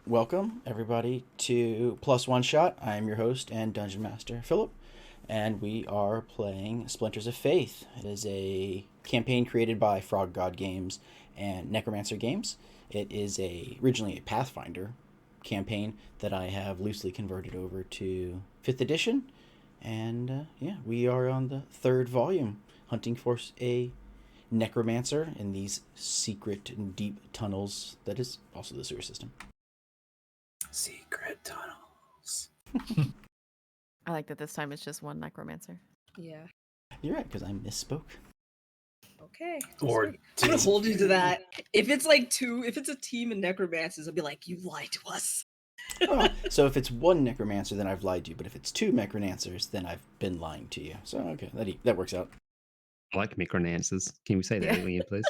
welcome everybody to Plus One Shot. I am your host and Dungeon Master, Philip, and we are playing Splinters of Faith. It is a campaign created by Frog God Games and Necromancer Games. It is originally a Pathfinder campaign that I have loosely converted over to 5th edition, and we are on the 3rd volume, hunting for a Necromancer in these secret and deep tunnels that is also the sewer system. Secret tunnels. I like that this time it's just one necromancer. Yeah. You're right, because I misspoke. Okay. Or I'm gonna hold you to that. If it's a team of necromancers, I'll be like, you lied to us. Oh, so if it's one necromancer, then I've lied to you. But if it's two necromancers, then I've been lying to you. So okay, that works out. I like necromancers. Can we say that again, please?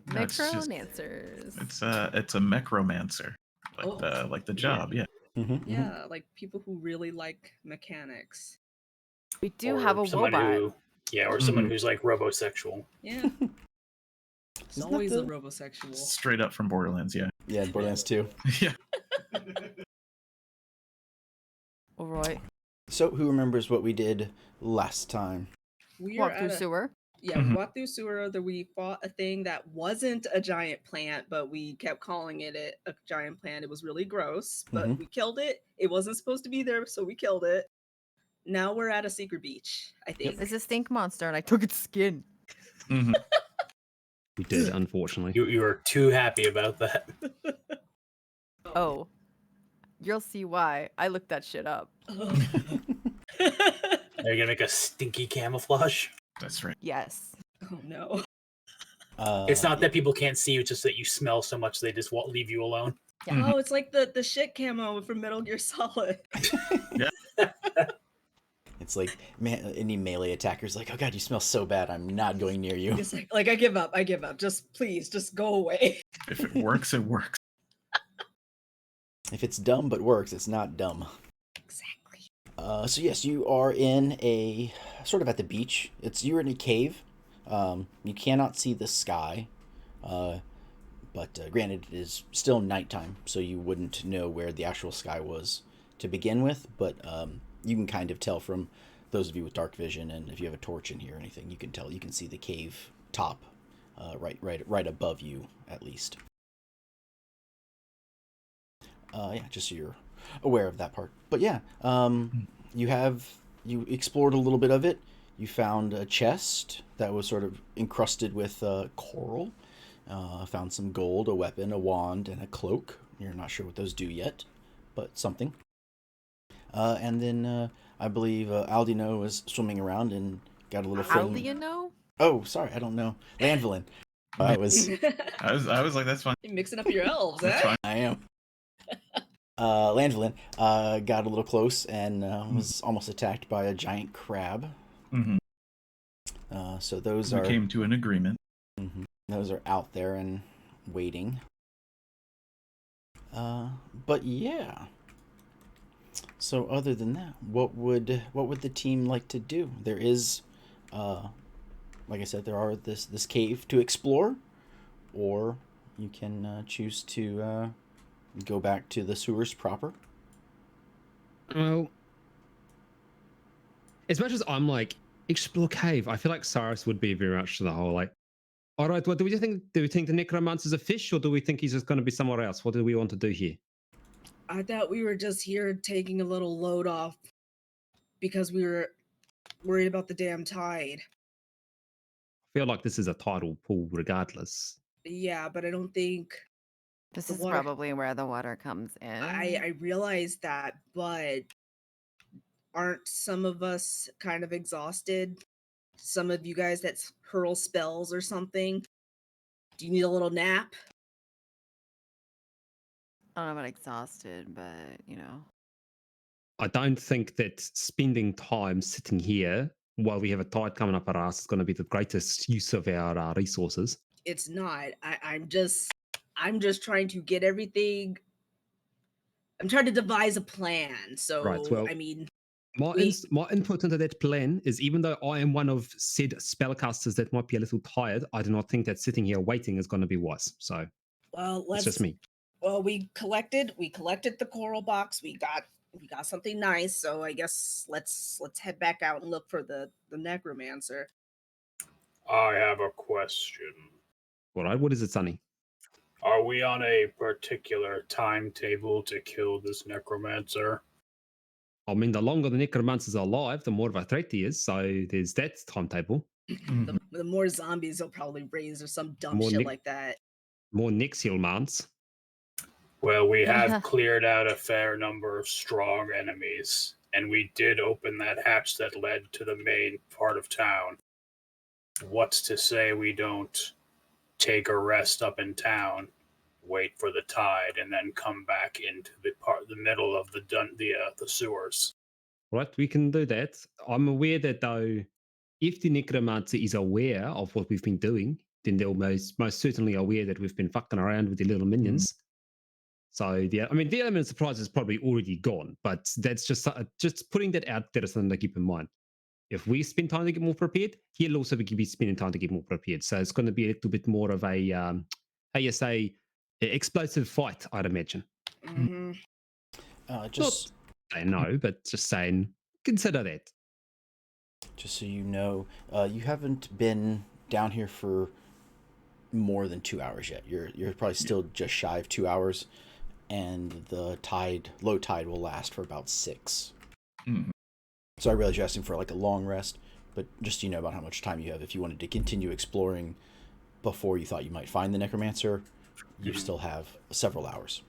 Necromancers. It's a necromancer, like the job, yeah. Mm-hmm, Yeah, like people who really like mechanics. We do or have a someone robot. or someone who's like robosexual. Yeah. It's Isn't always that a robosexual. Straight up from Borderlands, yeah. Yeah, Borderlands 2. Yeah. All right. So who remembers what we did last time? We Walk through sewer. Yeah, Mhm. we walked through sewer. That we fought a thing that wasn't a giant plant, but we kept calling it a giant plant. It was really gross, but Mhm. we killed it. It wasn't supposed to be there, so we killed it. Now we're at a secret beach, I think. It's a stink monster, and I took its skin. Mhm. We did, unfortunately. You were too happy about that. Oh. You'll see why. I looked that shit up. Are you gonna make a stinky camouflage? That's right. Yes. Oh no. It's not that people can't see you; it's just that you smell so much they just won't leave you alone. Yeah. Mhm. Oh, it's like the shit camo from Metal Gear Solid. It's like any melee attacker's like, oh god, you smell so bad. I'm not going near you. It's like I give up. Just please, just go away. If it works, it works. If it's dumb but works, it's not dumb. Exactly. So yes, you are in a sort of at the beach. You're in a cave. You cannot see the sky, but granted, it is still nighttime, so you wouldn't know where the actual sky was to begin with. But you can kind of tell from those of you with dark vision, and if you have a torch in here or anything, you can tell. You can see the cave top, right above you, at least. Just so you're aware of that part. But yeah, you explored a little bit of it. You found a chest that was sort of encrusted with coral. Found some gold, a weapon, a wand, and a cloak. You're not sure what those do yet, but something. And then I believe Aldino was swimming around and got a little friend. Aldino? Oh, sorry, I don't know. Landvillin. I was I was like, that's fine. You're mixing up your elves, That's eh? fine. I am. Landvillin got a little close and was almost attacked by a giant crab. Mm-hmm. So those We are came to an agreement. those are out there and waiting. But yeah. So other than that, what would the team like to do? There is, like I said, there are this cave to explore, or you can choose to go back to the sewers proper. Well, as much as I'm like, explore cave, I feel like Cyrus would be very much to the whole like, all right, what do we think? Do we think the necromancer's a fish, or do we think he's just going to be somewhere else? What do we want to do here? I thought we were just here taking a little load off because we were worried about the damn tide. I feel like this is a tidal pool regardless. Yeah, but I don't think This The is water- probably where the water comes in. I realized that, but aren't some of us kind of exhausted? Some of you guys that hurl spells or something? Do you need a little nap? I don't know about exhausted, but you know. I don't think that spending time sitting here while we have a tide coming up our ass is going to be the greatest use of our resources. It's not. I'm just trying to get everything. I'm trying to devise a plan. So Right, well, I mean, My input into that plan is, even though I am one of said spellcasters that might be a little tired, I do not think that sitting here waiting is going to be wise. So well, it's just me. Well, we collected the coral box. We got something nice. So I guess let's head back out and look for the necromancer. I have a question. All right, what is it, Sonny? Are we on a particular timetable to kill this necromancer? I mean, the longer the necromancer's alive, the more of a threat he is. So there's that timetable. The more zombies he'll probably raise or some dumb More shit like that. More Nixiel mans. Well, we have cleared out a fair number of strong enemies, and we did open that hatch that led to the main part of town. What's to say we don't take a rest up in town, wait for the tide, and then come back into the middle of the sewers? Right, we can do that. I'm aware that though, if the necromancer is aware of what we've been doing, then they'll most certainly aware that we've been fucking around with the little minions. So the element of surprise is probably already gone, but that's just putting that out there as something to keep in mind. If we spend time to get more prepared, he'll also be spending time to get more prepared. So it's going to be a little bit more of a how you say, explosive fight, I'd imagine. Mm-hmm. Just Not saying no, but just saying consider that. Just so you know, you haven't been down here for more than 2 hours yet. You're probably still just shy of 2 hours, and the low tide will last for about 6. Mhm. So I realize you're asking for like a long rest, but just so you know about how much time you have. If you wanted to continue exploring before you thought you might find the necromancer, you still have several hours.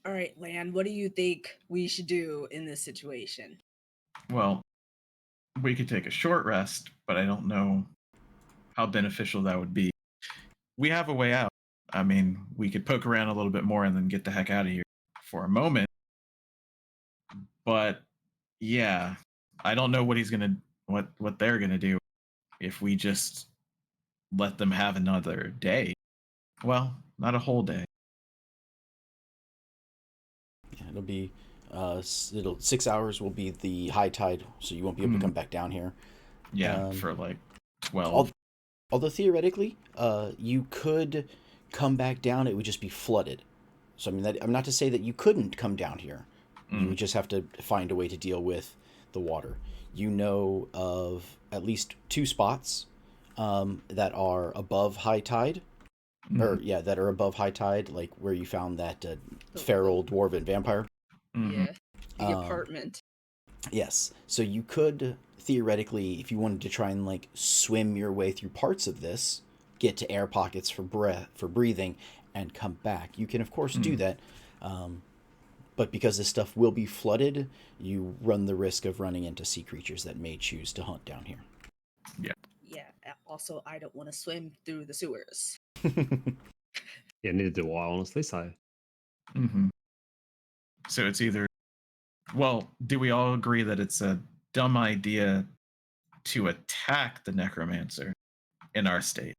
All right, Lan, what do you think we should do in this situation? Well, we could take a short rest, but I don't know how beneficial that would be. We have a way out. I mean, we could poke around a little bit more and then get the heck out of here for a moment. But yeah, I don't know what they're gonna do if we just let them have another day. Well, not a whole day. Yeah, it'll be 6 hours will be the high tide, so you won't be able to come back down here. Yeah, for like 12. Although theoretically, you could come back down. It would just be flooded. So I mean, I'm not to say that you couldn't come down here. You would just have to find a way to deal with the water. You know of at least 2 spots that are above high tide, that are above high tide, like where you found that feral dwarven vampire. Yeah, the apartment. Yes. So you could theoretically, if you wanted to try and like swim your way through parts of this, get to air pockets for breathing, and come back. You can of course do that. But because this stuff will be flooded, you run the risk of running into sea creatures that may choose to hunt down here. Yeah. Also, I don't want to swim through the sewers. Yeah, neither do I, honestly. So So it's either, well, do we all agree that it's a dumb idea to attack the necromancer in our state?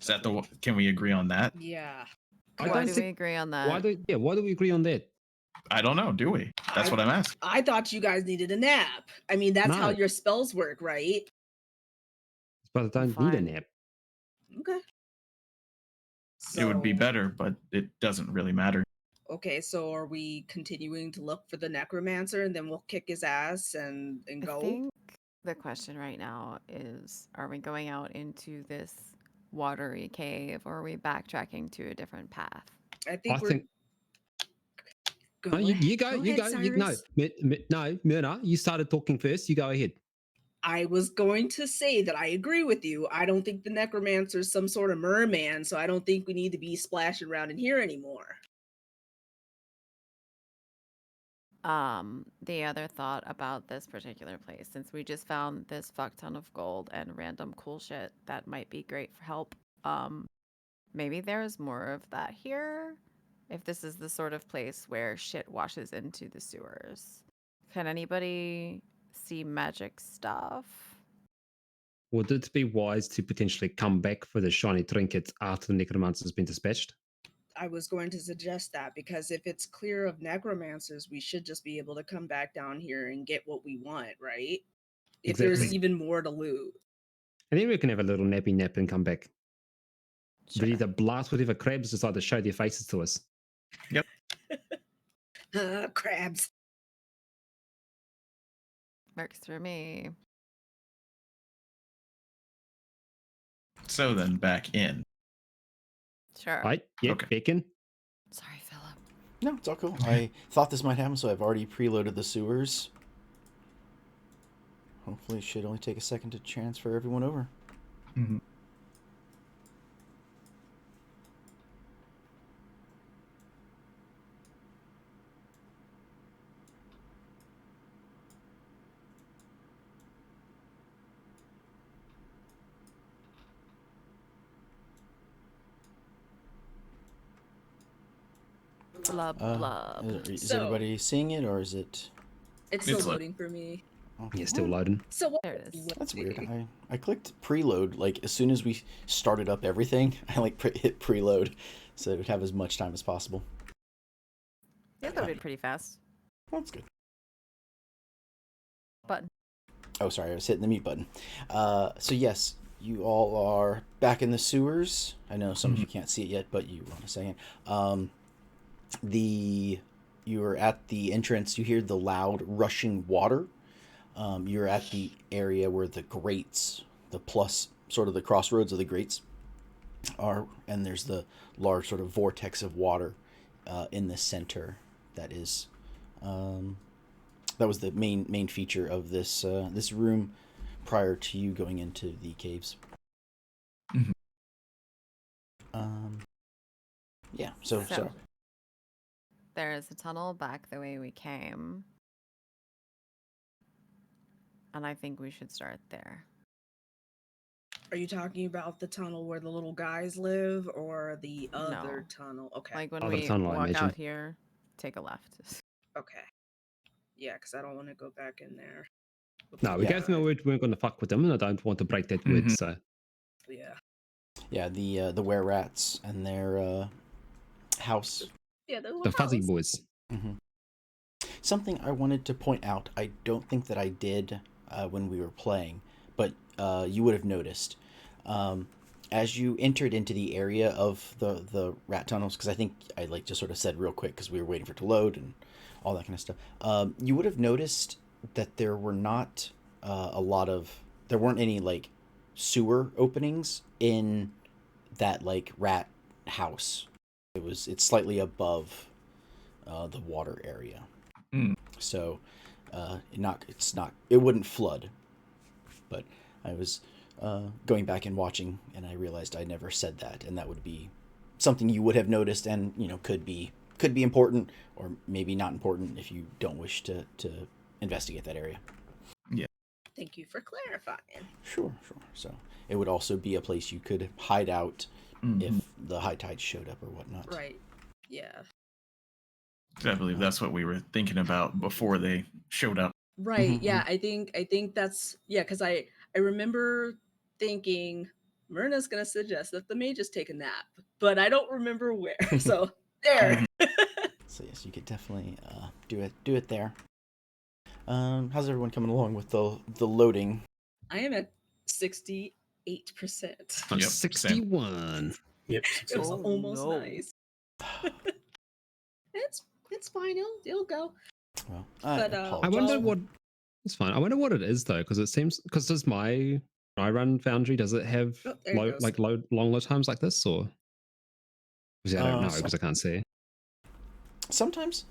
Is that can we agree on that? Yeah. Why do we agree on that? Why do we agree on that? I don't know, do we? That's what I'm asking. I thought you guys needed a nap. I mean, that's how No. your spells work, right? But I don't need a Fine. nap. Okay. It would be So- better, but it doesn't really matter. Okay, so are we continuing to look for the necromancer and then we'll kick his ass and go? I think the question right now is, are we going out into this watery cave, or are we backtracking to a different path? I think I we're. think Go no, you ahead. go. Go You ahead, no, Cyrus. no, Myrna, you started talking first. You go ahead. I was going to say that I agree with you. I don't think the necromancer is some sort of merman, so I don't think we need to be splashing around in here anymore. The other thought about this particular place, since we just found this fuck ton of gold and random cool shit that might be great for help, maybe there's more of that here? If this is the sort of place where shit washes into the sewers. Can anybody see magic stuff? Would it be wise to potentially come back for the shiny trinket after the necromancer has been dispatched? I was going to suggest that because if it's clear of necromancers, we should just be able to come back down here and get what we want, right? If there's Exactly. even more to loot. And then we can have a little nappy nap and come back. ready to blast whatever crabs decide to show their faces to us. Crabs. Works for me. So then back in. Sure. Right? Yep, Okay. Bacon. Sorry, Philip. No, it's all cool. I thought this might happen, so I've already preloaded the sewers. Hopefully it should only take a second to transfer everyone over. Mm-hmm. Blub, blub. Is So- everybody seeing it, or is it... It's It's still like- loading for me. Oh, Yeah, still loading. So what? There it is. That's weird. I clicked preload, like, as soon as we started up everything, I, like, hit preload, so it would have as much time as possible. Yeah, that would be pretty fast. That's good. Button. Oh, sorry, I was hitting the mute button. So yes, you all are back in the sewers. I know some of you can't see it yet, but you want a second. You're at the entrance. You hear the loud rushing water. You're at the area where the grates, the plus, sort of the crossroads of the grates are, and there's the large sort of vortex of water in the center. That is, that was the main feature of this this room prior to you going into the caves. Mhm. Yeah. So There is a tunnel back the way we came. And I think we should start there. Are you talking about the tunnel where the little guys live, or the other tunnel? Okay. Like when Other we tunnel, I walk imagine. out here, take a left. Okay. Yeah, because I don't want to go back in there. No, we Yeah. gave them a word we weren't going to fuck with them, and I don't want to break that word, Mhm. so. Yeah. yeah, the were rats and their house. Yeah, the little The fuzzy house. boys. Mm-hmm. Something I wanted to point out, I don't think that I did when we were playing, but you would have noticed. As you entered into the area of the rat tunnels, because I think I like just sort of said real quick because we were waiting for it to load and all that kind of stuff, you would have noticed that there were not there weren't any like sewer openings in that like rat house. It's slightly above the water area. Mm. So it wouldn't flood. But I was going back and watching, and I realized I never said that, and that would be something you would have noticed, and could be important, or maybe not important if you don't wish to investigate that area. Thank you for clarifying. Sure. So it would also be a place you could hide out Mhm. if the high tide showed up or whatnot. Right. Yeah. I believe that's what we were thinking about before they showed up. Right. Mhm, Yeah. I think that's because I remember thinking Myrna's gonna suggest that the mages take a nap, but I don't remember where. So there. So yes, you could definitely do it there. How's everyone coming along with the loading? I am at 68%. Yep, 61. Yep. It was Oh, almost no. nice. It's fine. It'll go. Well, But, I wonder Well- what. It's fine. I wonder what it is though, because it seems does my I run Foundry, does it have Oh, there it goes. long load times like this, or? Because I don't know So- because I can't see. sometimes.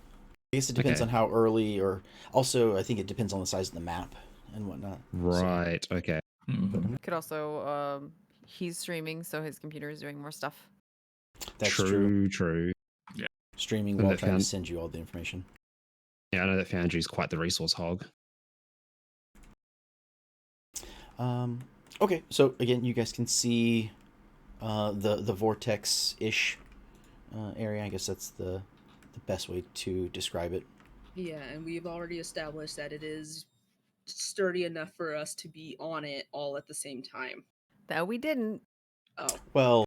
I guess it depends Okay. on how early, or also I think it depends on the size of the map and whatnot. So- Right. Okay. Mhm. Could also, he's streaming, so his computer is doing more stuff. That's true. True. Streaming And while the trying to found- send you all the information. Yeah, I know that Foundry is quite the resource hog. Okay, so again, you guys can see the vortex-ish area. I guess that's the best way to describe it. Yeah, and we've already established that it is sturdy enough for us to be on it all at the same time. That we didn't. Oh, Well,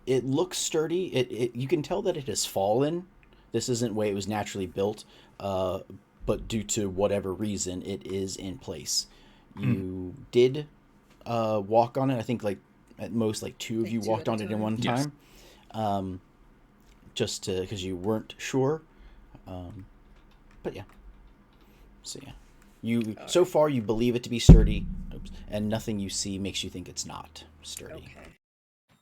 it looks sturdy. It you can tell that it has fallen. This isn't the way it was naturally built, but due to whatever reason, it is in place. You did walk on it. I think like at most like two of Like you two walked at a on it in time? one Yes. time, just to because you weren't sure. But yeah. So yeah, you so far you believe it to be sturdy, and nothing you see makes you think it's not sturdy. Okay.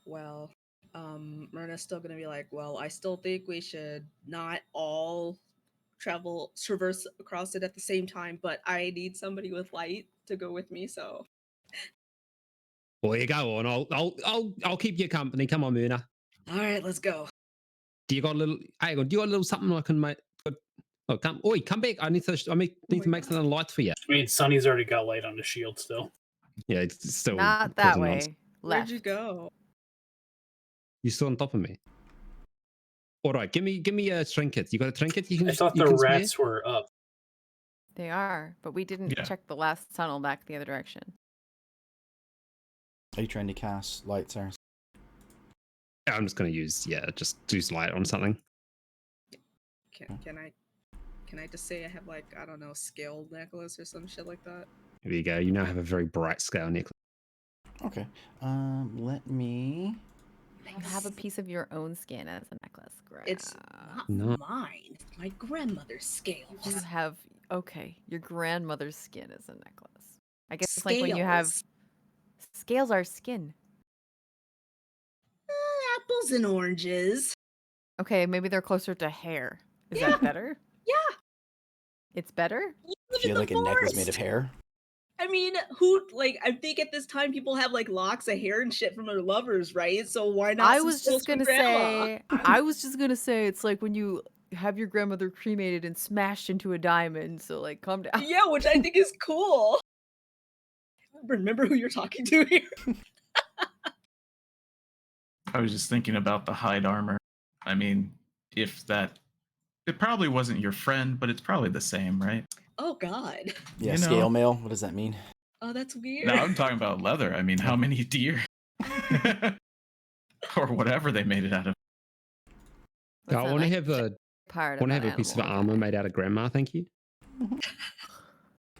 Well, Myrna's still gonna be like, well, I still think we should not all traverse across it at the same time, but I need somebody with light to go with me, so Well, you go on. I'll keep you company. Come on, Myrna. all right, let's go. Do you got a little? Hang on. Do you got a little something I can make? Oh, come! Oi, come back! I need to. Need my to make God. something light for you. I mean, Sonny's already got light on the shield still. Yeah, it's still Not that causing nonsense. way. Where'd Left. you go? You're still on top of me. All right, give me a trinket. You got a trinket? You can. I thought you the can spare? rats were up. They are, but we didn't Yeah. check the last tunnel back the other direction. Are you trying to cast light, Cyrus? Yeah, I'm just gonna use use light on something. Can I just say I have like, I don't know, scaled necklace or some shit like that? There you go. You now have a very bright scale necklace. Okay. Let me. You have a piece of your own skin as a necklace. It's not No. mine. It's my grandmother's scales. You have your grandmother's skin as a necklace. I guess it's like when you have scales are skin. Apples and oranges. Okay, maybe they're closer to hair. Is Yeah. that better? Yeah. It's better? You Do live you in have the like a necklace made forest. of hair? I mean, I think at this time people have like locks of hair and shit from their lovers, right? So why not? I some was scales just from gonna grandma? say it's like when you have your grandmother cremated and smashed into a diamond, so like calm down. Yeah, which I think is cool. Remember who you're talking to here? I was just thinking about the hide armor. I mean, if that, it probably wasn't your friend, but it's probably the same, right? Oh God. Yeah, You know. scale mail. What does that mean? Oh, that's weird. No, I'm talking about leather. I mean, how many deer? Or whatever they made it out of. I Listen, want to I have a part want to of have that a piece of animal, armor okay. made out of grandma. Thank you.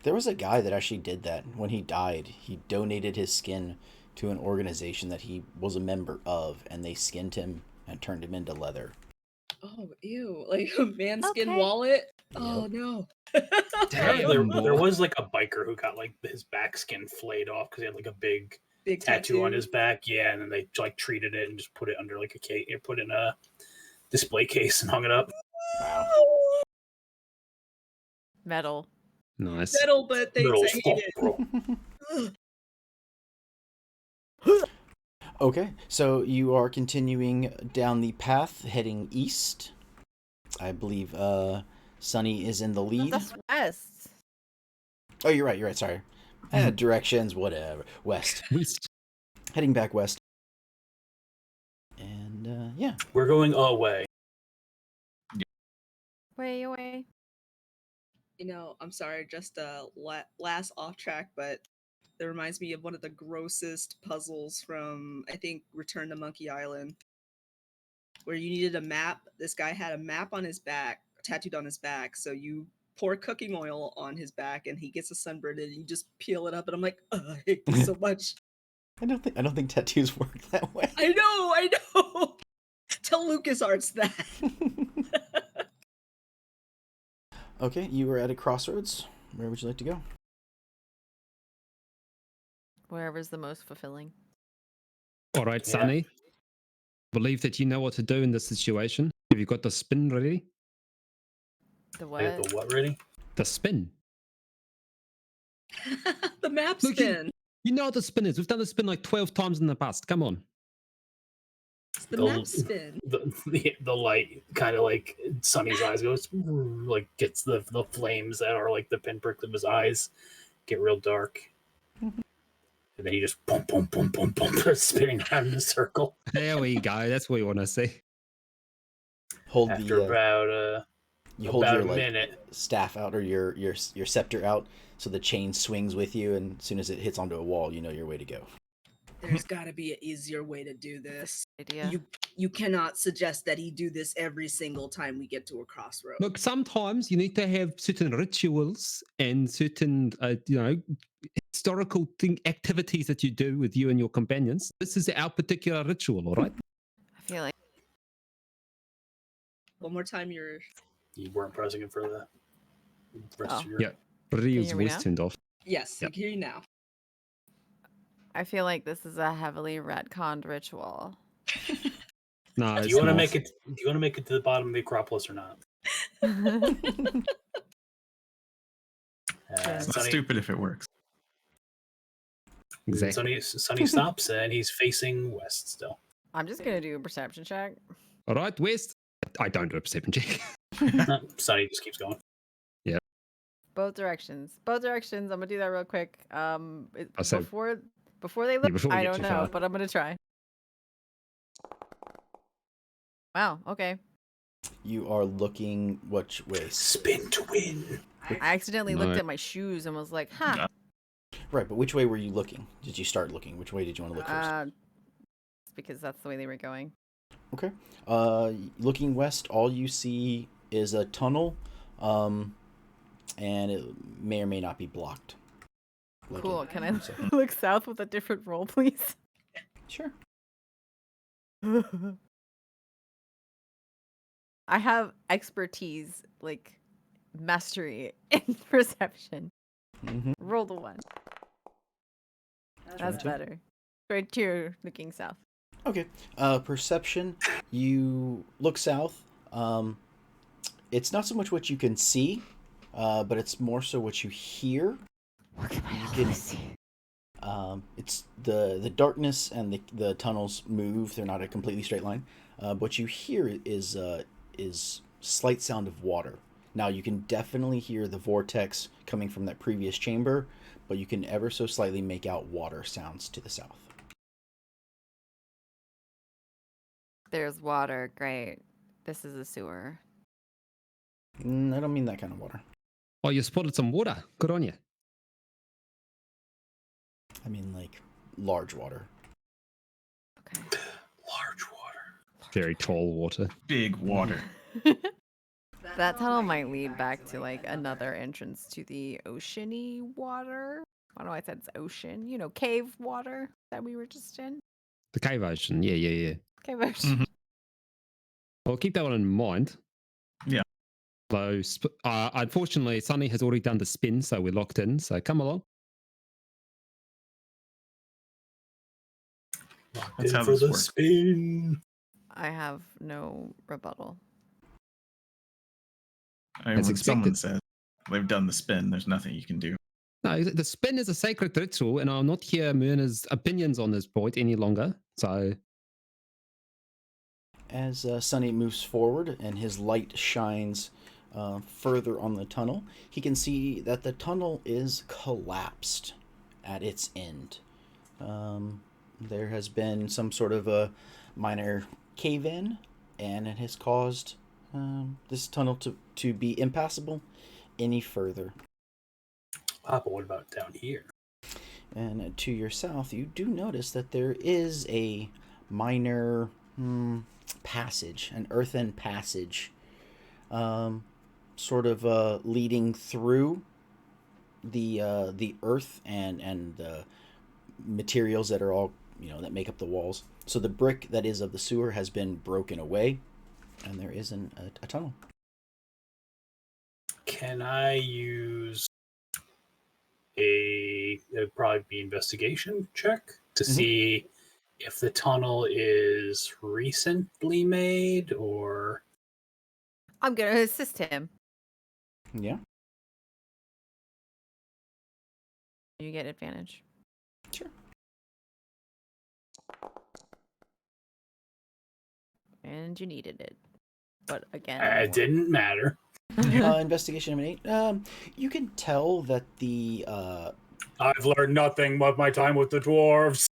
There was a guy that actually did that. When he died, he donated his skin to an organization that he was a member of, and they skinned him and turned him into leather. Oh, ew! Like a manskin Okay. wallet. Yep. Oh no. Damn. There was like a biker who got like his back skin flayed off because he had like a big Big tattoo on his back. Yeah, and then they like treated it and just put it under like a case, put it in a display case and hung it up. Wow. Metal. Nice. Metal, but thanks, Little I hate it. bro. Okay, so you are continuing down the path heading east. I believe Sunny is in the lead. That's west. Oh, you're right. Sorry. Directions, whatever. West. Heading back west. And yeah. We're going away. Way away. You know, I'm sorry, just last off track, but that reminds me of one of the grossest puzzles from, I think, Return to Monkey Island, where you needed a map. This guy had a map on his back, tattooed on his back, so you pour cooking oil on his back and he gets a sunburn and you just peel it up, and I'm like, I hate this so much. I don't think tattoos work that way. I know. Tell LucasArts that. Okay, you are at a crossroads. Where would you like to go? Wherever's the most fulfilling. All right, Yeah. Sonny. Believe that you know what to do in this situation. Have you got the spin ready? The I have what? the what ready? The spin. The map Look, spin. You know what the spin is. We've done the spin like 12 times in the past. Come on. It's the map spin. The light kind of like Sonny's eyes goes like gets the flames that are like the pinpricks of his eyes get real dark. And then he just boom, boom, boom, boom, boom, spinning around in a circle. There we go. That's what we want to see. Hold After the about you hold about your a like minute. staff out or your scepter out, so the chain swings with you, and as soon as it hits onto a wall, you know your way to go. There's got to be an easier way to do this. Idea. You cannot suggest that he do this every single time we get to a crossroad. Look, sometimes you need to have certain rituals and certain, historical activities that you do with you and your companions. This is our particular ritual, all right? I feel like One more time, You weren't pressing it for the rest of your... Yeah. Ryu's hear me voice now? turned off. yes, Yep. I can hear you now. I feel like this is a heavily retconned ritual. No, Do it's you want to not. make it? Do you want to make it to the bottom of the Acropolis or not? It's not Sonny, stupid if it works. Exactly. Sonny stops and he's facing west still. I'm just gonna do a perception check. All right, West. I don't do a perception check. No, Sonny just keeps going. Both directions. Both directions. I'm gonna do that real quick. say- Before they look, before we I get don't too know, far. but I'm gonna try. Wow. Okay. You are looking which way? Spin to win. I accidentally looked No. at my shoes and was like, "Huh." Right, but which way were you looking? Did you start looking? Which way did you want to look first? Because that's the way they were going. Okay. Looking west, all you see is a tunnel, and it may or may not be blocked. Like Cool. it- Can I so- look south with a different roll, please? Sure. I have expertise, like mastery in perception. Mm-hmm. Roll the one. That's 22. better. Right here, looking south. Okay. Perception. You look south. It's not so much what you can see, but it's more so what you hear. What can You can- it's the darkness and the tunnels move. They're not a completely straight line. What you hear is slight sound of water. Now you can definitely hear the vortex coming from that previous chamber, but you can ever so slightly make out water sounds to the south. There's water. Great. This is a sewer. I don't mean that kind of water. Oh, you spotted some water. Good on you. I mean like large water. Okay. Large water. Very tall water. Big water. That tunnel might lead back to like another entrance to the oceany water. I don't know why I said it's ocean. You know, cave water that we were just in. The cave ocean. Yeah. Cave ocean. Mhm. Well, keep that one in mind. Yeah. So, unfortunately, Sunny has already done the spin, so we're locked in. So come along. That's In how for this the works. spin. I have no rebuttal. I mean, As when someone expected. says they've done the spin, there's nothing you can do. No, the spin is a sacred ritual, and I'll not hear Myrna's opinions on this point any longer. So, As Sunny moves forward and his light shines further on the tunnel, he can see that the tunnel is collapsed at its end. There has been some sort of a minor cave-in, and it has caused this tunnel to be impassable any further. Papa, what about down here? And to your south, you do notice that there is a minor passage, an earthen passage, sort of leading through the earth and the materials that are all that make up the walls. So the brick that is of the sewer has been broken away, and there is a tunnel. Can I use it'd probably be investigation check to see if the tunnel is recently made or... I'm gonna assist him. Yeah, You get advantage. sure. And you needed it. But again, It didn't matter. Investigation of an 8. You can tell that the I've learned nothing but my time with the dwarves.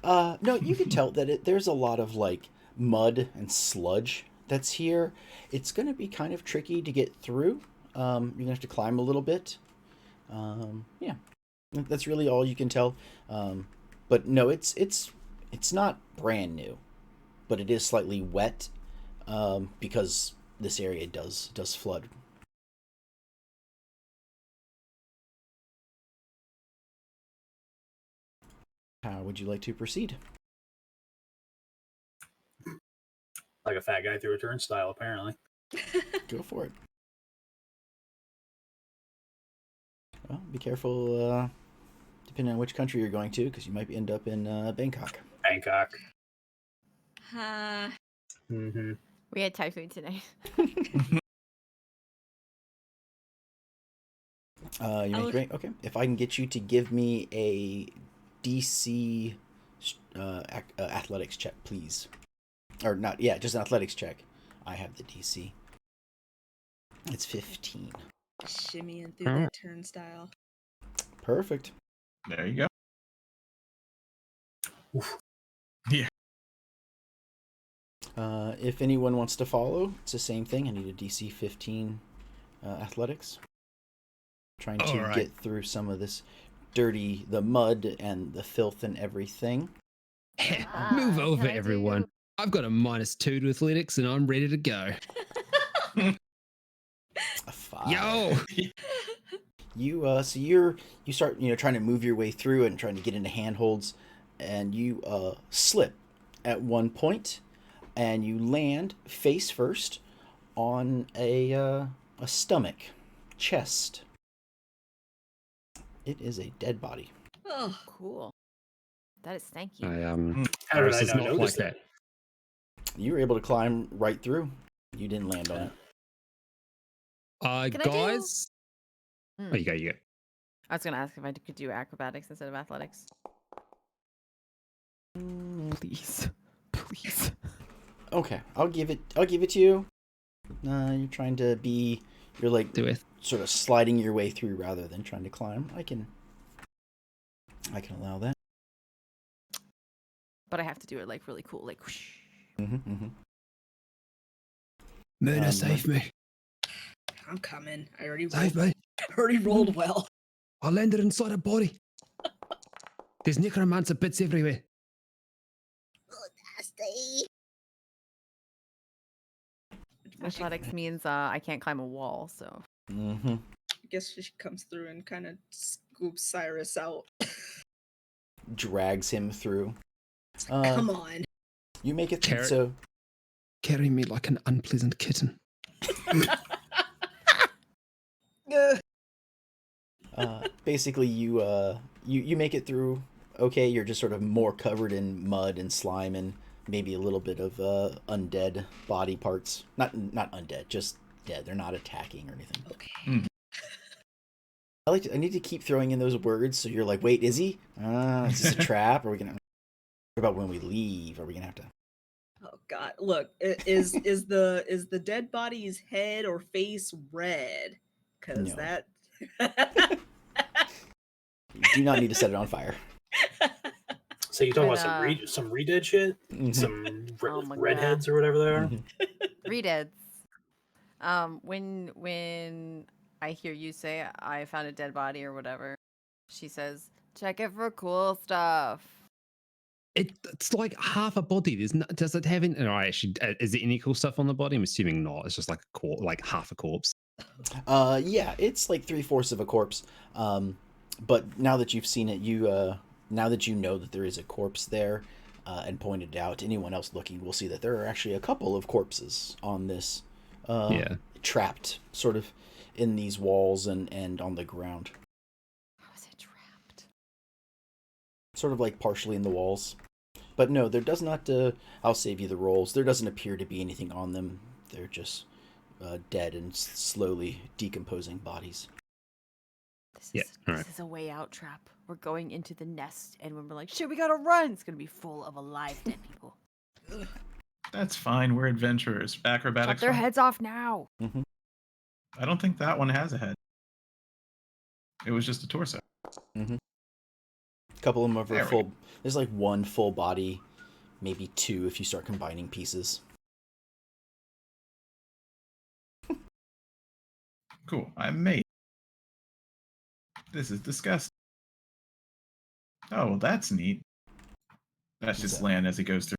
no, you can tell that there's a lot of like mud and sludge that's here. It's going to be kind of tricky to get through. You're going to have to climb a little bit. Yeah, that's really all you can tell. But no, it's not brand new, but it is slightly wet because this area does flood. How would you like to proceed? Like a fat guy through a turnstile, apparently. Go for it. Well, be careful, depending on which country you're going to, because you might end up in Bangkok. Bangkok. We had Thai food today. Okay. If I can get you to give me a DC athletics check, please. Or not, yeah, just an athletics check. I have the DC. It's 15. Shimmying through that turnstile. Perfect. There you go. Oof. Yeah. If anyone wants to follow, it's the same thing. I need a DC 15 athletics. Trying to get through some of this the mud and the filth and everything. Move over, everyone. I've got a -2 to athletics and I'm ready to go. A 5. Yo! You start trying to move your way through and trying to get into handholds, and you slip at one point, and you land face first on a stomach, chest. It is a dead body. Oh, Cool. That is stanky. How did I Does not not notice like that? You were able to climb right through. You didn't land on it. Can I guys. do- Oh, you go. I was gonna ask if I could do acrobatics instead of athletics. Please. Okay, I'll give it to you. You're trying to you're like Do it. sort of sliding your way through rather than trying to climb. I can allow that. But I have to do it like really cool, like whoosh. Murder, save me. I'm coming. I already Save rolled, me. already rolled well. I landed inside a body. There's necromancer bits everywhere. Nasty. Athletics means I can't climb a wall, so. I guess she comes through and kind of scoops Cyrus out. Drags him through. Come on. You make it Carrot. so. Carry me like an unpleasant kitten. Basically, you make it through. Okay, you're just sort of more covered in mud and slime and maybe a little bit of undead body parts. Not undead, just dead. They're not attacking or anything. Okay. I need to keep throwing in those words so you're like, wait, is he? Is this a trap? Are we gonna? What about when we leave? Are we gonna have to? Oh God! Look, is the dead body's head or face red? Because No. that. You do not need to set it on fire. So you talking But, about some redead shit? Some Oh my redheads or whatever they are? Redeads. When I hear you say I found a dead body or whatever, she says, check it for cool stuff. It's like half a body. Does it have any? No, actually, is there any cool stuff on the body? I'm assuming not. It's just like like half a corpse. Yeah, it's like 3/4 of a corpse. But now that you've seen it, now that you know that there is a corpse there, and pointed it out to anyone else looking, will see that there are actually a couple of corpses on this. Trapped, sort of, in these walls and on the ground. How is it trapped? Sort of like partially in the walls. But no, there does not. I'll save you the rolls. There doesn't appear to be anything on them. They're just dead and slowly decomposing bodies. This is a way out trap. We're going into the nest, and when we're like, shit, we gotta run, it's gonna be full of alive dead people. That's fine. We're adventurers. Cut Acrobatics. their fine? heads off now. I don't think that one has a head. It was just a torso. A couple of them are There we full. There's like one full body, maybe two if you start combining pieces. Cool. I'm made. This is disgusting. Oh, well, that's neat. That's What's just that? land as it goes through.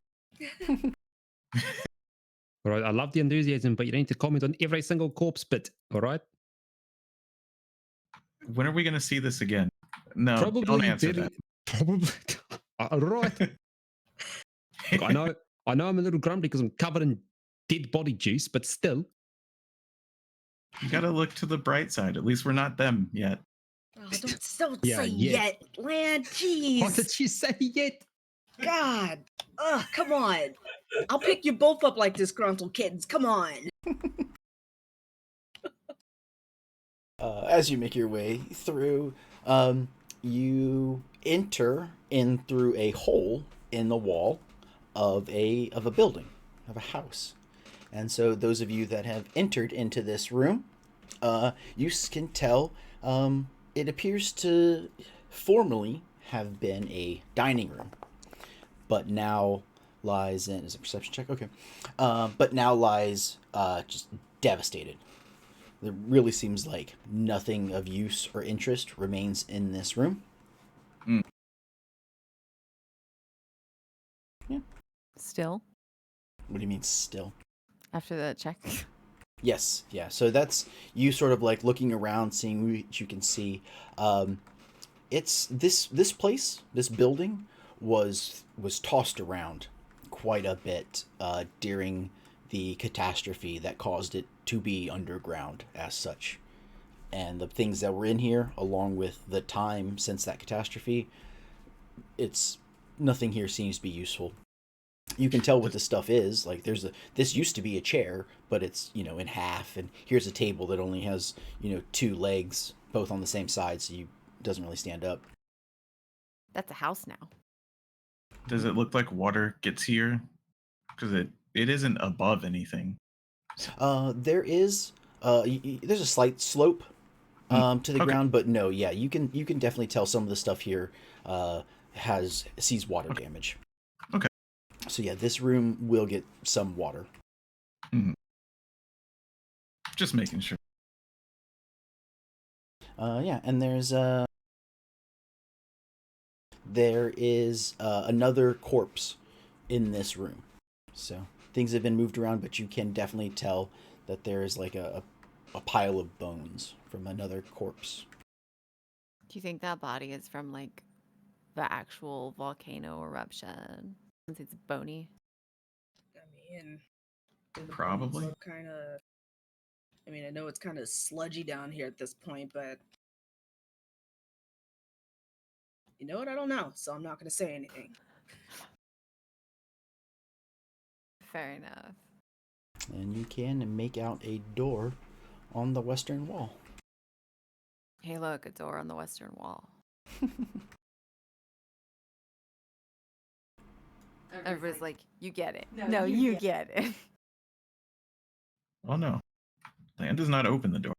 All right, I love the enthusiasm, but you need to comment on every single corpse bit. All right. When are we going to see this again? No, Probably don't answer that. Probably. All right. Look, I know I'm a little grumpy because I'm covered in dead body juice, but still. You gotta look to the bright side. At least we're not them yet. Oh, don't Yeah, say yet. yet, Land. What Jeez. did she say yet? God. Ugh, come on. I'll pick you both up like disgruntled kittens. Come on. As you make your way through, you enter in through a hole in the wall of a building, of a house. And so those of you that have entered into this room, you can tell it appears to formerly have been a dining room, but now lies in, is it a perception check? Okay. But now lies just devastated. It really seems like nothing of use or interest remains in this room. Yeah. Still, What do you mean still? after the check. Yes, yeah. So that's you sort of like looking around, seeing what you can see. It's this place, this building was tossed around quite a bit during the catastrophe that caused it to be underground as such. And the things that were in here, along with the time since that catastrophe, it's nothing here seems to be useful. You can tell what the stuff is. Like this used to be a chair, but it's in half, and here's a table that only has two legs, both on the same side, so you doesn't really stand up. That's a house now. Does it look like water gets here? Because it isn't above anything. There's a slight slope to the Okay. ground, but no, yeah, you can definitely tell some of the stuff here sees water damage. Okay. So yeah, this room will get some water. Just making sure. Yeah, and there is another corpse in this room. So things have been moved around, but you can definitely tell that there is like a pile of bones from another corpse. Do you think that body is from like the actual volcano eruption? Since it's bony. I mean, Probably. kind of. I mean, I know it's kind of sludgy down here at this point, but you know what? I don't know, so I'm not going to say anything. Fair enough. And you can make out a door on the western wall. Hey, look, a door on the western wall. Everybody's like, you get it. No, you get it. Oh no. Land does not open the door.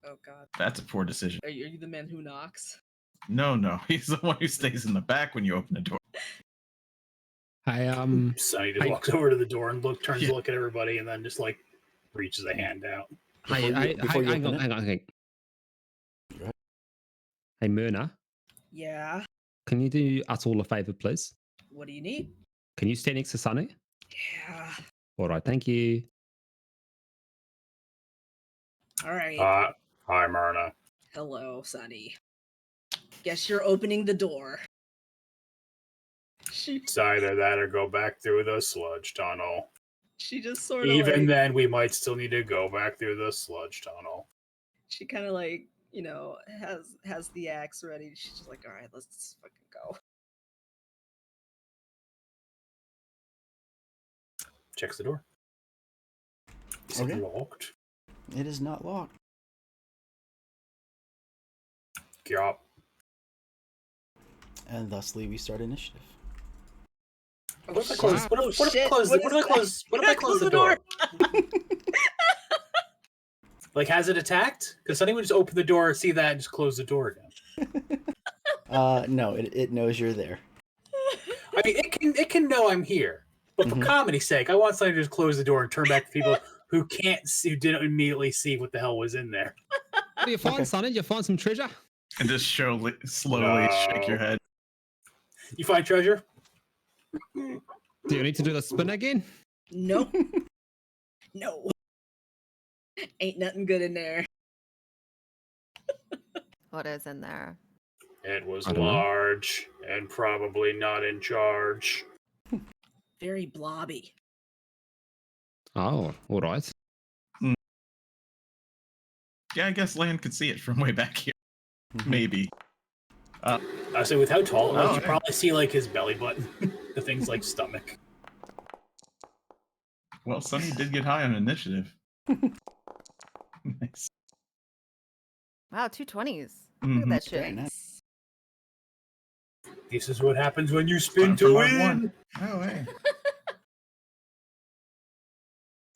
Oh God. That's a poor decision. Are you the man who knocks? No. He's the one who stays in the back when you open the door. Sonny just walks over to the door and turns to look at everybody, and then just like reaches a hand out. Hang on. Hey, Myrna, Yeah. can you do us all a favor, please? What do you need? Can you stand next to Sunny? Yeah. All right, thank you. All right. Hi, Myrna. Hello, Sonny. Guess you're opening the door. It's either that or go back through the sludge tunnel. She just sort of Even like, then, we might still need to go back through the sludge tunnel. she kind of like, has the axe ready. She's just like, all right, let's fucking go. Checks the door. Is it locked? It is not locked. Yup. And thusly we start initiative. What if I close? What if I close the door? Like, has it attacked? Because Sonny would just open the door, see that, and just close the door again. No, it knows you're there. I mean, it can know I'm here, but for comedy's sake, I want Sonny to just close the door and turn back to people who didn't immediately see what the hell was in there. What do you find, Sonny? You find some treasure? And just slowly shake your head. You find treasure? Do you need to do the spin again? Nope. No. Ain't nothing good in there. What is in there? It was I don't know. large and probably not in charge. Very blobby. Oh, all right. Yeah, I guess Land could see it from way back here. Mm-hmm. Maybe. I say with how tall it was, Oh, you hey. probably see like his belly button. The thing's like stomach. Well, Sunny did get high on initiative. Nice. Wow, 220s. Look Mhm. at that shit. Very nice. This is what happens when you spin Fun to for Mark win. one. Oh, hey.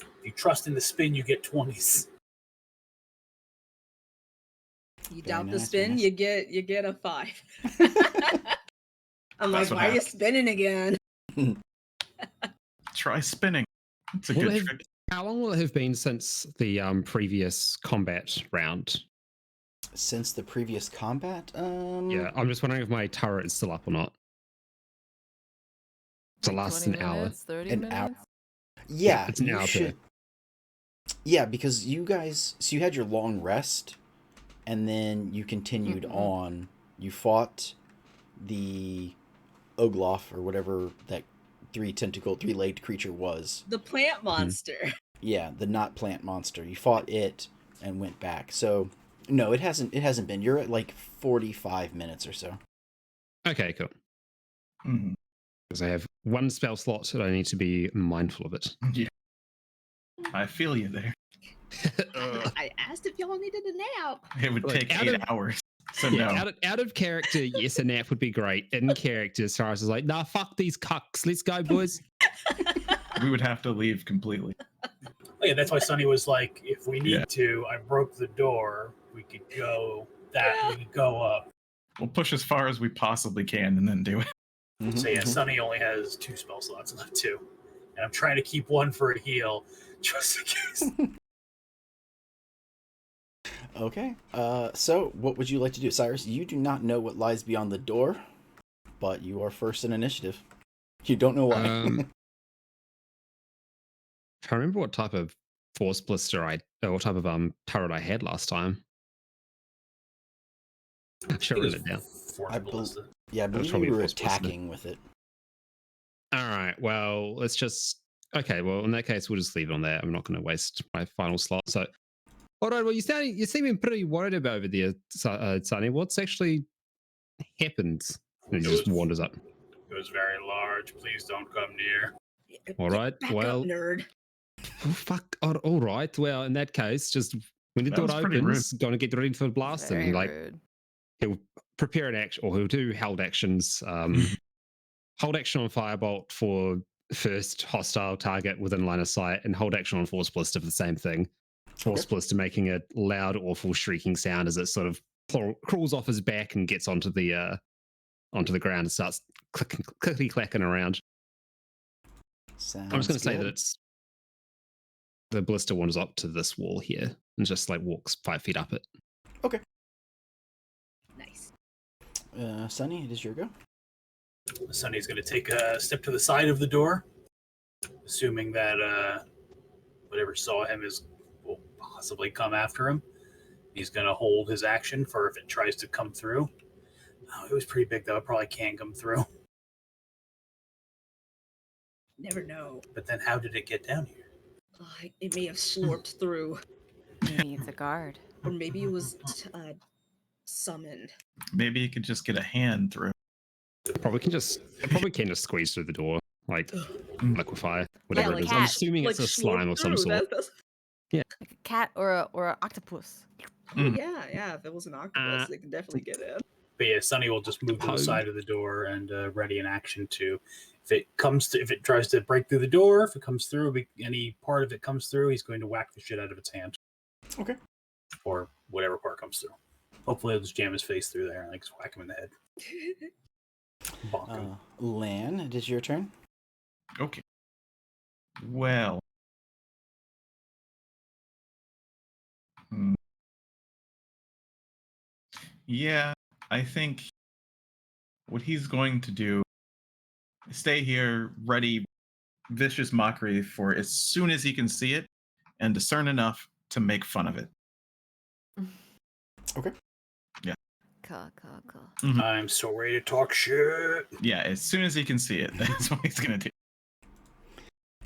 If you trust in the spin, you get 20s. You Very doubt the nice, spin, very you get a 5. I'm That's like, what why are you happens. spinning again? Try spinning. It's a Will good it have- trick. How long will it have been since the previous combat round? Since the previous combat, Yeah, I'm just wondering if my turret is still up or not. It's the Like last 20 an hour. minutes, 30 An minutes. hour. Yeah, it's an you hour should. Yeah, because you guys, so you had your long rest, and then you continued Mhm. on. You fought the Ogloff or whatever that three-legged creature was. The plant monster. Yeah, the not plant monster. You fought it and went back. So no, it hasn't been. You're at like 45 minutes or so. Okay, cool. Mhm. Because I have one spell slot, so I need to be mindful of it. Yeah. I feel you there. I asked if y'all needed a nap. It would Look, take out 8 of- hours. So Yeah, no. out of character, yes, a nap would be great. In character, Cyrus is like, nah, fuck these cucks. Let's go, boys. We would have to leave completely. Oh, yeah, that's why Sonny was like, if we need Yeah. to, I broke the door. We could go we could go up. We'll push as far as we possibly can and then do it. Mhm, So yeah, mhm. Sonny only has 2 spell slots left too. And I'm trying to keep one for a heal, just in case. Okay. So what would you like to do, Cyrus? You do not know what lies beyond the door, but you are first in initiative. You don't know why. I remember what type of force blister what type of turret I had last time. I should have written it down. Force I ballista. Yeah, I believe probably you were force blister. attacking with it. All right. Well, let's just. Okay. Well, in that case, we'll just leave it on there. I'm not going to waste my final slot. So, all right. Well, you seem pretty worried about over there, Sonny. What's actually happened? And he just wanders up. It was very large. Please don't come near. All right. Back Well, up, nerd. oh, fuck. All right. Well, in that case, just when the That door was pretty rude. opens, going to get ready for the blast, and Very he like rude. he'll prepare an action, or he'll do held actions. Hold action on Firebolt for first hostile target within line of sight, and hold action on Force Blister for the same thing. Force Blister making a loud, awful shrieking sound as it sort of crawls off his back and gets onto the ground and starts clickety clacking around. Sounds I'm just going to say good. that it's the blister wanders up to this wall here and just like walks 5 feet up it. Okay. Nice. Sonny, it is your go. Sonny's going to take a step to the side of the door, assuming that whatever saw him will possibly come after him. He's going to hold his action for if it tries to come through. Oh, it was pretty big, though. It probably can't come through. Never know. But then how did it get down here? It may have slurped through. Maybe it's a guard. Or maybe it was summoned. Maybe you could just get a hand through. Probably can just squeeze through the door, like liquefy, whatever like it is. cat. I'm assuming it's a slime slurp of some through. sort. Like a cat or an octopus. Yeah. If it was an octopus, they can definitely get in. But yeah, Sonny will just move to the Octopode. side of the door and ready an action to, if it tries to break through the door, if it comes through, any part of it comes through, he's going to whack the shit out of its hand. Okay. Or whatever part comes through. Hopefully, he'll just jam his face through there and like just whack him in the head. Bonk him. Lan, it is your turn. Okay. Well. Yeah, I think what he's going to do is stay here, ready, vicious mockery for as soon as he can see it, and discern enough to make fun of it. Okay. Yeah. Mhm. I'm so ready to talk shit. Yeah, as soon as he can see it, that's what he's gonna do.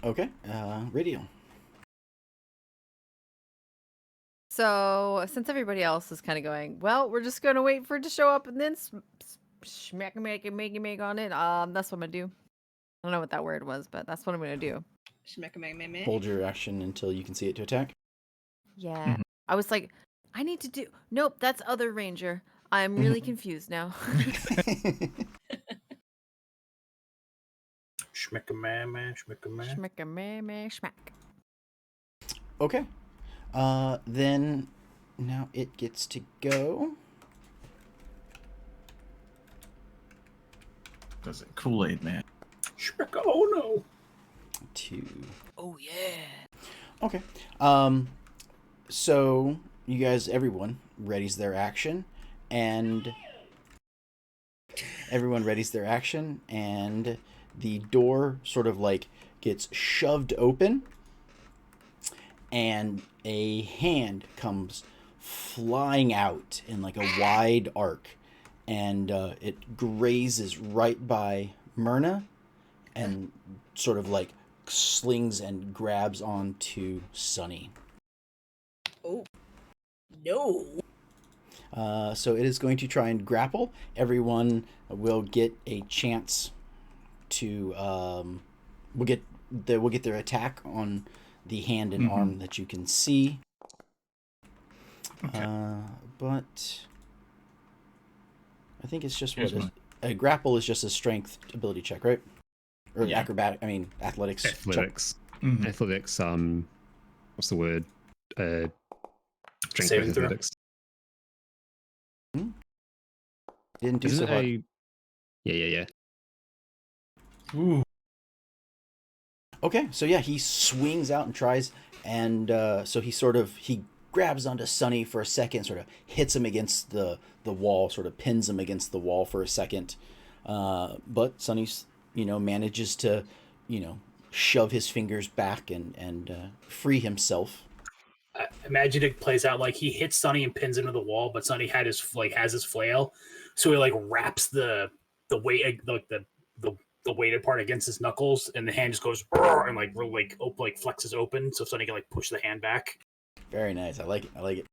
Okay, Radio. So, since everybody else is kind of going, well, we're just going to wait for it to show up and then smack make on it. That's what I'm going to do. I don't know what that word was, but that's what I'm going to do. Hold your action until you can see it to attack. Yeah. I was like, I need to do. Nope, that's other ranger. I'm really confused now. Schmick-a-man, schmick-a-man. Schmack. Okay. Then now it gets to go. Does it Kool-Aid Man? Schmick, oh no. 2. Oh, yeah. Okay. So you guys, everyone readies their action, and the door sort of like gets shoved open, and a hand comes flying out in like a wide arc, and it grazes right by Myrna, and sort of like slings and grabs onto Sunny. Oh, no. So it is going to try and grapple. Everyone will get a chance to will get their attack on the hand and arm that you can see. Okay. But I think it's just a grapple is just a strength ability check, right? Or athletics. Athletics. Mhm. Athletics. What's the word? Strength Saving throw. athletics. Didn't do Isn't so it hard. Yeah. Ooh. Okay, so yeah, he swings out and tries, and so he grabs onto Sunny for a second, sort of hits him against the wall, sort of pins him against the wall for a second, but Sunny's manages to shove his fingers back and free himself. Imagine it plays out like he hits Sunny and pins him to the wall, but Sunny has his flail, so he like wraps the weight the weighted part against his knuckles, and the hand just goes and like flexes open, so Sunny can like push the hand back. Very nice. I like it.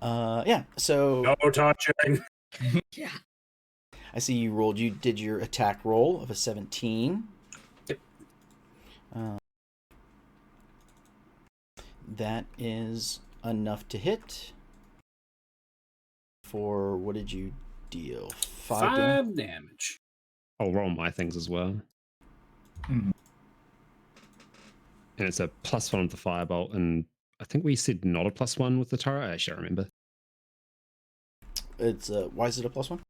Yeah. So No touching. Yeah. I see you did your attack roll of a 17. Yep. That is enough to hit. For what did you deal? 5 damage. I'll roll my things as well. Mhm. And it's a +1 with the firebolt, and I think we said not a +1 with the turret. I actually don't remember. It's why is it a +1?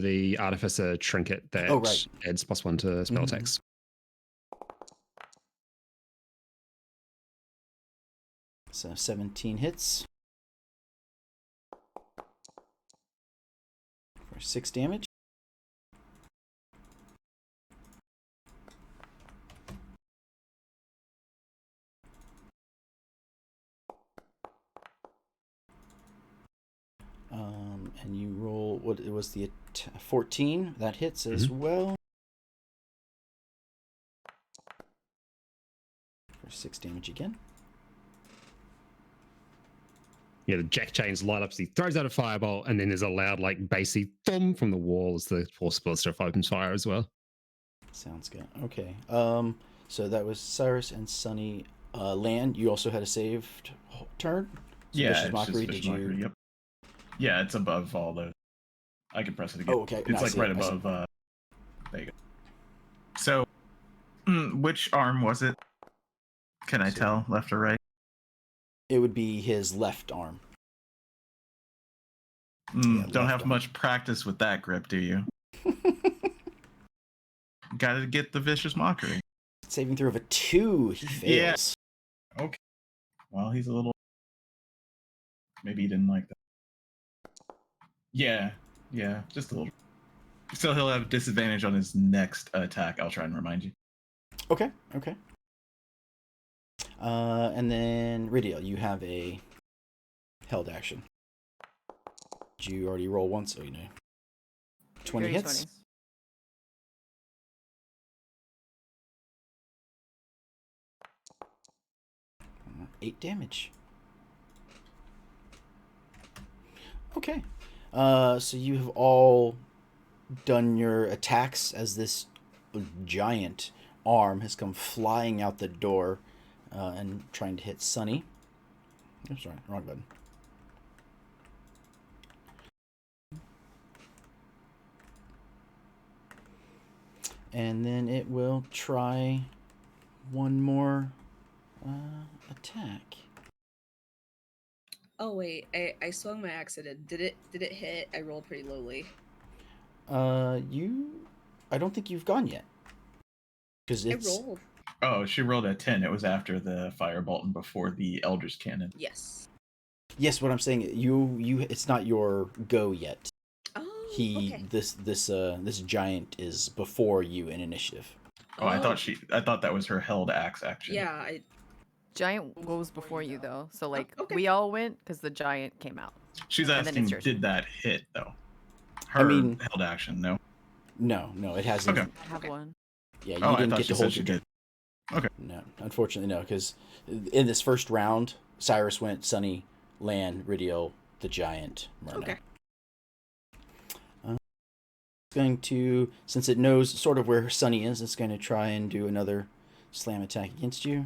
The artificer trinket that right. adds +1 to spell attacks. So 17 hits for 6 damage. And you roll what it was 14 that hits as well for 6 damage again. Yeah, the jack chains light up, so he throws out a firebolt, and then there's a loud, like, bassy thump from the wall as the force stuff opens fire as well. Sounds good. Okay. So that was Cyrus and Sunny. Lan, you also had a saved turn. So Yeah, Vicious it's Mockery. just Vicious Did you? Mockery, yep. Yeah, it's above all those. I can press it again. Oh, okay. It's No, I like see right it, I see above. There you go. So, which arm was it? Can I tell, left or right? It would be his left arm. Don't left have arm. much practice with that grip, do you? Gotta get the Vicious Mockery. Saving throw of a 2. He fails. Yeah. Okay. Well, he's a little. Maybe he didn't like that. Yeah, just a little. So he'll have disadvantage on his next attack. I'll try and remind you. Okay. And then Ridiel, you have a held action. Did you already roll once? Oh, 20 Dirty hits. 20s. 8 damage. Okay. So you have all done your attacks as this giant arm has come flying out the door and trying to hit Sunny. Oh, sorry, wrong button. And then it will try one more attack. Oh wait, I swung my axe at it. Did it hit? I rolled pretty lowly. I don't think you've gone yet. Because I it's rolled. Oh, she rolled a 10. It was after the firebolt and before the Eldritch Cannon. Yes. Yes, what I'm saying, you it's not your go yet. Oh. He Okay. this giant is before you in initiative. Oh, I thought that was her held axe action. Yeah. Giant goes before you though, so like okay. we all went because the giant came out. She's And then asking, it's your did turn. that hit though? I Her mean- held action, no. No, it hasn't. Okay. I have one. Yeah, you Oh, I didn't thought get she to said hold she your did. Okay. No, unfortunately no, because in this first round, Cyrus went Sunny, Lan, Ridiel, the giant, Myrna. Okay. It's going to, since it knows sort of where Sunny is, it's going to try and do another slam attack against you.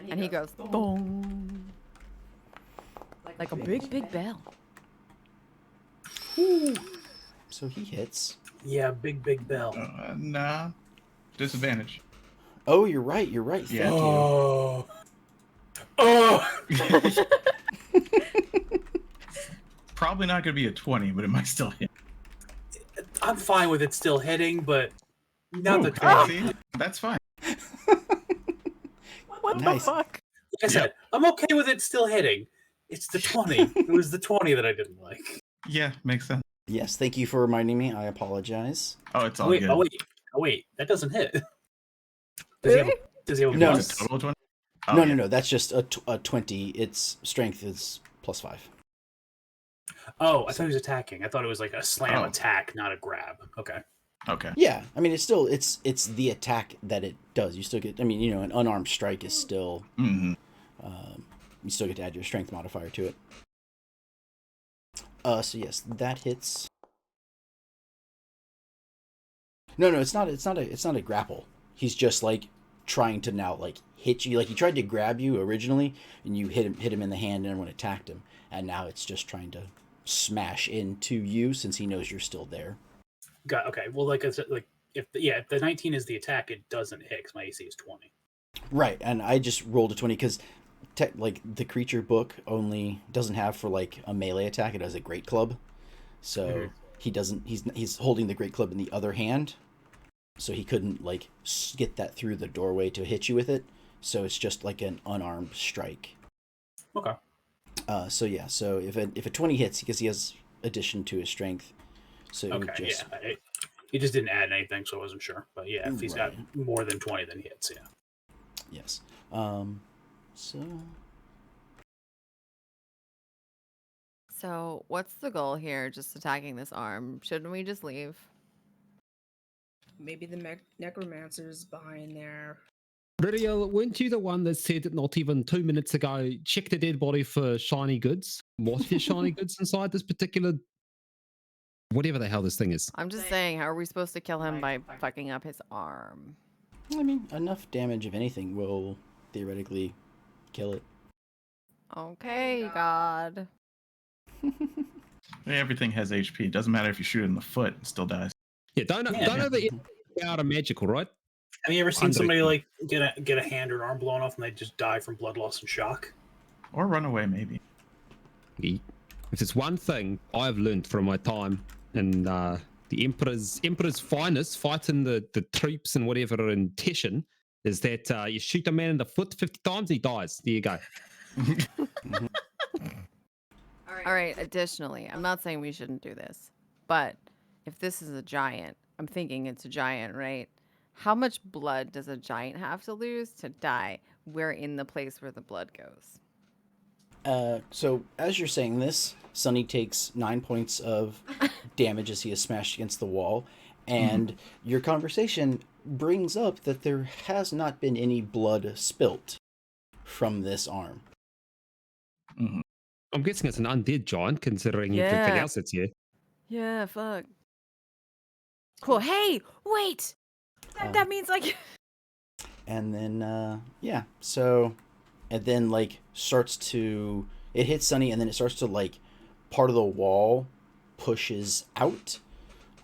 And he goes boom, like a big bell. So he hits. Yeah, big bell. Nah. Disadvantage. Oh, you're right. Thank Yeah. you. Oh. Probably not going to be a 20, but it might still hit. I'm fine with it still hitting, but not Ooh, the 20. see? That's fine. What Nice. the fuck? Like I said, I'm okay with it still hitting. It's the 20. It was the 20 that I didn't like. Yeah, makes sense. Yes, thank you for reminding me. I apologize. Oh, it's all Wait, good. wait. That doesn't hit. Does he have a No, plus? Total 20? Oh, no, yeah. no. That's just a 20. Its strength is +5. Oh, I thought he was attacking. I thought it was like a slam Oh. attack, not a grab. Okay. Okay. Yeah, I mean, it's the attack that it does. You still get. I mean, an unarmed strike is still. Mm-hmm. You still get to add your strength modifier to it. So yes, that hits. No, it's not a grapple. He's just like trying to now like hit you. Like he tried to grab you originally, and you hit him in the hand, and everyone attacked him. And now it's just trying to smash into you since he knows you're still there. Got okay. Well, like I said, like if the 19 is the attack, it doesn't hit because my AC is 20. Right, and I just rolled a 20 because like the creature book only doesn't have for like a melee attack. It has a great club, so he doesn't. He's holding the great club in the other hand, so he couldn't like get that through the doorway to hit you with it. So it's just like an unarmed strike. Okay. So yeah, so if a 20 hits, because he has addition to his strength, so it would Okay. just Yeah. He just didn't add anything, so I wasn't sure. But yeah, if he's got Right. more than 20, then he hits. Yeah. yes. So what's the goal here? Just attacking this arm? Shouldn't we just leave? Maybe the necromancer's behind there. Ridiel, weren't you the one that said not even 2 minutes ago, check the dead body for shiny goods? What is shiny goods inside this particular, whatever the hell this thing is? I'm just saying, how are we supposed to kill him by fucking up his arm? I mean, enough damage of anything will theoretically kill it. Okay, God. Everything has HP. It doesn't matter if you shoot it in the foot, it still dies. Yeah, don't overestimate out of magical, right? Have you ever seen Under- somebody like get a hand or arm blown off and they just die from blood loss and shock? Or run away, maybe. If there's one thing I've learned from my time in the Emperor's finest, fighting the troops and whatever in Teshin, is that you shoot a man in the foot 50 times, he dies. There you go. All right, additionally, I'm not saying we shouldn't do this, but if this is a giant, I'm thinking it's a giant, right? How much blood does a giant have to lose to die? We're in the place where the blood goes. So as you're saying this, Sunny takes 9 points of damage as he is smashed against the wall, and your conversation brings up that there has not been any blood spilt from this arm. Mhm. I'm guessing it's an undead giant, considering everything Yeah. else that's here. Yeah, fuck. Cool. Hey, wait. That means like. And then yeah, so and then like starts to it hits Sunny, and then it starts to like part of the wall pushes out.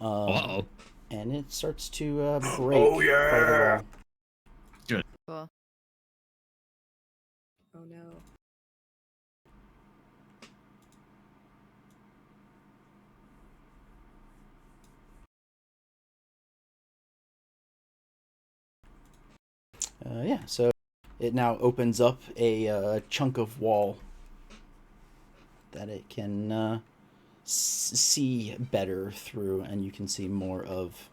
Uh-oh. And it starts to break Oh, part of the yeah. wall. Cool. Oh no. Yeah, so it now opens up a chunk of wall that it can see better through, and you can see more of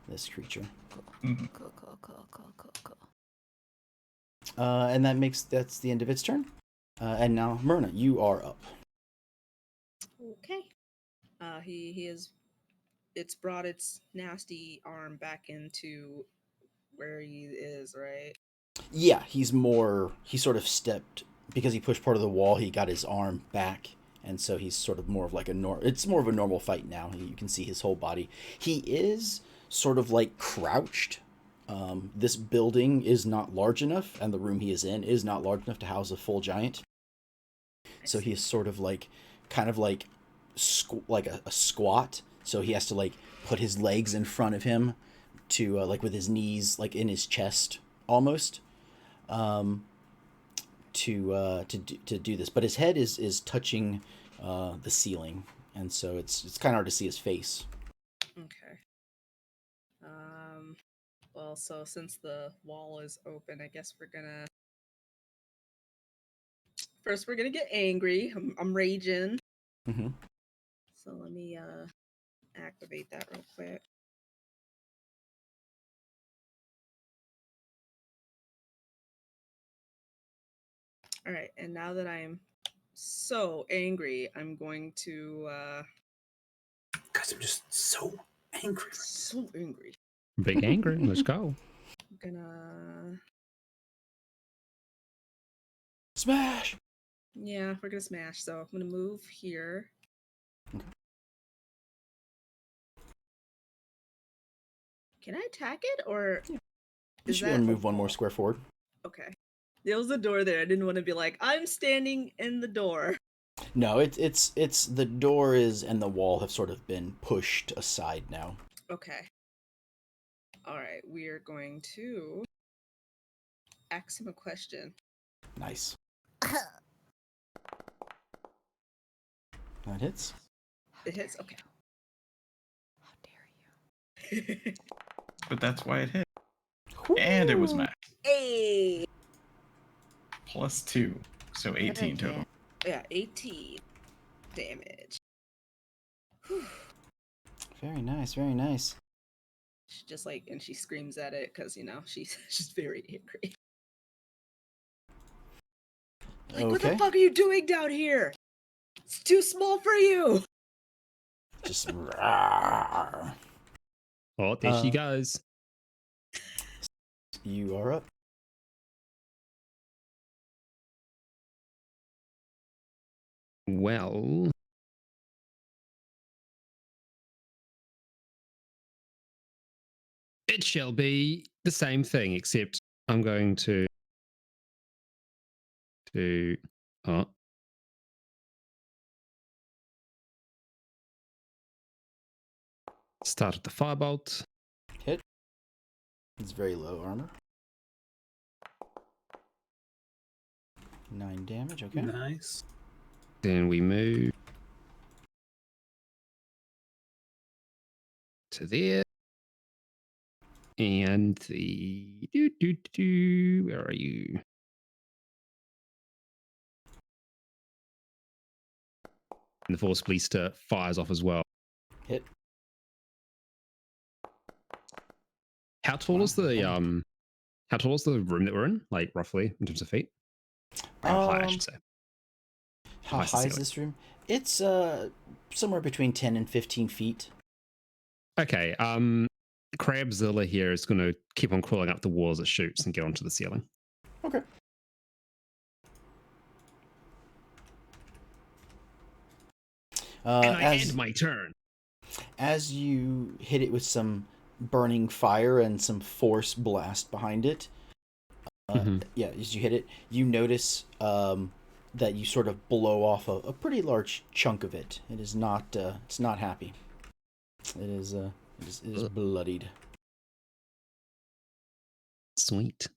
this creature. Mhm. Cool, cool, cool, cool, cool, cool. And that's the end of its turn. And now, Myrna, you are up. Okay. He is. It's brought its nasty arm back into where he is, right? Yeah, he sort of stepped, because he pushed part of the wall, he got his arm back, and so he's sort of more of like it's more of a normal fight now. You can see his whole body. He is sort of like crouched. This building is not large enough, and the room he is in is not large enough to house a full giant. So he is sort of like, kind of like, like a squat. So he has to like put his legs in front of him, to like with his knees like in his chest almost, to do this. But his head is touching the ceiling, and so it's kind of hard to see his face. Okay. Well, so since the wall is open, I guess we're gonna first we're gonna get angry. I'm raging. Mm-hmm. So let me activate that real quick. All right, and now that I'm so angry, I'm going to Guys, I'm just so angry. so angry. Big angry. Let's go. I'm gonna Smash. yeah, we're gonna smash. So I'm gonna move here. Okay. Can I attack it or You is should be able that to a move one more wall? square forward. Okay. There was a door there. I didn't want to be like, I'm standing in the door. No, it's the door is and the wall have sort of been pushed aside now. Okay. All right. We are going to ask him a question. Nice. That hits. It hits. Okay. How dare you? But that's why it hit. And it was max. Hey. +2. So 18 total. Yeah, 18 damage. Whew. Very nice. Very nice. She just like, and she screams at it because she's very angry. Like, what the Okay. fuck are you doing down here? It's too small for you. Just. Rawr. Oh, there she goes. You are up. Well, it shall be the same thing, except I'm going to oh, start at the firebolt. Hit. It's very low armor. 9 damage. Okay. Nice. Then we move to there. And the where are you? And the Force Blister fires off as well. Hit. How tall is the how tall is the room that we're in? Like roughly in terms of feet? Or how high I should say. How high's the high is ceiling? this room? It's somewhere between 10 and 15 feet. Okay. Crabzilla here is going to keep on crawling up the wall as it shoots and get onto the ceiling. Okay. And I as end my turn. as you hit it with some burning fire and some force blast behind it, yeah, as you hit it, you notice that you sort of blow off a pretty large chunk of it. It is not it's not happy. It is bloodied. Sweet.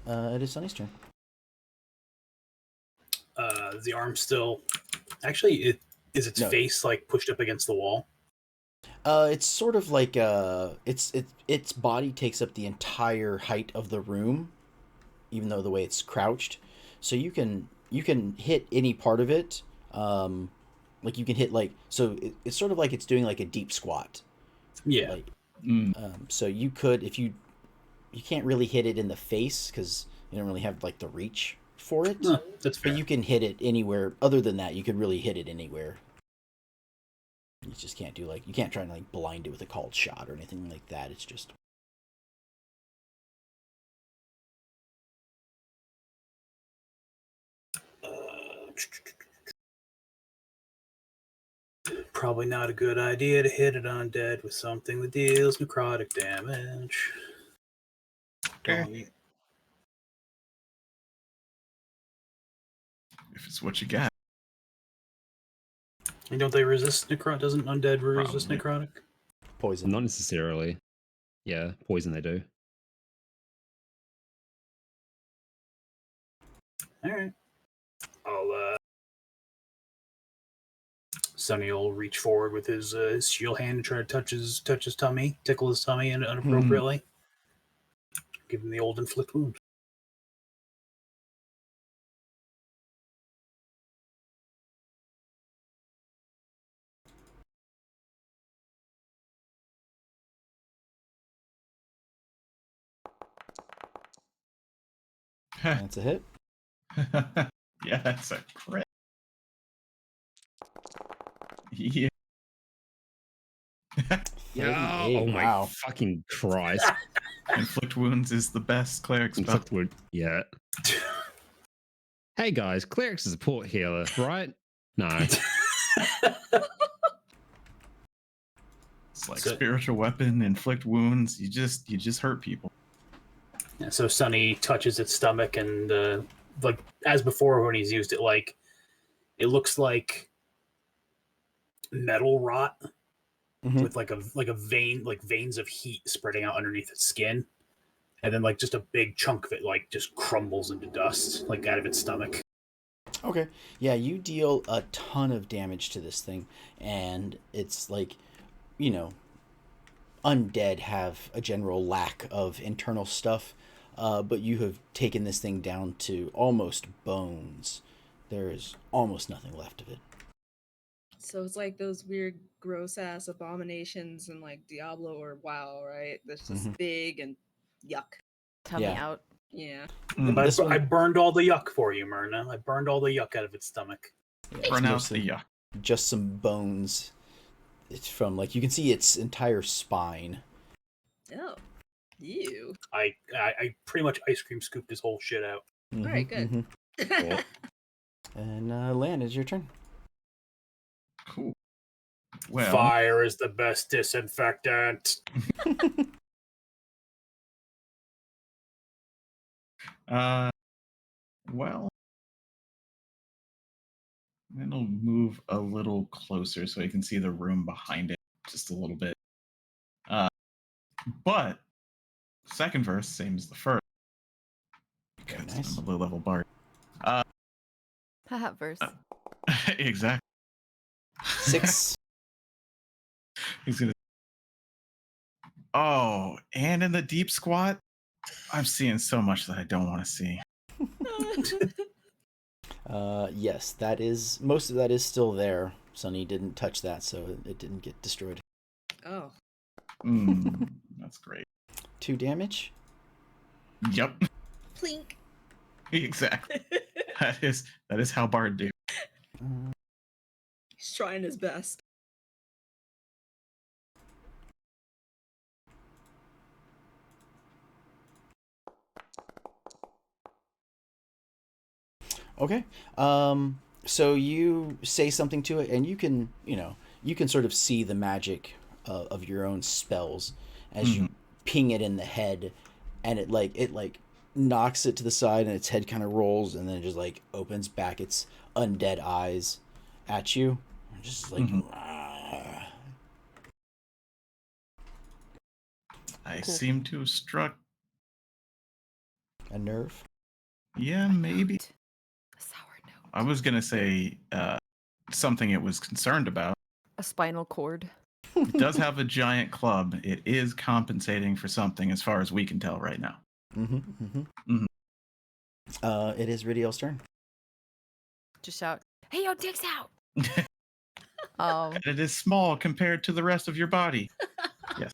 It is Sunny's turn. The arm still. Actually, is its No. face like pushed up against the wall? It's sort of like its body takes up the entire height of the room, even though the way it's crouched. So you can hit any part of it. Like you can hit it's sort of like it's doing like a deep squat. Yeah. Like, so you could, if you can't really hit it in the face because you don't really have like the reach for it. No, that's fair. But you can hit it anywhere. Other than that, you could really hit it anywhere. You just can't do you can't try and like blind it with a called shot or anything like that. It's just. Probably not a good idea to hit it undead with something that deals necrotic damage. Okay. If it's what you got. And don't they resist necrotic? Doesn't undead resist Probably. necrotic? Poison. Not necessarily. Yeah, poison they do. All right. Sonny will reach forward with his shield hand and try to touch his tummy, tickle his tummy inappropriately. Give him the old inflict wound. That's a hit. Yeah, that's a crit. Yeah. Yeah. 38, Oh my wow. fucking Christ. Inflict wounds is the best cleric spell. Inflict wound. Yeah. Hey guys, cleric's a support healer, right? No. It's like spiritual weapon, inflict wounds. You just hurt people. Yeah, so Sonny touches its stomach and like as before when he's used it, like it looks like metal rot with like a vein, like veins of heat spreading out underneath its skin, and then like just a big chunk of it like just crumbles into dust like out of its stomach. Okay. Yeah, you deal a ton of damage to this thing, and it's like, undead have a general lack of internal stuff, but you have taken this thing down to almost bones. There is almost nothing left of it. So it's like those weird, gross ass abominations in like Diablo or WoW, right? That's just big and yuck. Tummy out. Yeah. I burned all the yuck for you, Myrna. I burned all the yuck out of its stomach. Yeah, Burn out the yuck. Just some bones. It's from you can see its entire spine. Oh. Ew. I pretty much ice cream scooped his whole shit out. All right, good. Cool. And Lan, it's your turn. Cool. Well, Fire is the best disinfectant. well, then I'll move a little closer so I can see the room behind it just a little bit. But second verse, same as the first. Because nice. I'm a low-level bard. Verse. Exactly. 6. He's gonna. Oh, and in the deep squat, I'm seeing so much that I don't want to see. Yes, that is most of that is still there. Sunny didn't touch that, so it didn't get destroyed. Oh. That's great. 2 damage. Yep. Plink. Exactly. That is how Bard do. He's trying his best. Okay. So you say something to it, and you can sort of see the magic of your own spells as you ping it in the head, and it knocks it to the side, and its head kind of rolls, and then it just like opens back its undead eyes at you, just like. I seem to have struck. A nerve. Yeah, maybe. A sour note. I was gonna say something it was concerned about. A spinal cord. It does have a giant club. It is compensating for something, as far as we can tell right now. It is Ridiel's turn. Just shout, "Hey, yo, dicks out!" And it is small compared to the rest of your body. Yes.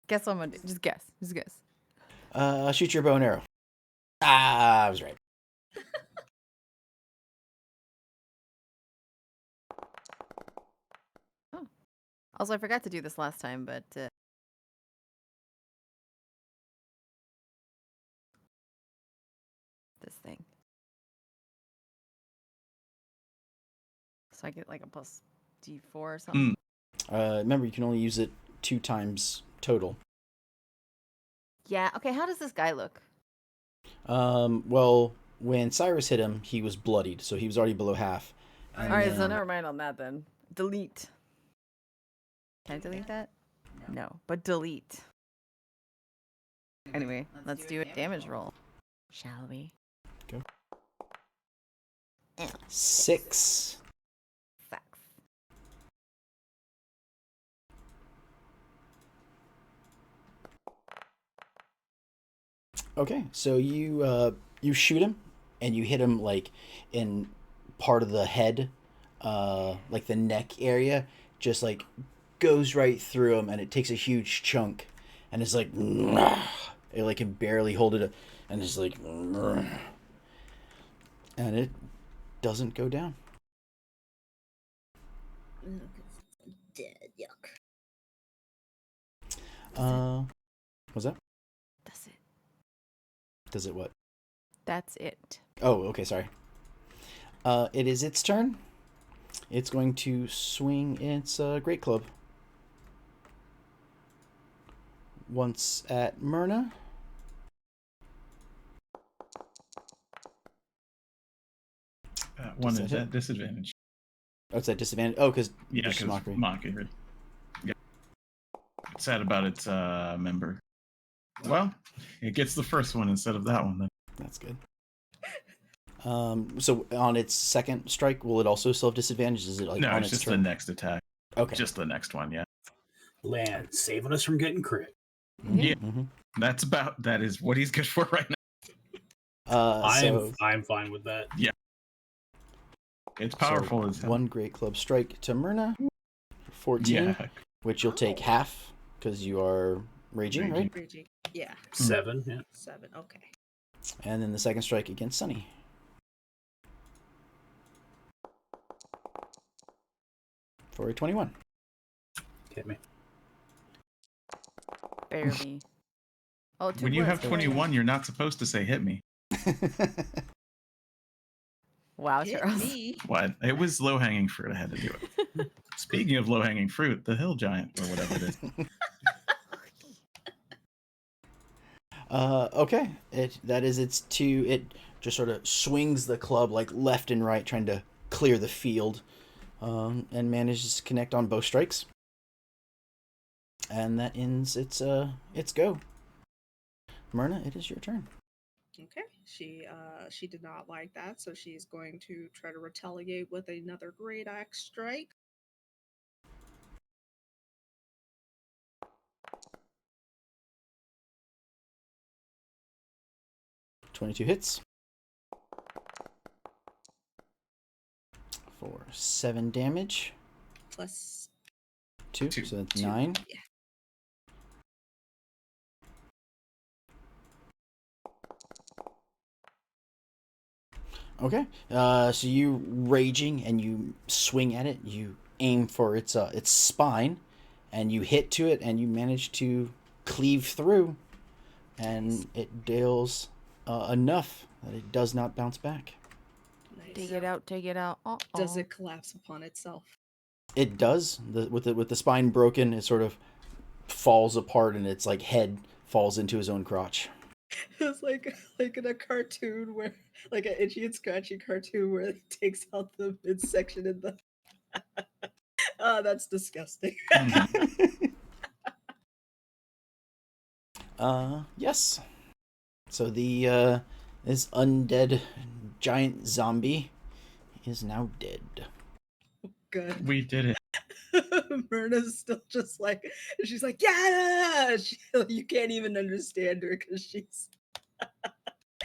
Guess what I'm gonna do? Just guess. Shoot your bow and arrow. I was right. Oh. Also, I forgot to do this last time, but this thing. So I get like a plus D4 or something. Remember, you can only use it 2 times total. Yeah. Okay. How does this guy look? Well, when Cyrus hit him, he was bloodied, so he was already below half. All right. So never mind on that then. Delete. Can I delete that? No, but delete. Anyway, let's do a damage roll. Shall we? Go. 6. Sucks. Okay, so you shoot him, and you hit him like in part of the head, like the neck area, just like goes right through him, and it takes a huge chunk, and it's like it like can barely hold it, and it's like, and it doesn't go down. Dead. Yuck. What's that? That's it. Does it what? That's it. Oh, okay, sorry. It is its turn. It's going to swing its great club. Once at Myrna. One is at disadvantage. Oh, it's at disadvantage. Oh, because mockery. Yeah. It's sad about its member. Well, it gets the first one instead of that one then. That's good. So on its second strike, will it also still have disadvantage? Is it like no? on It's just turn? the next attack. Okay. Just the next one, yeah. Land saving us from getting crit. Yeah. That is what he's good for right now. I'm fine with that. Yeah. It's powerful So as hell. one great club strike to Myrna for 14, which you'll take half because you are raging, right? Raging. Yeah. 7, yeah. 7. Okay. And then the second strike against Sunny. For a 21. Hit me. Barely. Oh, when you have 21, you're not supposed to say hit me. Wow, Hit Charles. me. What? It was low hanging fruit. I had to do it. Speaking of low hanging fruit, the hill giant or whatever it is. Okay. That is its 2. It just sort of swings the club like left and right, trying to clear the field, and manages to connect on both strikes. And that ends its go. Myrna, it is your turn. Okay. She did not like that, so she's going to try to retaliate with another great axe strike. .22 hits. For 7 damage. Plus 2, so that's 9. Yeah. Okay. So you raging and you swing at it. You aim for its spine, and you hit to it, and you manage to cleave through, and it deals enough that it does not bounce back. Nice. Take it out, take it out. Does it collapse upon itself? It does. With the spine broken, it sort of falls apart, and its like head falls into his own crotch. It's like in a cartoon where, like an itchy and scratchy cartoon where it takes out the midsection and the. Oh, that's disgusting. Yes. So the this undead giant zombie is now dead. Good. We did it. Myrna's still just like, she's like, yeah. You can't even understand her because she's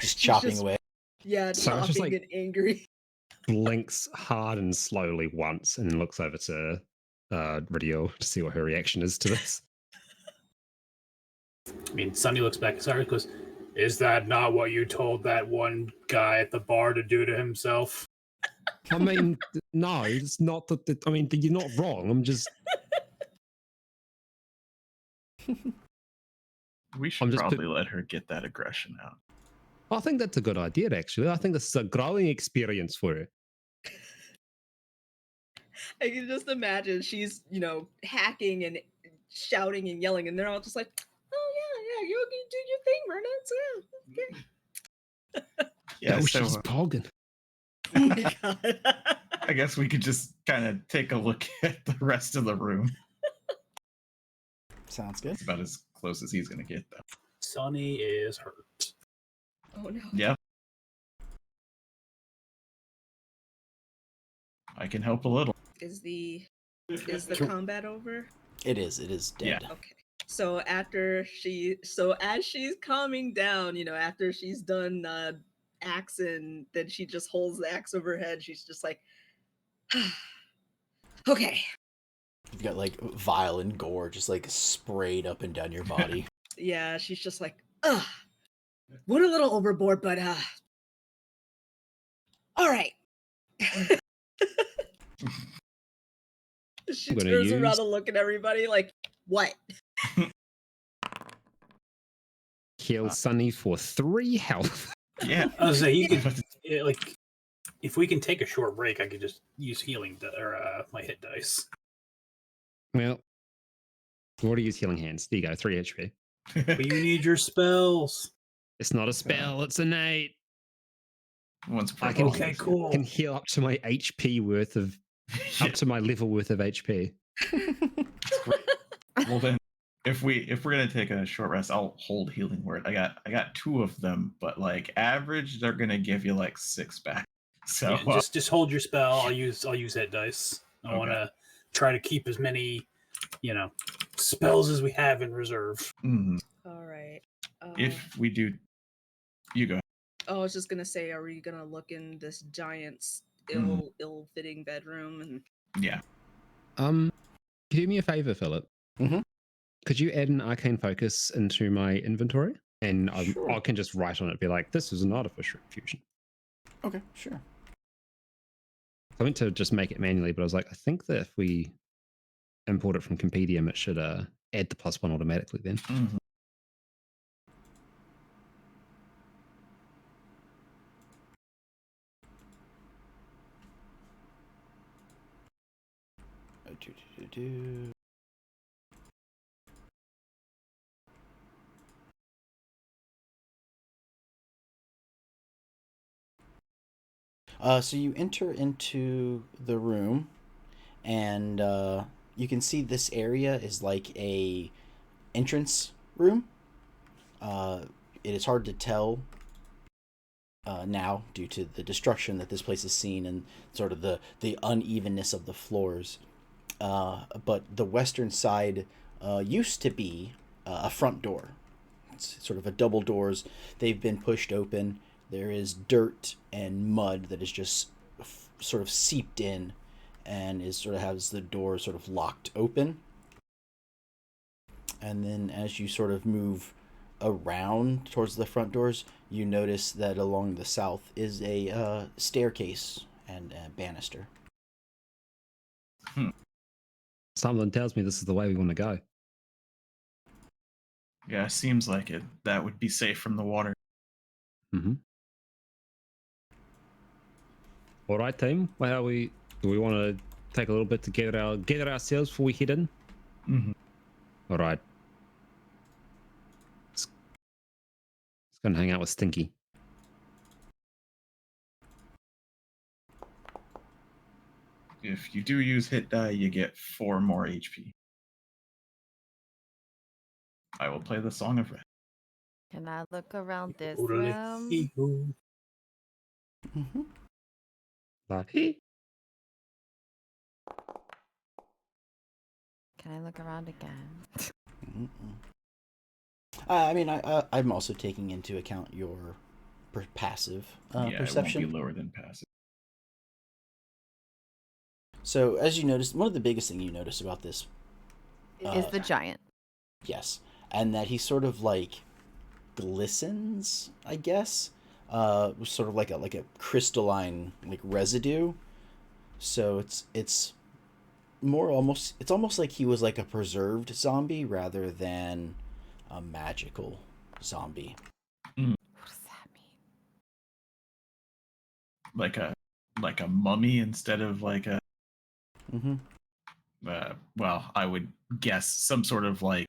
Just chopping just- away. yeah, So it's chopping just like- and angry. Blinks hard and slowly once and looks over to Ridio to see what her reaction is to this. I mean, Sonny looks back at Cyrus and goes, "Is that not what you told that one guy at the bar to do to himself?" I mean, no, it's not that. I mean, you're not wrong. I'm just. We should just probably let her get that aggression out. I think that's a good idea, actually. I think this is a growing experience for her. I can just imagine she's, hacking and shouting and yelling, and they're all just like, "Oh yeah, you do your thing, Myrna. It's okay." Yeah, Oh, so she's pogging. Oh my god. I guess we could just kind of take a look at the rest of the room. Sounds good. It's about as close as he's going to get, though. Sonny is hurt. Oh no. Yeah. I can help a little. Is the combat over? It is dead. Yeah. Okay. So as she's calming down, after she's done axing, then she just holds the axe over her head. She's just like, okay. You've got like vile and gore just like sprayed up and down your body. Yeah, she's just like, went a little overboard, but all right. She turns around to look at everybody like, what? Heal Sunny for 3 health. Yeah. I was saying, like, if we can take a short break, I could just use healing or my hit dice. Well, we already used healing hands. There you go, 3 HP. But you need your spells. It's not a spell, it's innate. Once I can, Okay, cool. can heal up to my HP worth of, up to my level worth of HP. Well then, if we're gonna take a short rest, I'll hold healing word. I got 2 of them, but like average, they're gonna give you like 6 back. So Yeah, just hold your spell. I'll use hit dice. I want to try to keep as many, spells as we have in reserve. All right. If we do, you go. I was just gonna say, are we gonna look in this giant's ill-fitting bedroom? And Yeah. Could you do me a favor, Philip? Mhm. Could you add an arcane focus into my inventory? And Sure. I can just write on it, be like, this is an artificial fusion. Okay, sure. I went to just make it manually, but I was like, I think that if we import it from Compendium, it should add the +1 automatically then. So you enter into the room, and you can see this area is like a entrance room. It is hard to tell now due to the destruction that this place has seen and sort of the unevenness of the floors. But the western side used to be a front door. It's sort of a double doors. They've been pushed open. There is dirt and mud that is just sort of seeped in and is sort of has the door sort of locked open. And then as you sort of move around towards the front doors, you notice that along the south is a staircase and a banister. Something tells me this is the way we want to go. Yeah, seems like it. That would be safe from the water. Mm-hmm. All right, team. Well, do we want to take a little bit to gather ourselves before we head in? Mm-hmm. All right. Let's go and hang out with Stinky. If you do use hit die, you get 4 more HP. I will play the Song of Rest. Can I look around this Totally. room? Mm-hmm. Like, Can I look around again? I mean, I'm also taking into account your passive perception. It won't be lower than passive. So, as you noticed, one of the biggest thing you notice about this Is the giant. yes, and that he sort of like glistens, I guess, sort of like a crystalline like residue. So it's more almost it's almost like he was like a preserved zombie rather than a magical zombie. What does that mean? Like a mummy instead of like a Mm-hmm. well, I would guess some sort of like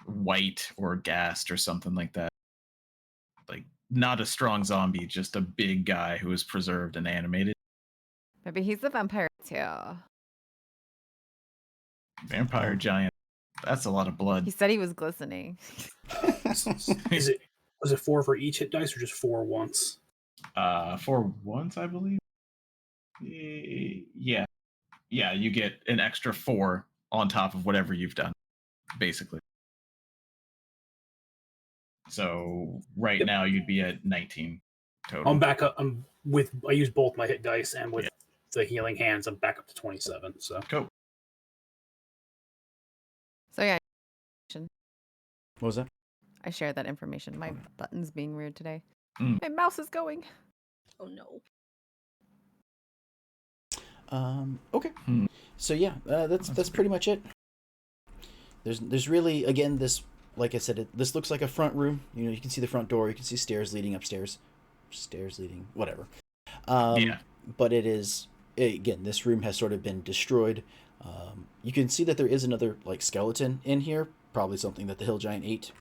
white or gassed or something like that. Like not a strong zombie, just a big guy who is preserved and animated. Maybe he's a vampire too. Vampire giant. That's a lot of blood. He said he was glistening. Was it 4 for each hit dice or just 4 once? 4 once, I believe. Yeah. Yeah, you get an extra 4 on top of whatever you've done, basically. So right now you'd be at 19 total. I'm back up. I use both my hit dice and with the healing hands, I'm back up to 27. So Cool. So yeah, What was that? I shared that information. My button's being weird today. Mm. My mouse is going. Oh no. Okay. So yeah, that's pretty much it. There's really, again, this, like I said, this looks like a front room. You know, you can see the front door. You can see stairs leading upstairs. Stairs leading, whatever. Yeah. But it is, again, this room has sort of been destroyed. You can see that there is another like skeleton in here, probably something that the hill giant ate.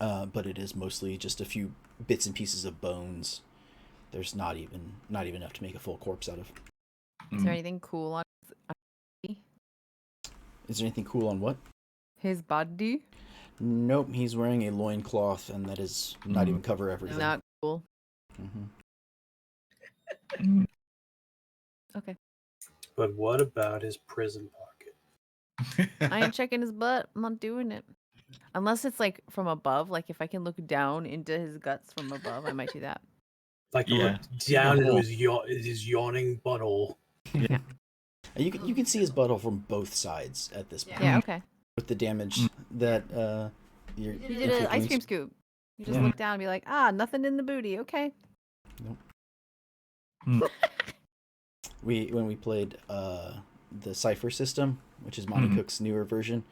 But it is mostly just a few bits and pieces of bones. There's not even enough to make a full corpse out of. Is there anything cool on Is there anything cool on what? his body? Nope, he's wearing a loincloth, and that is not even cover everything. Not cool. Mm-hmm. Okay. but what about his prison pocket? I ain't checking his butt. I'm not doing it. Unless it's like from above. Like if I can look down into his guts from above, I might do that. Like Yeah. down into his yawning butthole. Yeah. And you can see his butthole from both sides at this point. Yeah, okay. With the damage that you're You did an ice cream scoop. You just look down and be like, nothing in the booty. Okay. Nope. When we played the Cypher system, which is Monty Cook's newer version,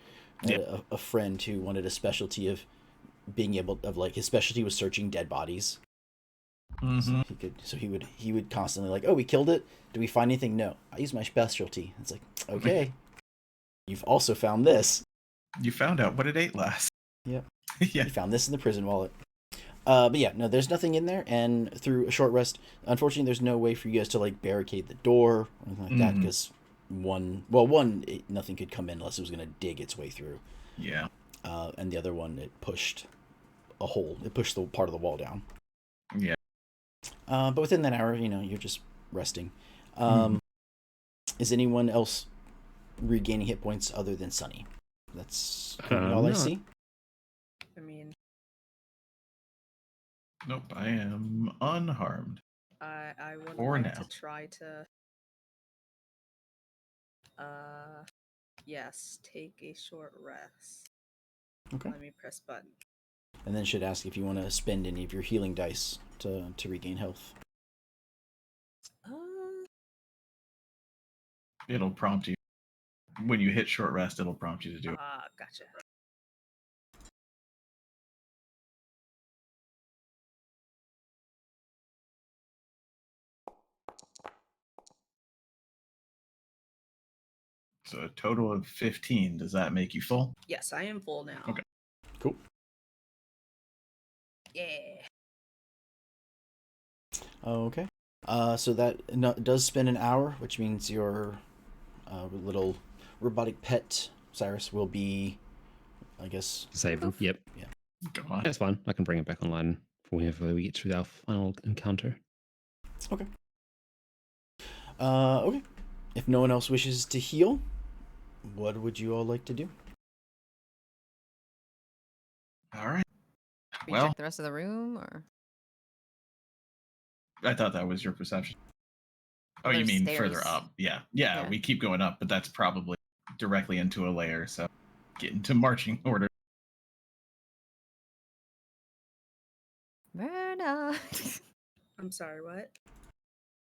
I had a friend who wanted a specialty of being able of like his specialty was searching dead bodies. So he would constantly like, oh, we killed it. Did we find anything? No. I use my specialty. It's like, okay. You've also found this. You found out what it ate last. Yep. Yeah. You found this in the prison wallet. But yeah, no, there's nothing in there. And through a short rest, unfortunately, there's no way for you guys to like barricade the door or anything like that because nothing could come in unless it was going to dig its way through. Yeah. And the other one, it pushed a hole. It pushed the part of the wall down. Yeah. But within that hour, you're just resting. Is anyone else regaining hit points other than Sunny? That's all I see. I mean, Nope, I am unharmed. I would For like now. to try to yes, take a short rest. Okay. Let me press button. And then should ask if you want to spend any of your healing dice to regain health. It'll prompt you. When you hit short rest, it'll prompt you to do it. Gotcha. So a total of 15. Does that make you full? Yes, I am full now. Okay. Cool. Yeah. Okay. So that does spend an hour, which means your little robotic pet, Cyrus, will be, I guess... Disabled. Yep. Yeah. Go on. That's fine. I can bring it back online for whenever we get through our final encounter. Okay. Okay. If no one else wishes to heal, what would you all like to do? All right. We Well, check the rest of the room, or I thought that was your perception. Oh, you There's mean stairs. further up? Yeah. Yeah. We keep going up, but that's probably directly into a layer. So get into marching order. Myrna. I'm sorry, what?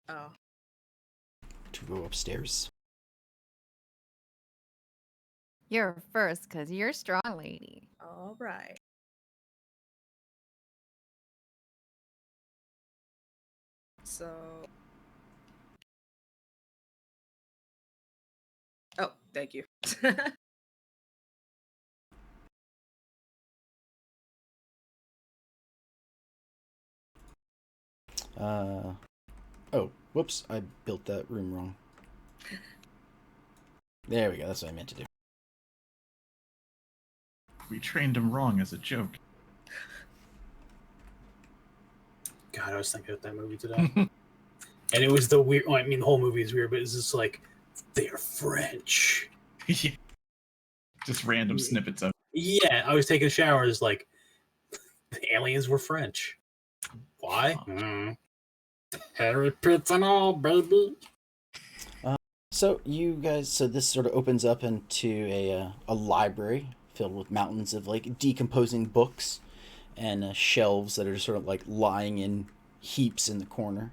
Oh. To go upstairs. You're first, because you're strong, lady. All right. So. Oh, thank you. Oh, whoops, I built that room wrong. There we go, that's what I meant to do. We trained him wrong as a joke. God, I was thinking of that movie today. And it was the weird... Well, I mean, the whole movie is weird, but it's just like, they're French. Yeah. Just random snippets of. Yeah, I was taking showers like, the aliens were French. Why? Harry Pitts and all, baby. So this sort of opens up into a library filled with mountains of like decomposing books and shelves that are just sort of like lying in heaps in the corner.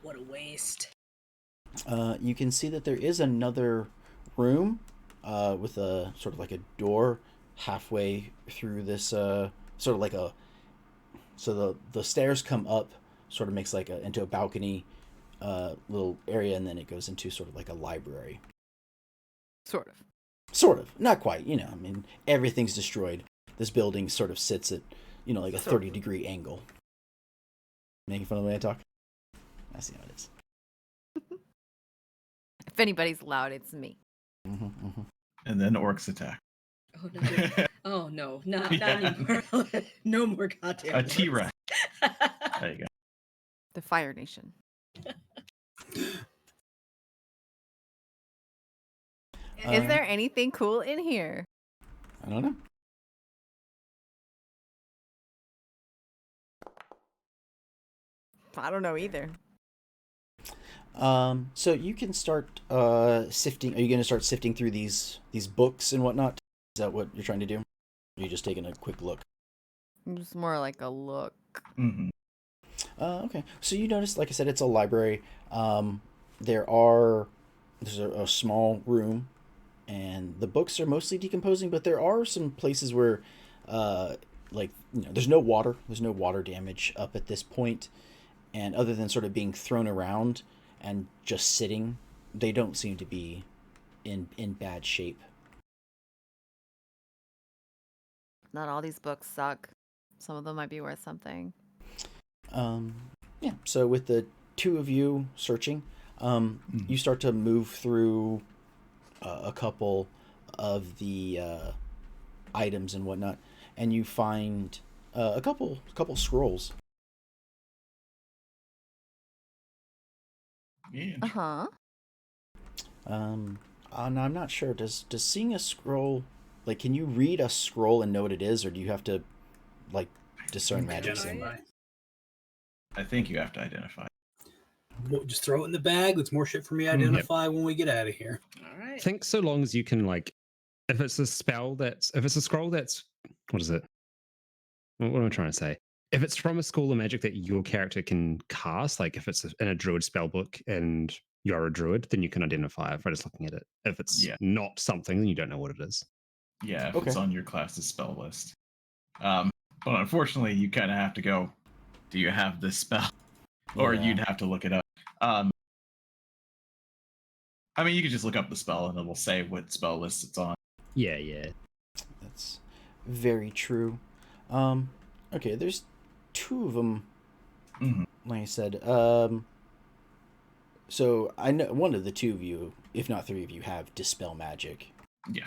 What a waste. You can see that there is another room with a sort of like a door halfway through this sort of like a... So the stairs come up, sort of makes like into a balcony little area, and then it goes into sort of like a library. Sort of. Sort of. Not quite, I mean, everything's destroyed. This building sort of sits at, like a 30-degree angle. Making fun of the way I talk? I see how it is. If anybody's loud, it's me. Mm-hmm, mm-hmm. And then orcs attack. Oh no. Oh no. Not anymore. No more goddamn. A T-Rex. There you go. The Fire Nation. Is there anything cool in here? I don't know. I don't know either. So you can start sifting. Are you going to start sifting through these books and whatnot? Is that what you're trying to do? Or are you just taking a quick look? It's more like a look. Mm-hmm. Okay. So you notice, like I said, it's a library. There's a small room, and the books are mostly decomposing, but there are some places where, there's no water. There's no water damage up at this point, and other than sort of being thrown around and just sitting, they don't seem to be in bad shape. Not all these books suck. Some of them might be worth something. Yeah. So with the two of you searching, you start to move through a couple of the items and whatnot, and you find a couple scrolls. Yeah. Uh-huh. And I'm not sure. Does seeing a scroll, like, can you read a scroll and know what it is, or do you have to, like, discern magic? Identify. I think you have to identify. Just throw it in the bag. That's more shit for me to identify when we get out of here. All I right. think so long as you can, like, if it's a scroll that's, what is it? What am I trying to say? If it's from a school of magic that your character can cast, like if it's in a druid spellbook and you're a druid, then you can identify it by just looking at it. If it's not something, then you don't know what it is. Yeah, if it's on your class's spell list. But unfortunately, you kind of have to go, do you have this spell? Or you'd have to look it up. I mean, you could just look up the spell and it'll say what spell list it's on. Yeah, yeah. That's very true. Okay, there's 2 of them. Like I said, so I know one of the 2 of you, if not 3 of you, have Dispel Magic. Yeah.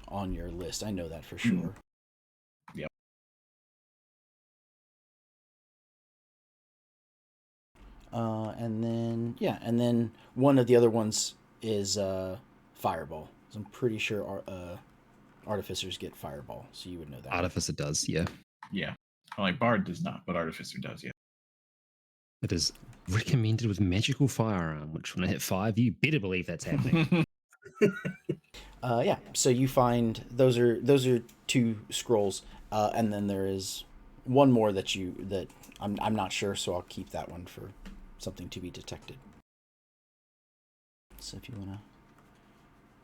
On your list, I know that for sure. Yep. And then one of the other ones is Fireball. So I'm pretty sure Artificers get Fireball, so you would know that. Artificer does, yeah. Yeah. Only Bard does not, but Artificer does, yeah. It is recommended with magical firearm, which when I hit 5, you better believe that's happening. Yeah, so you find those are 2 scrolls, and then there is one more that I'm not sure, so I'll keep that one for something to be detected. So if you want to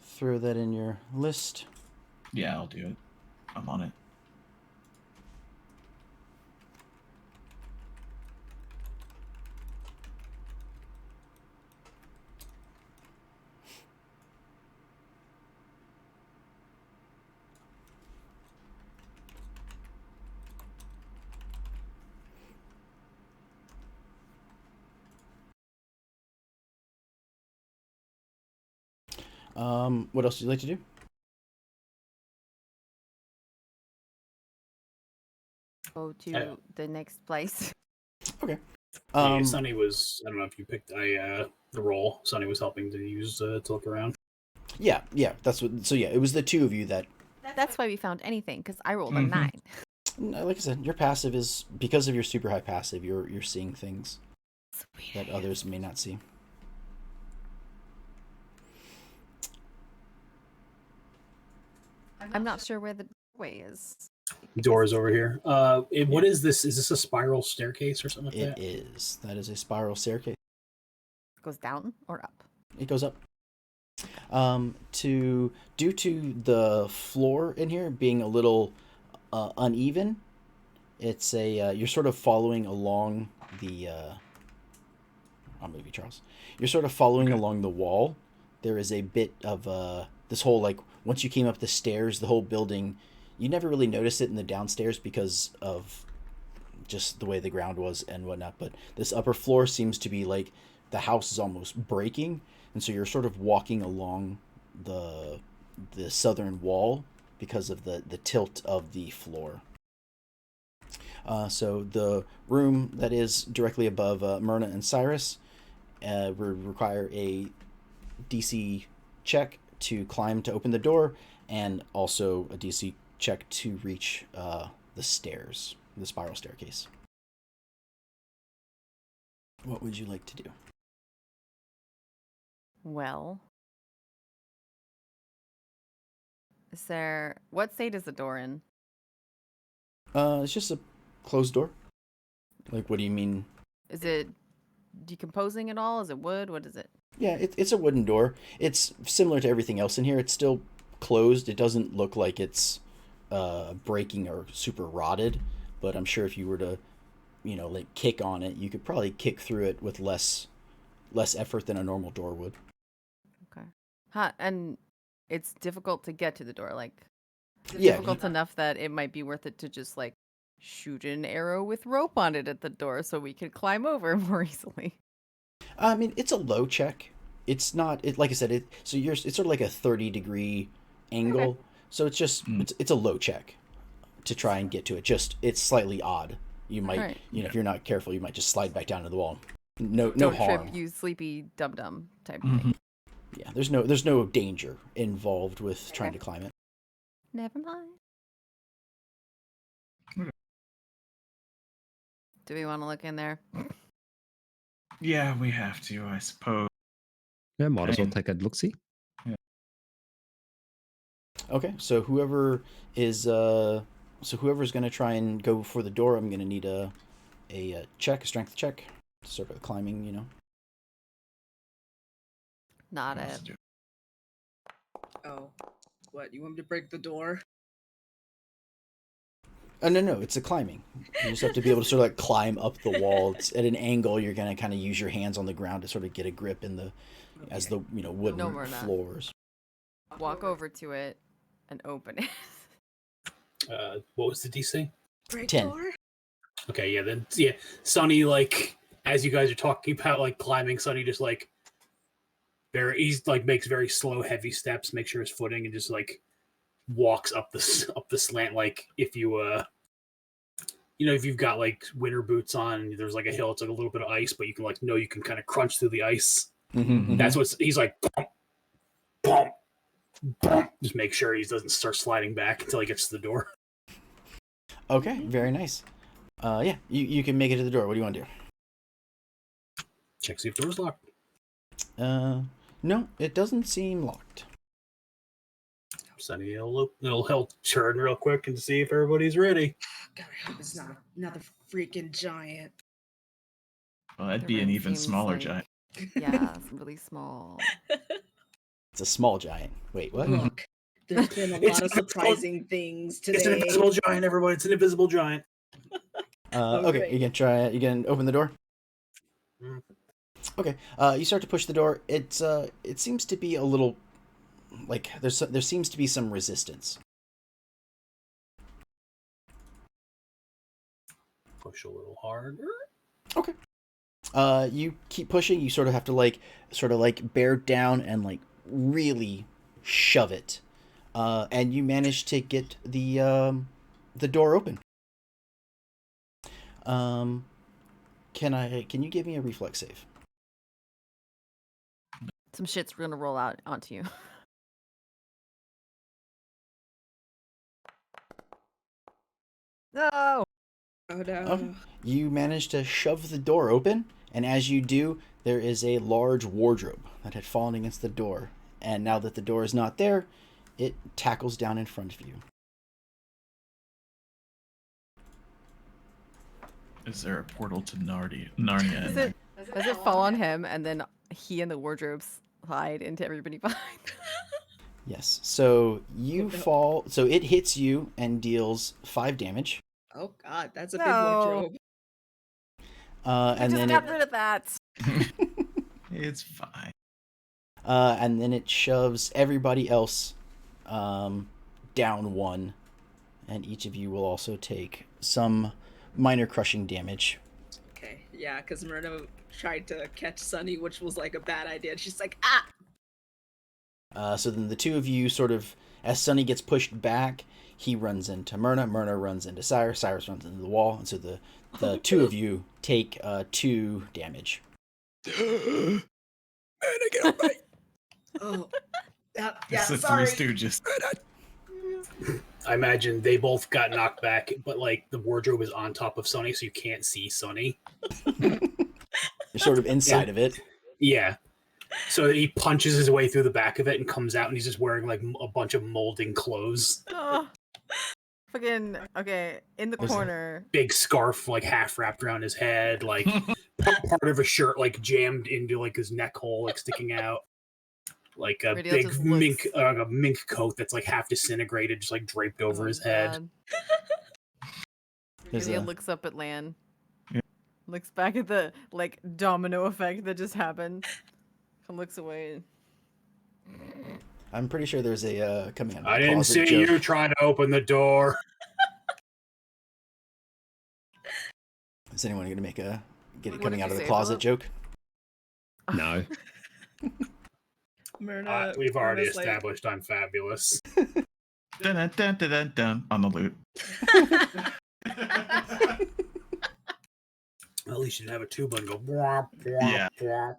throw that in your list. Yeah, I'll do it. I'm on it. What else would you like to do? Go to the next place. Okay. Sunny was, I don't know if you picked the role. Sunny was helping to use to look around. Yeah, that's what. So yeah, it was the 2 of you that. That's why we found anything, because I rolled a 9. Like I said, your passive is because of your super high passive. You're seeing things that others may not see. I'm not sure where the doorway is. The door is over here. What is this? Is this a spiral staircase or something like that? It is. That is a spiral staircase. It goes down or up? It goes up. Due to the floor in here being a little uneven, it's you're sort of following along the. I'll move you, Charles. You're sort of following along the wall. There is a bit of this whole once you came up the stairs, the whole building. You never really noticed it in the downstairs because of just the way the ground was and whatnot. But this upper floor seems to be like the house is almost breaking, and so you're sort of walking along the southern wall because of the tilt of the floor. So the room that is directly above Myrna and Cyrus will require a DC check to climb to open the door, and also a DC check to reach the stairs, the spiral staircase. What would you like to do? Well, what state is the door in? It's just a closed door. Like, what do you mean? Is it decomposing at all? Is it wood? What is it? Yeah, it's a wooden door. It's similar to everything else in here. It's still closed. It doesn't look like it's breaking or super rotted, but I'm sure if you were to, kick on it, you could probably kick through it with less effort than a normal door would. Okay. And it's difficult to get to the door, Yeah, difficult enough that it might be worth it to just shoot an arrow with rope on it at the door so we could climb over more easily. I mean, it's a low check. It's not. Like I said, it's sort of like a 30-degree angle. Okay. So it's just it's a low check to try and get to it. Just it's slightly odd. You might if you're not careful, you might just slide back down to the wall. No Don't harm. trip, you sleepy dum-dum type thing. Yeah, there's no danger involved with trying to climb it. Never mind. Do we want to look in there? Yeah, we have to, I suppose. Yeah, might as well take a look-see. Okay, so whoever is So whoever's going to try and go for the door, I'm going to need a strength check. Sort of climbing, you know. Not What else it. to do? Oh, what? You want me to break the door? No, it's a climbing. You just have to be able to sort of like climb up the wall. It's at an angle. You're going to kind of use your hands on the ground to sort of get a grip in the, as the wooden No, we're not. floors. Walk over to it and open it. What was the DC? Break 10. door? Okay, yeah, then yeah, Sonny, like as you guys are talking about like climbing, Sonny just like he's like makes very slow, heavy steps, make sure his footing, and just like walks up the slant. Like if you if you've got like winter boots on, and there's like a hill, it's like a little bit of ice, but you can you can kind of crunch through the ice. Mm-hmm, That's what he's like. Bump, bump, bump. Just make sure he doesn't start sliding back until he gets to the door. Okay, very nice. Yeah, you can make it to the door. What do you want to do? Check see if the door's locked. No, it doesn't seem locked. Sonny, he'll turn real quick and see if everybody's ready. God, I hope it's not another freaking giant. Well, that'd The be an room even seems smaller like- giant. Yeah, it's really small. It's a small giant. Wait, what? Look, there's been a It's lot of invisible. surprising things It's an today. invisible giant, everyone. It's an invisible giant. Okay, Alright. you can try it. You can open the door. Mm. Okay, you start to push the door. It seems to be a little, like there seems to be some resistance. Push a little harder. Okay. You keep pushing. You sort of have to bear down and like really shove it, and you manage to get the door open. Can you give me a reflex save? Some shit's gonna roll out onto you. No. Oh no. Okay. You manage to shove the door open, and as you do, there is a large wardrobe that had fallen against the door. And now that the door is not there, it tackles down in front of you. Is there a portal to Narnia? Does it fall on him and then he and the wardrobe slide into everybody behind? Yes. So you Oh, no. fall. So it hits you and deals 5 damage. Oh god, that's a No. big wardrobe. And Just then got rid of that. It's fine. and then it shoves everybody else down 1, and each of you will also take some minor crushing damage. Okay, yeah, because Myrna tried to catch Sunny, which was like a bad idea. And she's like, ah! So then the two of you sort of, as Sunny gets pushed back, he runs into Myrna, Myrna runs into Cyrus runs into the wall, and so the two of you take 2 damage. Man, I get away. Oh. Yeah, It's the sorry. Three Stooges. I imagine they both got knocked back, but like the wardrobe is on top of Sonny, so you can't see Sonny. You're sort of inside of it. Yeah. So he punches his way through the back of it and comes out, and he's just wearing like a bunch of molding clothes. Oh. Fucking okay, in the There's a- corner. Big scarf like half wrapped around his head, like part of a shirt like jammed into like his neck hole, like sticking out. Like a Radio big just mink, looks- a mink coat that's like half disintegrated, just like draped over Oh, his head. God. There's Rydia a- looks up at Lan. Yeah. Looks back at the like domino effect that just happened. And looks away. I'm pretty sure there's a coming out of the I didn't closet see joke. you try to open the door. Is anyone going to make a get it What coming did out you of the say, closet Philip? joke? No. Myrna, We've already Myrna's like, established I'm fabulous. Dun, dun, dun, dun, dun, dun, on the loot. At least you'd have a tuba and go. Bwah, bwah, Yeah. bwah.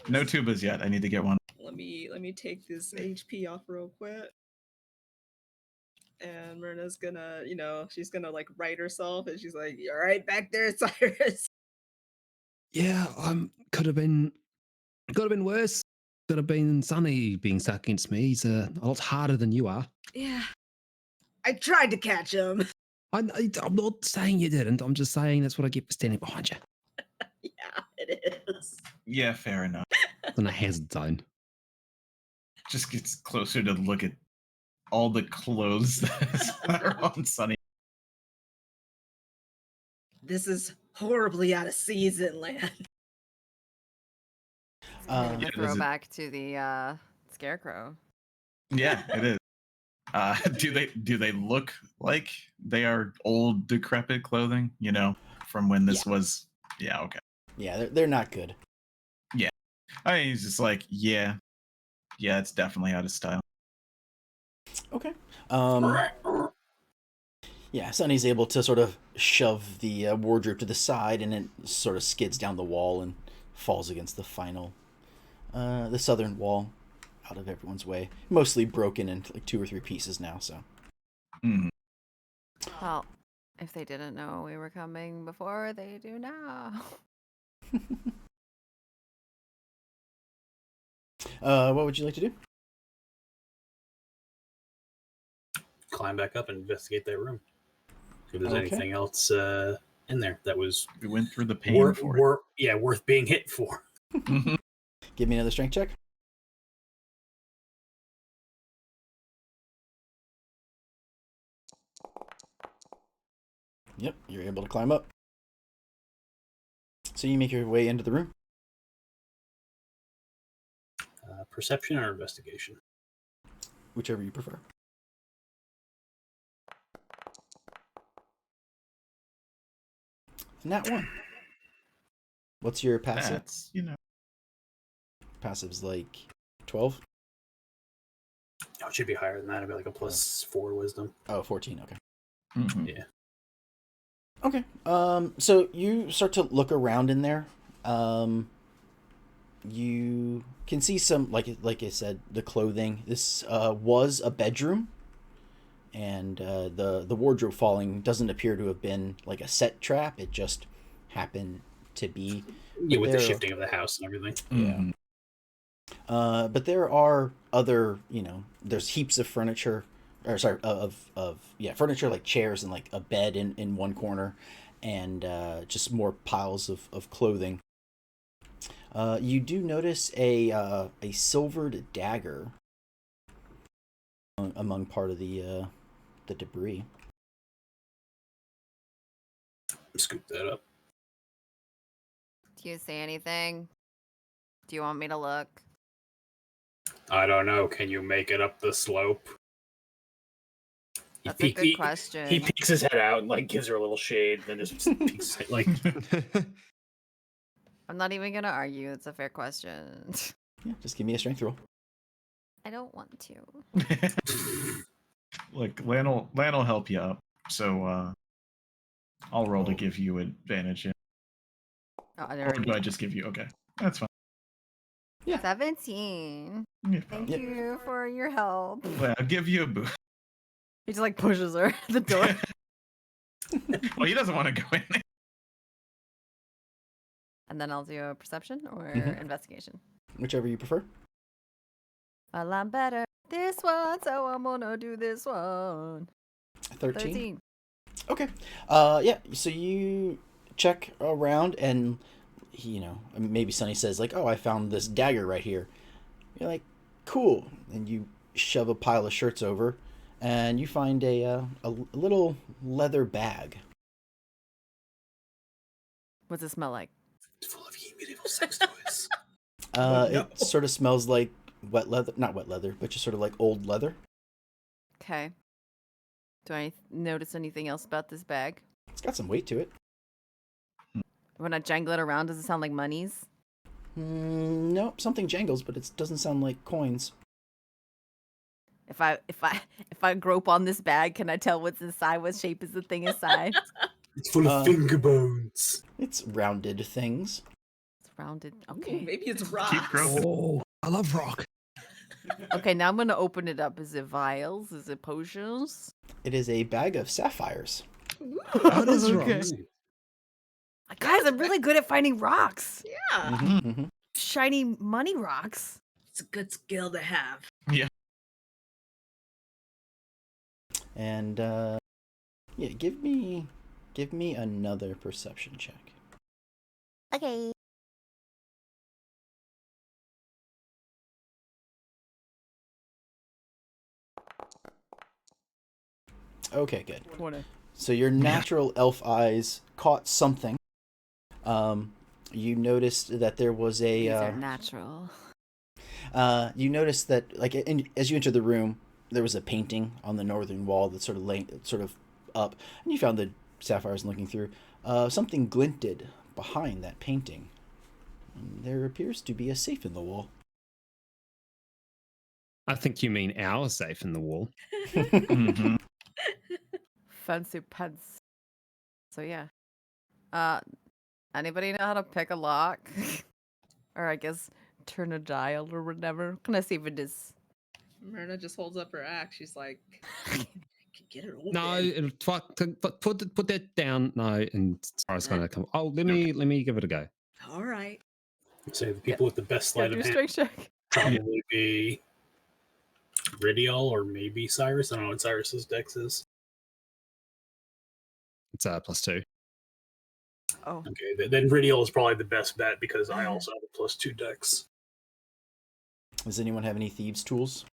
No tubas yet. I need to get one. let me take this HP off real quick. And Myrna's gonna, she's gonna like right herself, and she's like, "You all right back there, Cyrus?" Yeah, could have been worse. Could have been Sonny being stuck against me. He's a lot harder than you are. Yeah. I tried to catch him. I'm not saying you didn't. I'm just saying that's what I get for standing behind you. Yeah, it is. Yeah, fair enough. It's in a hazard zone. Just gets closer to look at all the clothes that are on Sunny. This is horribly out of season, land. Kind of Yeah, a it is. throwback to the scarecrow. Yeah, it is. Do they look like they are old, decrepit clothing? You know, from when this was. Yeah, okay. Yeah, they're not good. I mean, he's just like, yeah, it's definitely out of style. Okay. Yeah, Sonny's able to sort of shove the wardrobe to the side, and it sort of skids down the wall and falls against the southern wall, out of everyone's way. Mostly broken into like 2 or 3 pieces now. So. Mhm. Well, if they didn't know we were coming before, they do now. What would you like to do? Climb back up and investigate that room. If there's Okay. anything else in there that was We went through the pain for it. worth being hit for. Mhm. Give me another strength check. Yep, you're able to climb up. So you make your way into the room. Perception or investigation? Whichever you prefer. And that one. What's your passive? That's, you know. Passive's like 12? Oh, it should be higher than that. It'd be like a +4 wisdom. Oh, 14, okay. Mhm. Yeah. Okay. So you start to look around in there. You can see some, like I said, the clothing. This was a bedroom, and the wardrobe falling doesn't appear to have been like a set trap. It just happened to be. Yeah, with the There- shifting of the house and everything. Mhm. But there are other, there's heaps of furniture, or sorry, furniture like chairs and like a bed in one corner, and just more piles of clothing. You do notice a silvered dagger among part of the debris. Scoop that up. Do you see anything? Do you want me to look? I don't know. Can you make it up the slope? That's a good question. He peeks his head out and like gives her a little shade, then just peeks his head, like I'm not even gonna argue. It's a fair question. Yeah, just give me a strength roll. I don't want to. Look, Lan will help you up. So I'll roll to give you advantage. Yeah. Oh, I Or already do I just give you? Okay, that's fine. 17. Yeah, Thank Yep. you for your help. well, I'll give you a boost. He just like pushes her at the door. Well, he doesn't want to go in there. And then I'll do a perception or Mhm. investigation. Whichever you prefer. Well, I'm better at this one, so I'm gonna do this one. 13. Okay. Yeah. So you check around, and maybe Sonny says like, "Oh, I found this dagger right here." You're like, "Cool," and you shove a pile of shirts over, and you find a little leather bag. What's it smell like? it's full of medieval sex toys. no. It sort of smells like wet leather, not wet leather, but just sort of like old leather. Okay. Do I notice anything else about this bag? It's got some weight to it. When I jangle it around, does it sound like monies? Nope, something jangles, but it doesn't sound like coins. If I grope on this bag, can I tell what's inside? What shape is the thing inside? It's full of finger bones. It's rounded things. It's rounded. Ooh, Okay. maybe it's Keep rocks. groping. Oh, I love rock. Okay, now I'm gonna open it up. Is it vials? Is it potions? It is a bag of sapphires. Oh, it is rocks. Guys, I'm really good at finding rocks. Yeah, Mm-hmm. Shiny money rocks. it's a good skill to have. Yeah. And yeah, give me another perception check. Okay. Okay, good. 20. So your natural elf eyes caught something. You noticed that there was a. These are natural. You noticed that, like, as you entered the room, there was a painting on the northern wall that's sort of up, and you found the sapphires looking through. Something glinted behind that painting. And there appears to be a safe in the wall. I think you mean our safe in the wall. Mm-hmm. Fancy pants. So yeah. Anybody know how to pick a lock? Or I guess turn a dial or whatever. Can I see if it is? Myrna just holds up her axe. She's like, get it open. No, put that down. No, and Sarah's gonna come. Oh, let me give it a go. All right. Say the people with the best Yeah, sleight do a of hand strength check. probably be Ridial or maybe Cyrus. I don't know what Cyrus's dex is. It's +2. Oh. Okay, then Ridial is probably the best bet because I also have a +2 dex. Does anyone have any thieves' tools?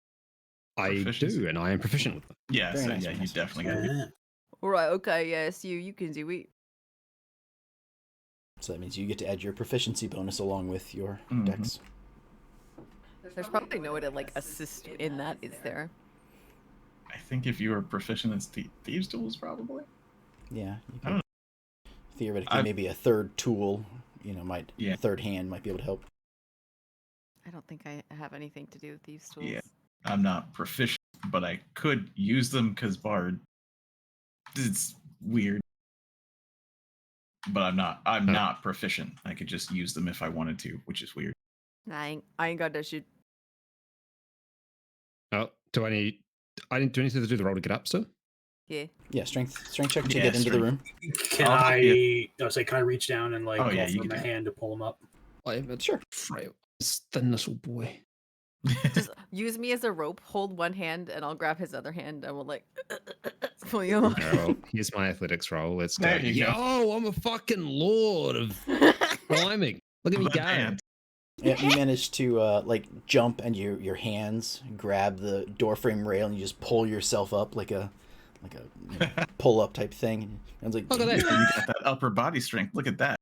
I Proficiency. do, and I am proficient with them. Yeah, Very so nice, yeah, very you nice. definitely got it. All right. Okay. Yes, you can do it. So that means you get to add your proficiency bonus along with your Mhm. dex. There's probably no way to like assist in that, is there? I think if you were proficient in thieves' tools, probably. Yeah, you I don't could, theoretically, maybe a third tool, might third hand might be able to help. I don't think I have anything to do with these tools. Yeah. I'm not proficient, but I could use them because Bard. It's weird, but I'm not proficient. I could just use them if I wanted to, which is weird. I ain't got that shit. Oh, do I need to do the roll to get up still? Yeah. Yeah, strength check to Yeah, get into the room. Can I reach down and like Oh, yeah, offer you him can a do hand to pull him up? I am Sure. frail, thin little boy. Just use me as a rope. Hold one hand, and I'll grab his other hand, and we'll like pull you up. Alright, well, here's my athletics roll. Let's go. There you go. Yo, I'm a fucking lord of climbing. Look at me Left go. hand. Yeah, you manage to jump and your hands grab the doorframe rail and you just pull yourself up like a pull up type thing. And it's like, Look at that. You got that upper body strength. Look at that.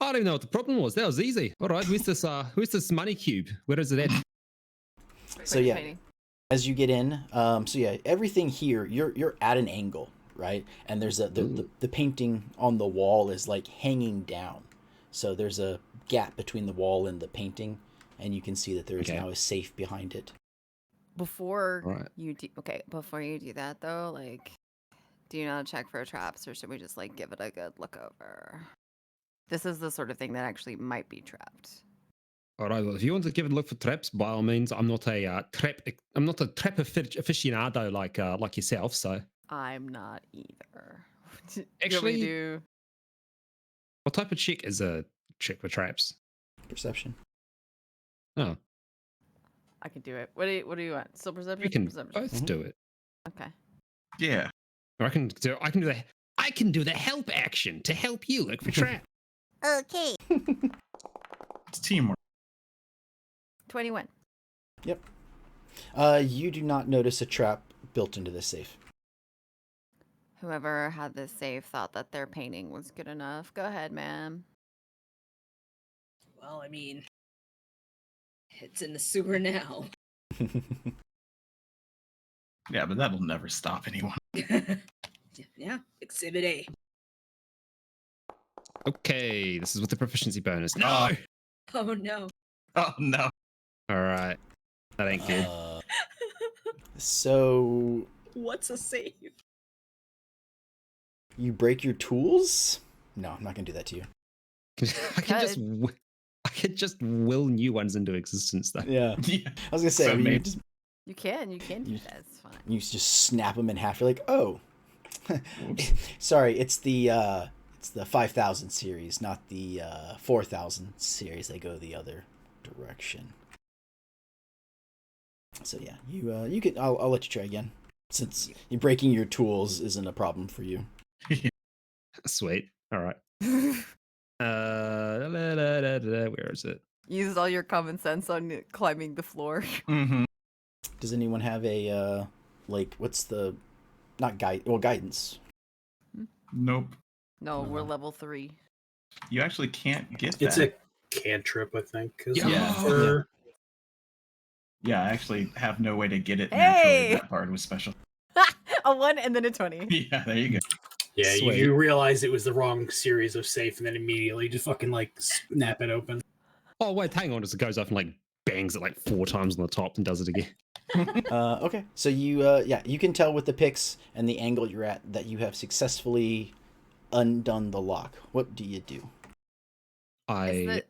I don't even know what the problem was. That was easy. All right, where's this money cube? Where is it at? So yeah, as you get in, everything here you're at an angle, right? And there's the painting on the wall is like hanging down, so there's a gap between the wall and the painting, and you can see that there is now a safe behind it. Before you do that though, like, do you know how to check for traps, or should we just like give it a good look over? This is the sort of thing that actually might be trapped. All right. Well, if you want to give it a look for traps, by all means. I'm not a trap aficionado like yourself. So I'm not either. Actually- do what type of check is a check for traps? Perception. Oh, I can do it. What do you want? Still perception? we can Perception. both do it. Okay. Yeah. Or I can do the help action to help you look for traps. Okay. It's teamwork. 21. Yep. You do not notice a trap built into this safe. Whoever had this safe thought that their painting was good enough. Go ahead, ma'am. Well, I mean, it's in the sewer now. Yeah, but that'll never stop anyone. Yeah, Exhibit A. Okay, this is with the proficiency bonus. No. Oh no. Oh no. All right, that ain't good. So What's a save? you break your tools? No, I'm not gonna do that to you. I could just will new ones into existence, though. Yeah. Yeah. I was gonna say, So I mean, maybe- You can do that. It's fine. you just snap them in half. You're like, oh, Whoops. sorry, it's the 5,000 series, not the 4,000 series. They go the other direction. So yeah, you can. I'll let you try again. Since breaking your tools isn't a problem for you. Sweet. All right. Where is it? Use all your common sense on climbing the floor. Mm-hmm. Does anyone have a what's the guidance? Nope. No, we're level 3. You actually can't get that. It's a cantrip, I think. Yeah. Yeah, I actually have no way to get it naturally. Hey! That part was special. A 1 and then a 20. Yeah, there you go. Yeah, Sweet. you realize it was the wrong series of safe, and then immediately just fucking snap it open. Oh wait, hang on! As it goes off and bangs it 4 times on the top and does it again. Okay, so you can tell with the picks and the angle you're at that you have successfully undone the lock. What do you do? Is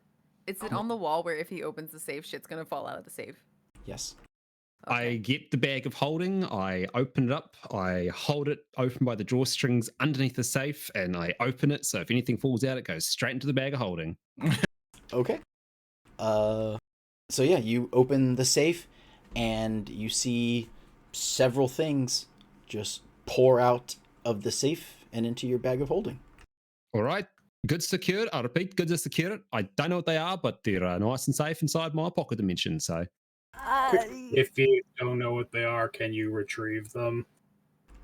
it on the wall where if he opens the safe, shit's gonna fall out of the safe? Yes. I get the bag of holding, I open it up, I hold it open by the drawstrings underneath the safe, and I open it, so if anything falls out, it goes straight into the bag of holding. Okay. So yeah, you open the safe, and you see several things just pour out of the safe and into your bag of holding. All right, goods secured. I repeat, goods are secured. I don't know what they are, but they're nice and safe inside my pocket dimension, so... If you don't know what they are, can you retrieve them?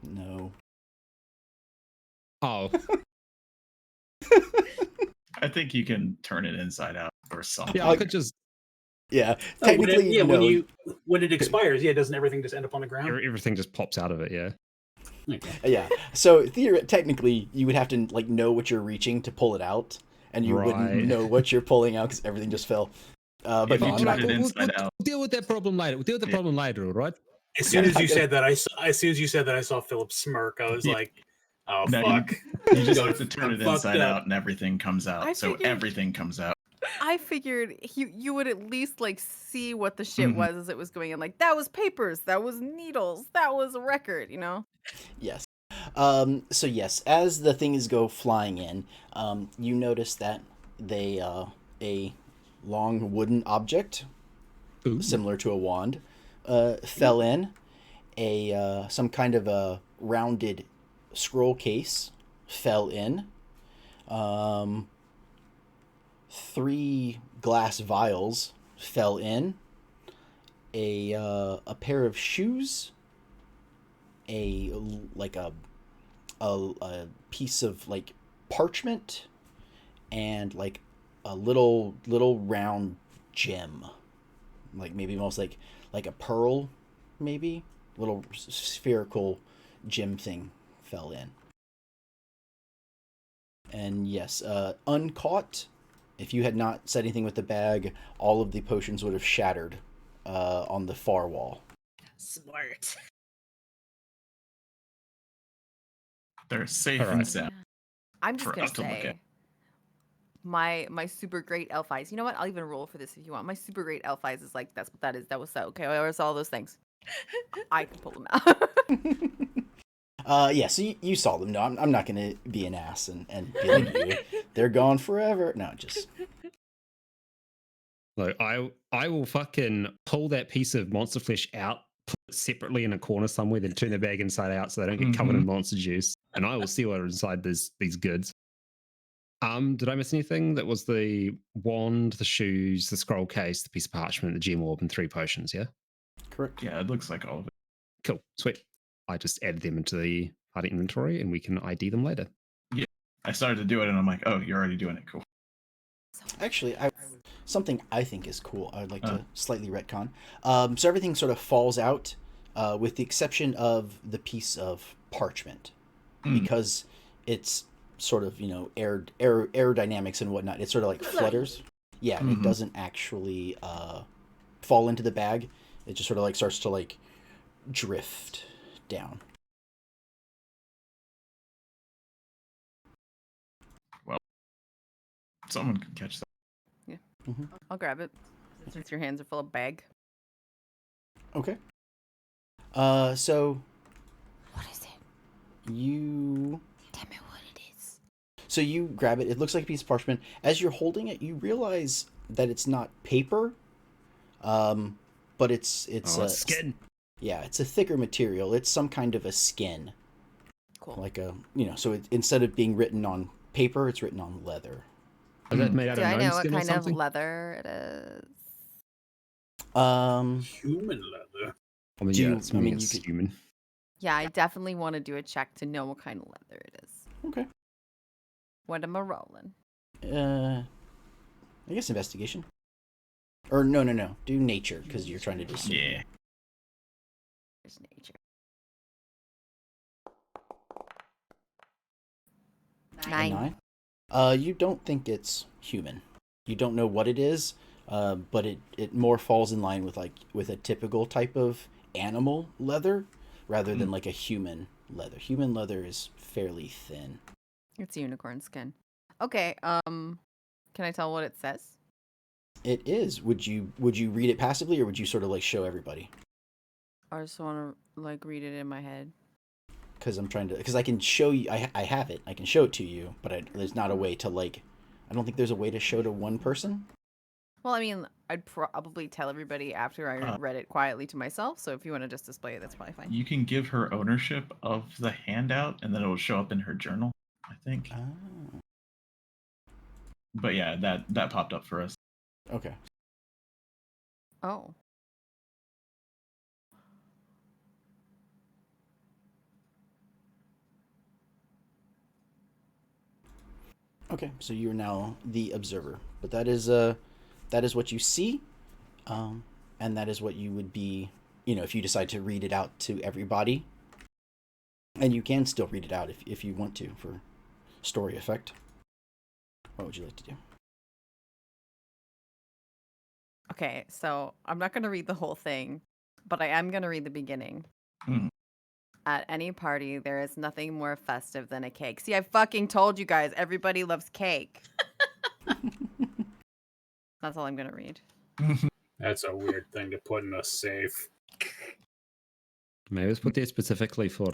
No. Oh. I think you can turn it inside out or something. Yeah, I could just... Yeah, Oh, technically, no. when it expires, doesn't everything just end up on the ground? Everything just pops out of it, yeah. Okay. Yeah, so technically, you would have to know what you're reaching to pull it out, and you wouldn't know what you're pulling out because everything just fell. But If you turn it inside out. We'll deal with that problem later. We'll deal with the problem later, all right? As soon as you said that, I saw Philip smirk. I was like, "Oh No, fuck!" You just have to turn it inside up. out, and everything comes out. So everything comes out. I figured you would at least see what the shit was as it was going in. That was papers, that was needles, that was a record, Yes. So yes, as the things go flying in, you notice that they a long wooden object, similar to a wand, fell in. Some kind of a rounded scroll case fell in. 3 glass vials fell in. A pair of shoes. A piece of parchment, and a little round gem, maybe almost like a pearl, maybe little spherical gem thing fell in. And yes, uncaught, if you had not said anything with the bag, all of the potions would have shattered on the far wall. Smart. They're safe All right. and sound. I'm just For gonna us to look say at. my super great elf eyes. You know what? I'll even roll for this if you want. My super great elf eyes is that's what that is. That was so okay. Where's all those things? I can pull them out. Yeah, so you saw them. No, I'm not going to be an ass and be like you. They're gone forever. No, just... Look, I will fucking pull that piece of monster flesh out, put it separately in a corner somewhere, then turn the bag inside out so they don't get covered in monster juice. And I will see what are inside these goods. Did I miss anything? That was the wand, the shoes, the scroll case, the piece of parchment, the gem orb, and 3 potions, yeah? Correct. Yeah, it looks like all of it. Cool, sweet. I just added them into the party inventory and we can ID them later. Yeah, I started to do it and I'm like, oh, you're already doing it. Cool. Actually, something I think is cool, I'd like to slightly retcon. So everything sort of falls out, with the exception of the piece of parchment, because it's sort of, aerodynamics and whatnot. It sort of flutters. Yeah, and it doesn't actually fall into the bag. It just sort of starts to drift down. Well, someone could catch that. Yeah, I'll grab it since your hands are full of bag. Okay. So What is it? you Tell me what it is. So you grab it. It looks like a piece of parchment. As you're holding it, you realize that it's not paper, but it's skin. Yeah, it's a thicker material. It's some kind of a skin. Cool. Like a, so instead of being written on paper, it's written on leather. Is that made out Do of I gnome know what skin or kind of something? leather it is? Human leather. I mean, Do yeah, you- it's, I mean, it's you could- human. Yeah, I definitely want to do a check to know what kind of leather it is. Okay. What am I rolling? I guess investigation. Or no. Do nature, because you're trying to discern. Yeah. There's nature. A 9. 9? You don't think it's human. You don't know what it is, but it more falls in line with a typical type of animal leather rather than like a human leather. Human leather is fairly thin. It's unicorn skin. Okay, can I tell what it says? It is. Would you read it passively, or would you sort of like show everybody? I just want to like read it in my head. Because I can show you. I have it. I can show it to you, but there's not a way to like. I don't think there's a way to show to one person. Well, I mean, I'd probably tell everybody after I read it quietly to myself. So if you want to just display it, that's probably fine. You can give her ownership of the handout, and then it will show up in her journal, I think. Ah, But yeah, that popped up for us. okay. Oh. Okay, so you're now the observer, but that is what you see, and that is what you would be, if you decide to read it out to everybody, and you can still read it out if you want to for story effect. What would you like to do? Okay, so I'm not going to read the whole thing, but I am going to read the beginning. Hmm. At any party, there is nothing more festive than a cake. See, I fucking told you guys, everybody loves cake. That's all I'm going to read. That's a weird thing to put in a safe. Maybe it's put there specifically for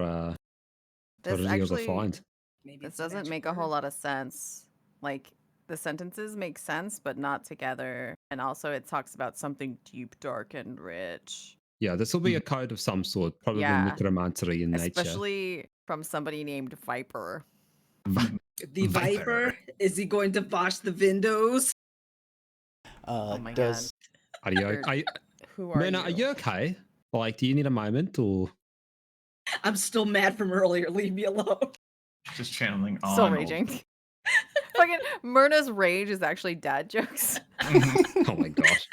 This Reveal the actually, Find. Maybe this it's a doesn't magic make a word. whole lot of sense. Like, the sentences make sense, but not together. And also, it talks about something deep, dark, and rich. Yeah, this will be a code of some sort, probably Yeah. necromancery in nature. Especially from somebody named Viper. The Viper? Is he going to bosh the windows? Oh my does Are you Or- okay? Who are Myrna, you? are you okay? Like, do you need a moment or? I'm still mad from earlier. Leave me alone. Just channeling on. Still raging. Fucking Myrna's rage is actually dad jokes. Oh my gosh.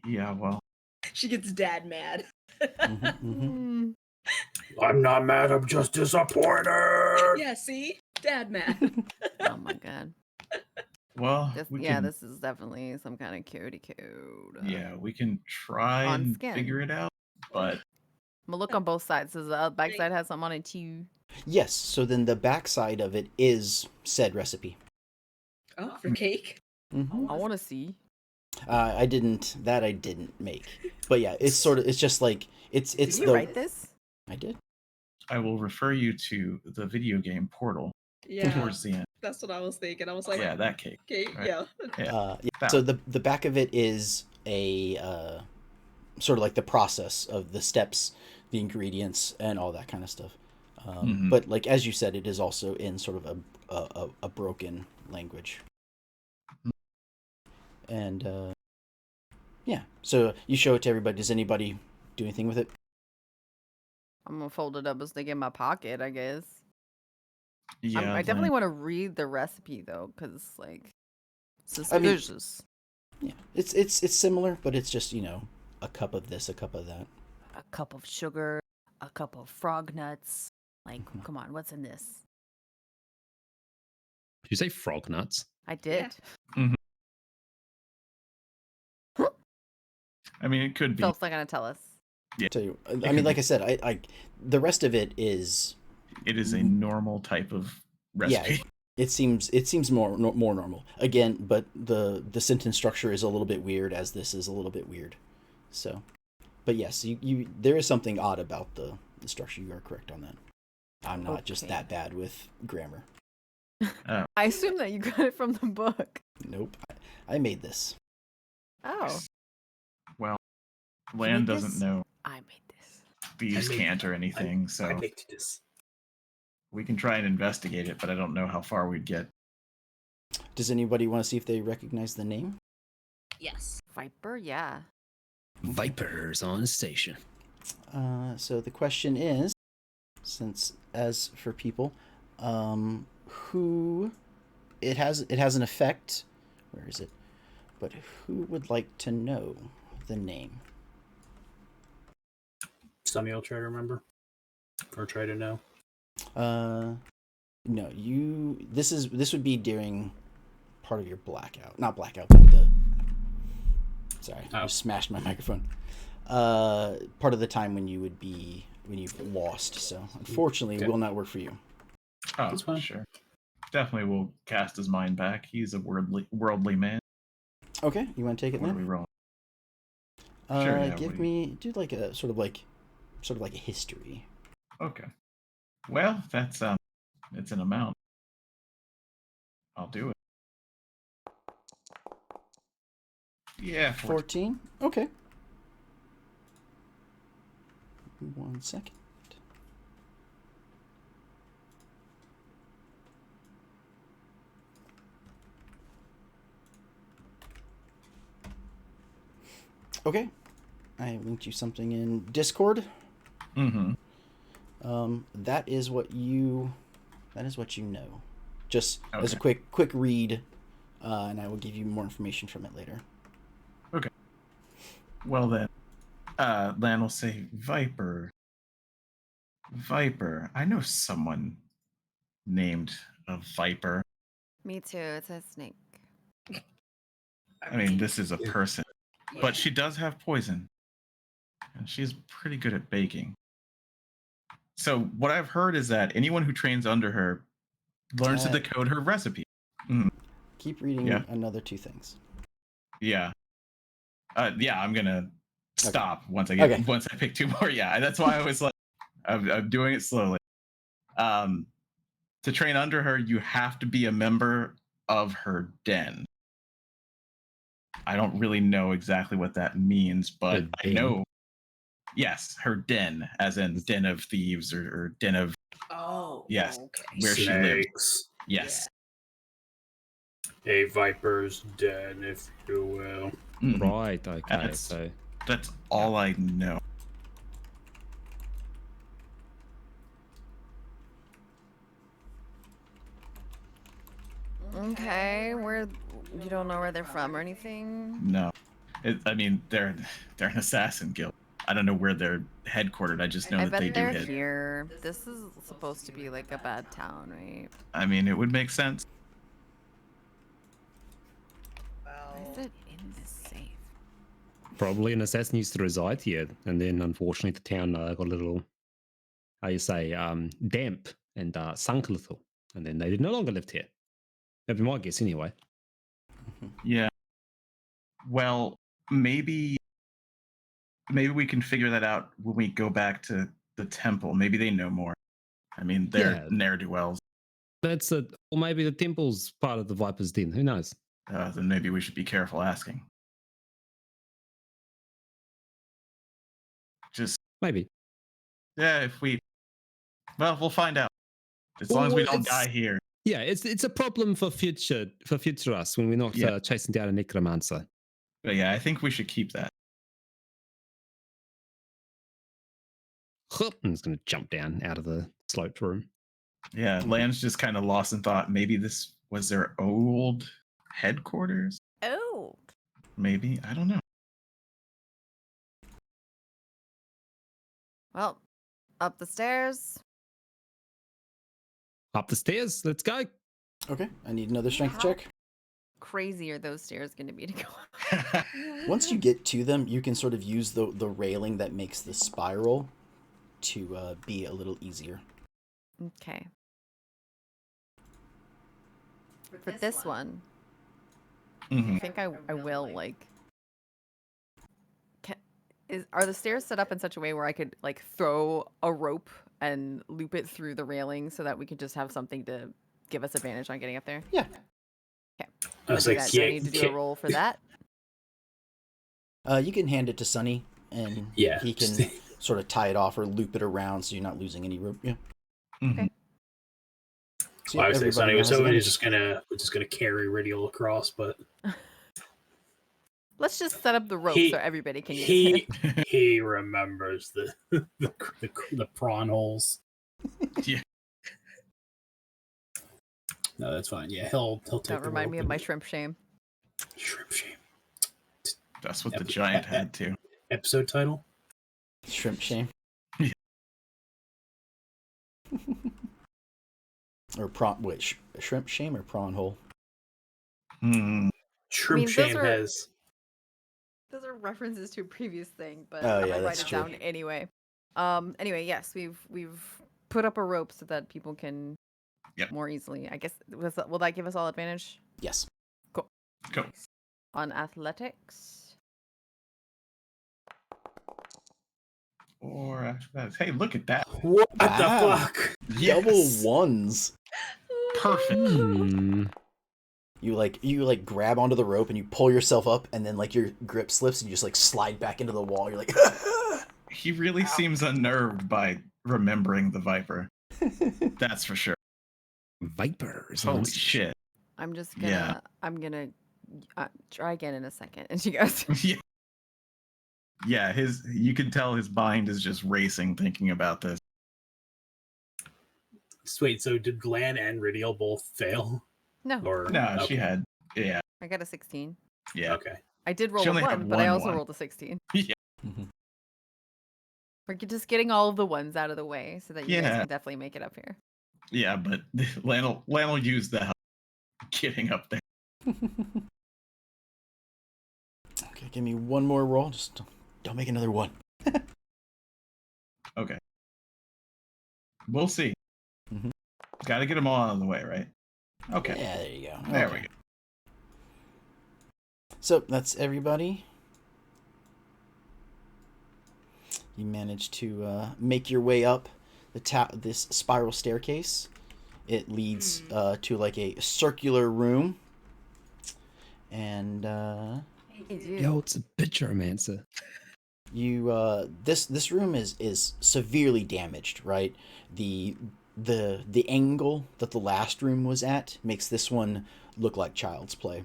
Yeah, well, She gets dad mad. Mm. I'm not mad, I'm just disappointed. Yeah, see? Dad mad. Oh my god. well, This, we yeah, can. this is definitely some kind of cutie code. Yeah, we can try On and skin. figure it out, but I'm gonna look on both sides. Does the backside have something on it too? Yes, so then the backside of it is said recipe. Oh, for cake? Mm-hmm. I want to see. I didn't make, but yeah, it's just like it's Did you the write this? I did. I will refer you to the video game Portal Yeah, towards the end. that's what I was thinking. I was like, Yeah, that cake. cake, right. yeah. Yeah. Yeah. That So one. the back of it is a sort of like the process of the steps, the ingredients, and all that kind of stuff. Mhm. But like as you said, it is also in sort of a broken language. And yeah, so you show it to everybody. Does anybody do anything with it? I'm gonna fold it up and stick it in my pocket, I guess. Yeah, I definitely Lynn. want to read the recipe though, because like I mean- suspicious. Yeah, it's similar, but it's just a cup of this, a cup of that. A cup of sugar, a cup of frog nuts. Like, Mhm. come on, what's in this? Did you say frog nuts? I did. I mean, it could be. Philip's not gonna tell us. Tell you, I could mean, like be. I said, I the rest of it is It is a normal type of recipe. it seems more normal again, but the sentence structure is a little bit weird, as this is a little bit weird. So, but yes, you there is something odd about the structure. You are correct on that. I'm not just Okay. that bad with grammar. I assume that you got it from the book. Nope, I made this. Oh, Well, You Lan made doesn't this? know I made this. Thieves I made- can't or anything, so I picked this. we can try and investigate it, but I don't know how far we'd get. Does anybody want to see if they recognize the name? Yes. Viper, yeah. Vipers on station. So the question is, since as for people, who it has an effect. Where is it? But who would like to know the name? Some of y'all try to remember or try to know. No, you. This would be during part of your blackout, not blackout, but the. Sorry, I just smashed my microphone. Part of the time when you've lost. So unfortunately, it will not work for you. Oh, That's fine. sure. Definitely will cast his mind back. He's a worldly man. Okay, you want to take it What are then? we rolling? Sure, yeah, Give me do like a sort of like a history. Okay. Well, that's it's an amount. I'll do it. Yeah, 14. Okay. 1 second. Okay. I linked you something in Discord. Mm-hmm. That is what you know. Just as a Okay. quick read, and I will give you more information from it later. Okay. Well then, Lan will say, Viper. Viper. I know someone named a Viper. Me too. It's a snake. I mean, this is a person. But she does have poison. And she's pretty good at baking. So what I've heard is that anyone who trains under her learns to decode her recipe. Keep reading Yeah. another 2 things. Yeah. Yeah, I'm gonna stop once I pick 2 more. Yeah, that's why I was like, I'm doing it slowly. To train under her, you have to be a member of her den. I don't really know exactly what that means, but Her I den? know. Yes, her den, as in den of thieves or den of Oh. yes, Okay. where she lives. Snakes. Yes. A viper's den, if you will. Mhm. Right, okay. That's- So That's all I know. Okay, you don't know where they're from or anything? No. I mean, they're an assassin guild. I don't know where they're headquartered. I just know I that they bet do they're hit. here. This is supposed to be like a bad town, right? I mean, it would make sense. Why is it in this safe? probably an assassin used to reside here, and then unfortunately the town got a little, how you say, damp and sunk a little, and then they no longer lived here. That'd be my guess anyway. Yeah. Well, maybe we can figure that out when we go back to the temple. Maybe they know more. I mean, they're Yeah. ne'er-do-wells. That's or maybe the temple's part of the Viper's Den. Who knows? Then maybe we should be careful asking. Just Maybe. yeah, we'll find out. As long as we don't die here. Yeah, it's a problem for future us when we're not chasing down a necromancer. But yeah, I think we should keep that. And it's going to jump down out of the sloped room. Yeah, Lan's just kind of lost in thought. Maybe this was their old headquarters? Oh. Maybe. I don't know. Well, up the stairs. Up the stairs. Let's go. Okay, I need another strength How check. crazy are those stairs going to be to go up? Once you get to them, you can sort of use the railing that makes the spiral to be a little easier. Okay. For this one, Mhm. I think I will like. Are the stairs set up in such a way where I could like throw a rope and loop it through the railing so that we could just have something to give us advantage on getting up there? Yeah. Okay. I was Do like, that. Do I need to do a roll for that? You can hand it to Sunny, and Yeah. he can sort of tie it off or loop it around so you're not losing any rope. Yeah. Mhm. So Well, I yeah, was everybody saying, now has so he's advantage. just gonna carry Ridial across, but Let's just set up the rope He- so everybody can use it. he remembers the prawn holes. Yeah. No, that's fine. Yeah, he'll take Don't the remind rope me of and- my shrimp shame. shrimp shame. That's what the giant had too. Episode title. Shrimp shame. Yeah. Or prawn. Wait, shrimp shame or prawn hole? Hmm. Shrimp those shame are- has. Those are references to a previous thing, but Oh, yeah, I'll write that's it true. down anyway. Anyway, yes, we've put up a rope so that people can Yep. more easily. I guess will that give us all advantage Yes. Go. on athletics? Or after that, hey, look at that. What Wow. the fuck? Double Yes. ones. Perfect. Hmm. You like grab onto the rope and you pull yourself up, and then like your grip slips and you just like slide back into the wall. You're like, He really seems unnerved by remembering the Viper. That's for sure. Vipers. on Holy station. shit. I'm just gonna. Yeah. I'm gonna try again in a second. And she goes, Yeah. Yeah, you can tell his mind is just racing thinking about this. Wait, so did Glenn and Ridial both fail? "No, Or No, okay. she had. Yeah. I got a 16. Yeah. Okay. I did roll She a only had 1, but I one also one. rolled a 16. Yeah. Mhm. We're just getting all of the ones out of the way so that you guys Yeah. can definitely make it up here. Yeah, but Lan will use the help getting up there. Okay, give me one more roll. Just don't make another one. Okay. We'll see. Mhm. Got to get them all out of the way, right? Okay. Yeah, there you go. There Okay. we go. So that's everybody. You managed to make your way up this spiral staircase. It leads to like a circular room, and Hey, dude. Yo, it's a Necromancer. you this room is severely damaged. Right, the angle that the last room was at makes this one look like child's play.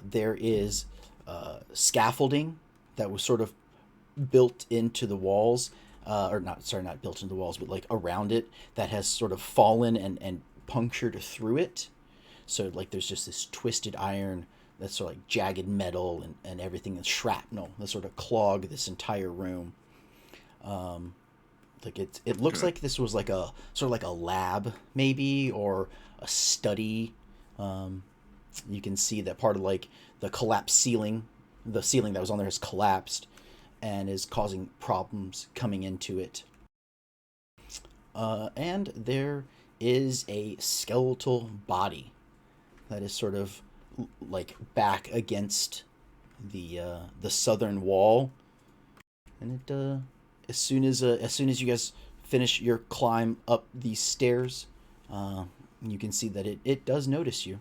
There is scaffolding that was sort of built into the walls, not built into the walls, but like around it, that has sort of fallen and punctured through it. So like there's just this twisted iron that's sort of like jagged metal and everything is shrapnel that sort of clog this entire room. Like it looks Good. like this was like a sort of like a lab maybe, or a study. You can see that part of like the collapsed ceiling, the ceiling that was on there has collapsed and is causing problems coming into it. And there is a skeletal body that is sort of like back against the southern wall, and it as soon as you guys finish your climb up these stairs, you can see that it does notice you.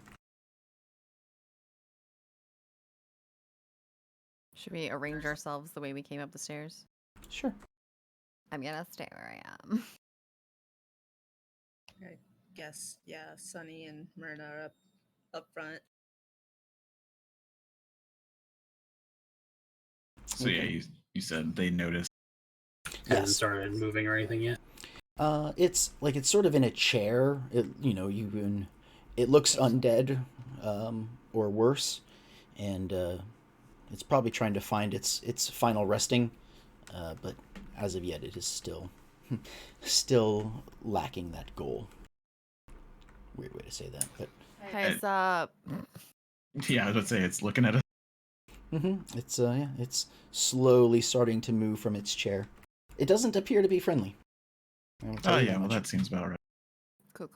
Should we arrange ourselves the way we came up the stairs? Sure. I'm gonna stay where I am. I guess, yeah, Sunny and Myrna are up front. So yeah, you said they noticed. Hasn't Yes. started moving or anything yet. It's sort of in a chair. It looks undead, or worse, and it's probably trying to find its final resting, but as of yet, it is still lacking that goal. Weird way to say that, but Guys, up. Yeah, I was about to say it's looking at us. it's slowly starting to move from its chair. It doesn't appear to be friendly. I will tell Oh you yeah, that well much. that seems about right. Cool.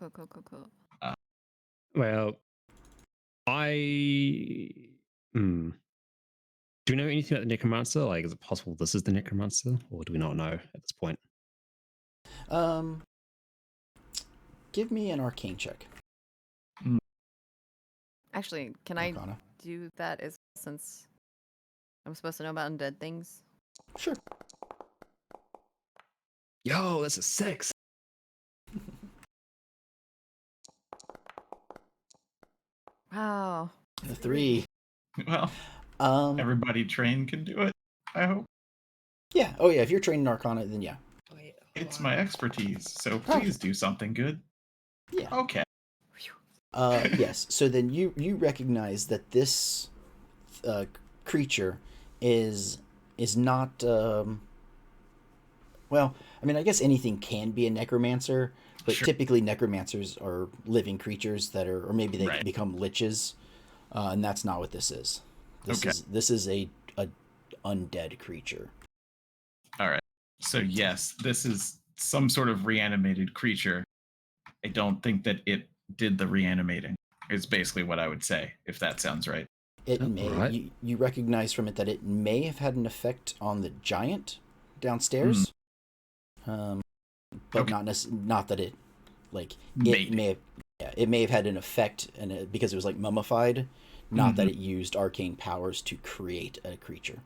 Well, do we know anything about the Necromancer? Like, is it possible this is the Necromancer, or do we not know at this point? Give me an arcane check. Actually, can Arcana. I do that since I'm supposed to know about undead things. Sure. Yo, that's a 6. Wow. A 3. Well, everybody trained can do it, I hope. Yeah. Oh, yeah. If you're trained in Arcana, then yeah. Wait, It's hold on. my expertise, so please do something good. Yeah. Okay. Yes. So then you recognize that this creature is not. Well, I mean, I guess anything can be a necromancer, but Sure. typically necromancers are living creatures that are, or maybe they Right. become liches, and that's not what this is. Okay. This is a undead creature. All right. So yes, this is some sort of reanimated creature. I don't think that it did the reanimating. Is basically what I would say, if that sounds right. It Oh, may right. you recognize from it that it may have had an effect on the giant downstairs, but Okay. not that it like Maybe. it may have, yeah, it may have had an effect because it was like mummified, not that Mhm. it used arcane powers to create a creature.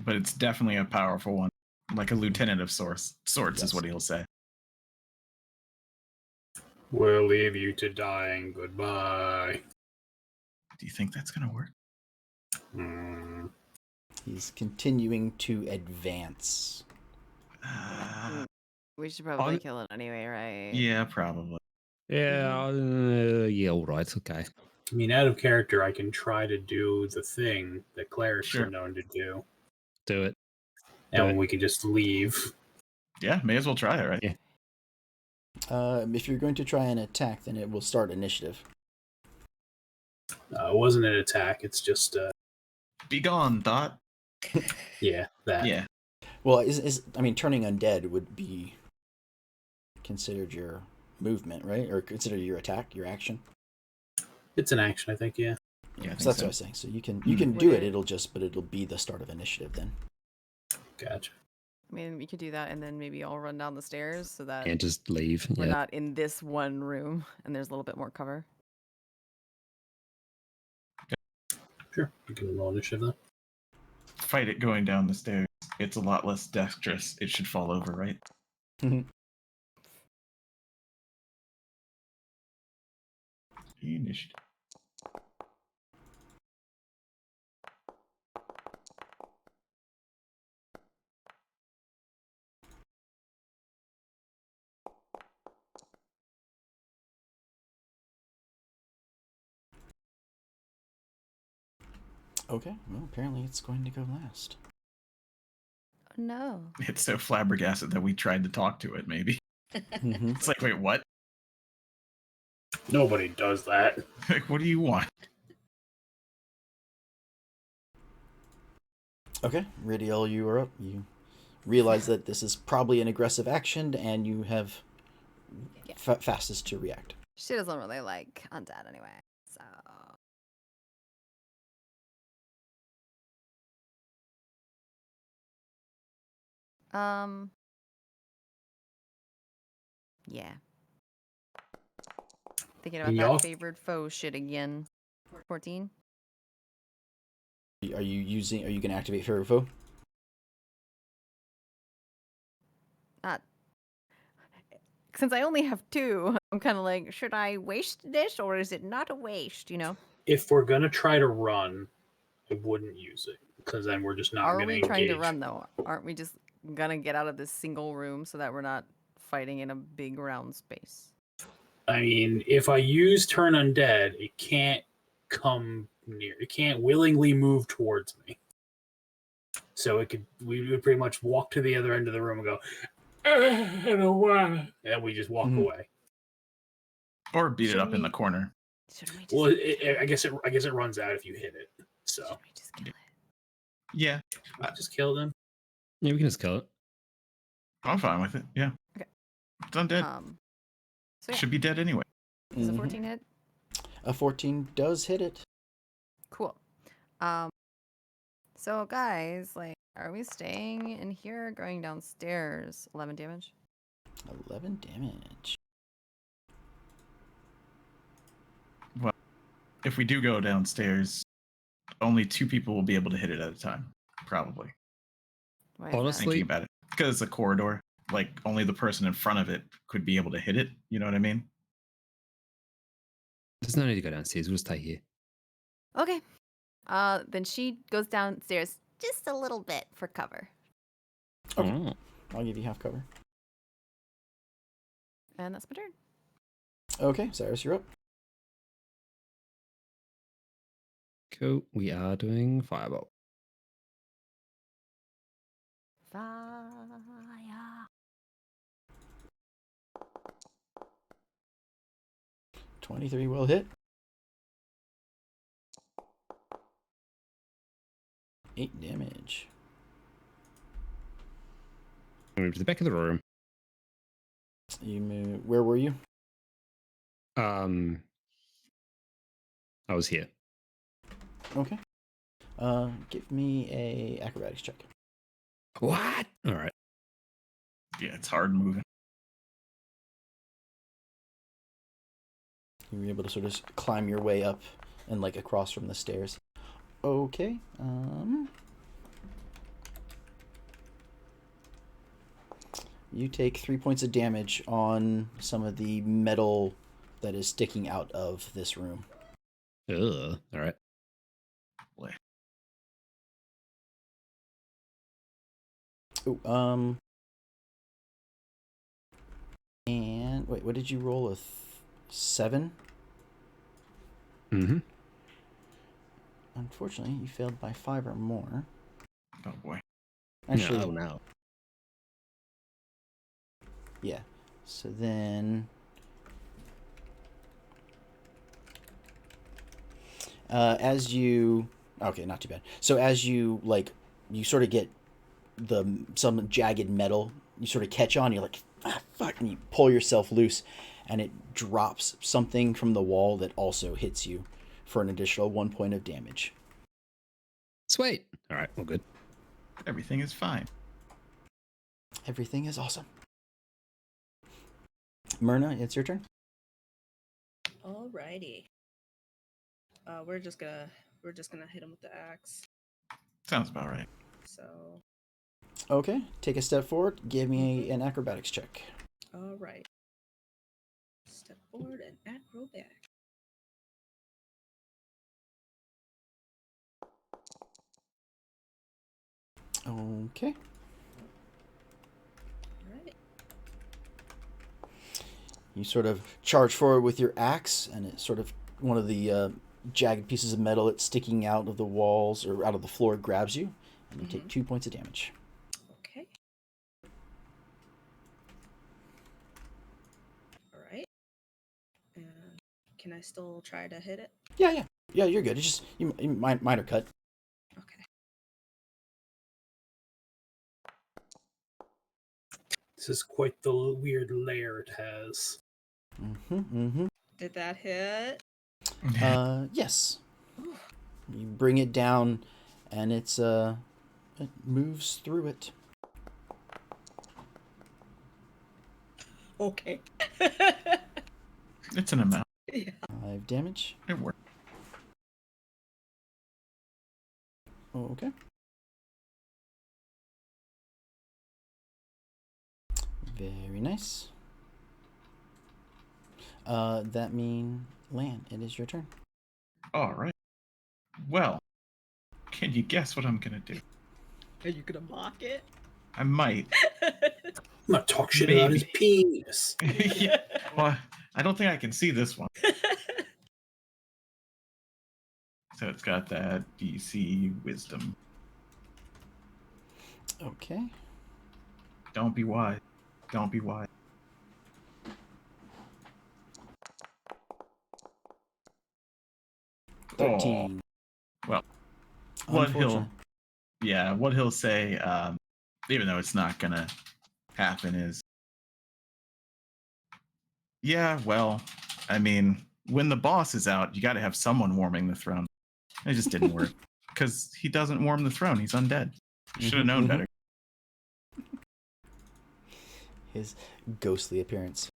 But it's definitely a powerful one, like a lieutenant of sorts Yes. is what he'll say. We'll leave you to dying. Goodbye. Do you think that's gonna work? Hmm. He's continuing to advance. We should probably I'm- kill it anyway, right? Yeah, probably. Yeah, yeah, all right, okay. I mean, out of character, I can try to do the thing that clerics Sure. are known to do, Do it. and Do it. we can just leave. Yeah, may as well try it, right? Yeah. If you're going to try an attack, then it will start initiative. It wasn't an attack. It's just, Be gone, Thought. yeah, that. Yeah. Well, I mean, turning undead would be considered your movement, right? Or considered your attack, your action. It's an action, I think. Yeah. Yeah, I think So that's so. what I was saying. So you can do Would it. it- But it'll be the start of initiative then. Gotcha. I mean, we could do that, and then maybe I'll run down the stairs so that And just leave. we're Yeah. not in this one room, and there's a little bit more cover. Sure. You can roll initiative then. Fight it going down the stairs. It's a lot less dexterous. It should fall over, right? Initiative. Okay. Well, apparently it's going to go last. Oh, no. It's so flabbergasted that we tried to talk to it, maybe. Mm-hmm. It's like, wait, what? Nobody does that. Like, what do you want? Okay, Ridiel, you are up. You realize that this is probably an aggressive action, and you have Yeah. fastest to react. She doesn't really like undead anyway, so. Yeah. Thinking about Y'all- that favored foe shit again. 14? Are you going to activate Favorite Foe? Not. Since I only have 2, I'm kind of like, should I waste this or is it not a waste, you know? If we're gonna try to run, I wouldn't use it because then we're just not Are gonna we engage. trying to run though? Aren't we just gonna get out of this single room so that we're not fighting in a big round space? I mean, if I use turn undead, it can't come near. It can't willingly move towards me. So we would pretty much walk to the other end of the room and go, I don't want, and we just walk Mhm. away. Or beat it Should up in the we- corner. Shouldn't we just, Well, I guess it runs out if you hit it. So shouldn't we just kill it? Yeah, I just kill them. Yeah, we can just kill it. I'm fine with it. Yeah. Okay. It's undead. So yeah, Should be dead anyway. does a Mhm. 14 hit? A 14 does hit it. Cool. So guys, like, are we staying in here or going downstairs? 11 damage? 11 damage. If we do go downstairs, only 2 people will be able to hit it at a time. Probably. Why is that? Honestly, Thinking about it. Because it's a corridor. Like, only the person in front of it could be able to hit it. You know what I mean? there's no need to go downstairs. We'll stay here. Okay. Then she goes downstairs just a little bit for cover. Okay. Oh, I'll give you half cover. And that's my turn. Okay, Cyrus, you're up. cool. We are doing Firebolt. Fire. 23 will hit. 8 damage. Move to the back of the room. You move. Where were you? I was here. Okay. Give me a acrobatics check. What? All right. Yeah, it's hard moving. You were able to sort of climb your way up and like across from the stairs. Okay. You take 3 points of damage on some of the metal that is sticking out of this room. Ugh. All right. Boy. Ooh, and wait, what did you roll? A 7? Mm-hmm. Unfortunately, you failed by 5 or more. Oh boy. Actually, no. yeah. So then, as you, okay, not too bad. So as you you sort of get some jagged metal, you sort of catch on. You're like, ah, fuck, and you pull yourself loose, and it drops something from the wall that also hits you for an additional 1 point of damage. Sweet. All right. Well, good. Everything is fine. Everything is awesome. Myrna, it's your turn. Alrighty. We're just gonna hit him with the axe. Sounds about right. So Okay, take a step forward. Give me an acrobatics check. all right. Step forward and acrobatic. Okay. Alright. You sort of charge forward with your axe, and it's sort of one of the jagged pieces of metal that's sticking out of the walls or out of the floor grabs you, and you take 2 points of damage. Okay. Alright. And can I still try to hit it? Yeah. You're good. It's just minor cut. Okay. This is quite the weird layer it has. Did that hit? Yes. You bring it down, and it moves through it. Okay. It's an amount. Yeah. 5 damage. It works. Okay. Very nice. That means Lan, it is your turn. All right. Well, can you guess what I'm gonna do? Are you gonna mock it? I might. I'm not talk shit about his penis. Yeah. Well, I don't think I can see this one. So it's got that DC wisdom. Okay. Don't be wise. Don't be wise. Oh, 13. well, what Unfortunate. what he'll say, even though it's not gonna happen, is, yeah, well, I mean, when the boss is out, you got to have someone warming the throne. It just didn't work because he doesn't warm the throne. He's undead. Should have known better. His ghostly appearance.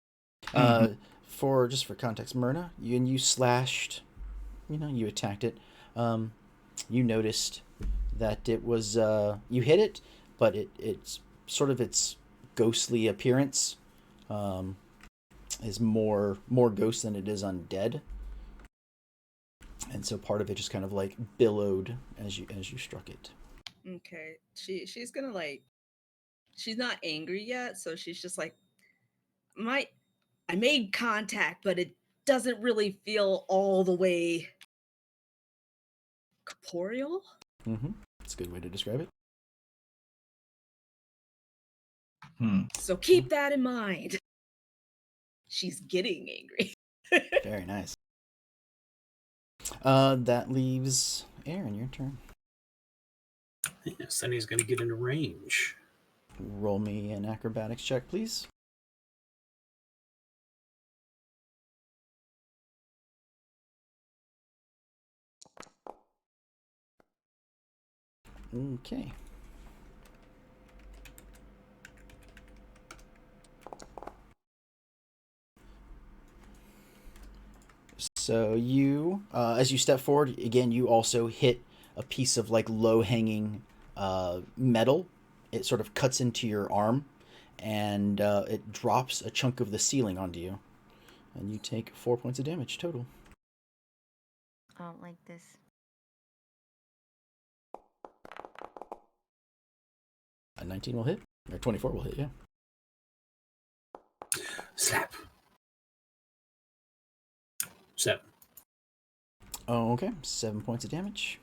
For context, Myrna, you slashed. You attacked it. You noticed that it was you hit it, but it's sort of its ghostly appearance is more ghost than it is undead, and so part of it just kind of like billowed as you struck it. Okay. She's gonna like she's not angry yet, so she's just like I made contact, but it doesn't really feel all the way corporeal. Mm-hmm. That's a good way to describe it. So keep that in mind. She's getting angry. Very nice. That leaves Aaron. Your turn. Yes, then he's going to get into range. Roll me an acrobatics check, please. Okay. So you, as you step forward, again, you also hit a piece of like low-hanging metal. It sort of cuts into your arm, and it drops a chunk of the ceiling onto you. And you take 4 points of damage total. I don't like this. A 19 will hit, or 24 will hit, yeah. Slap. 7. Oh, okay. 7 points of damage.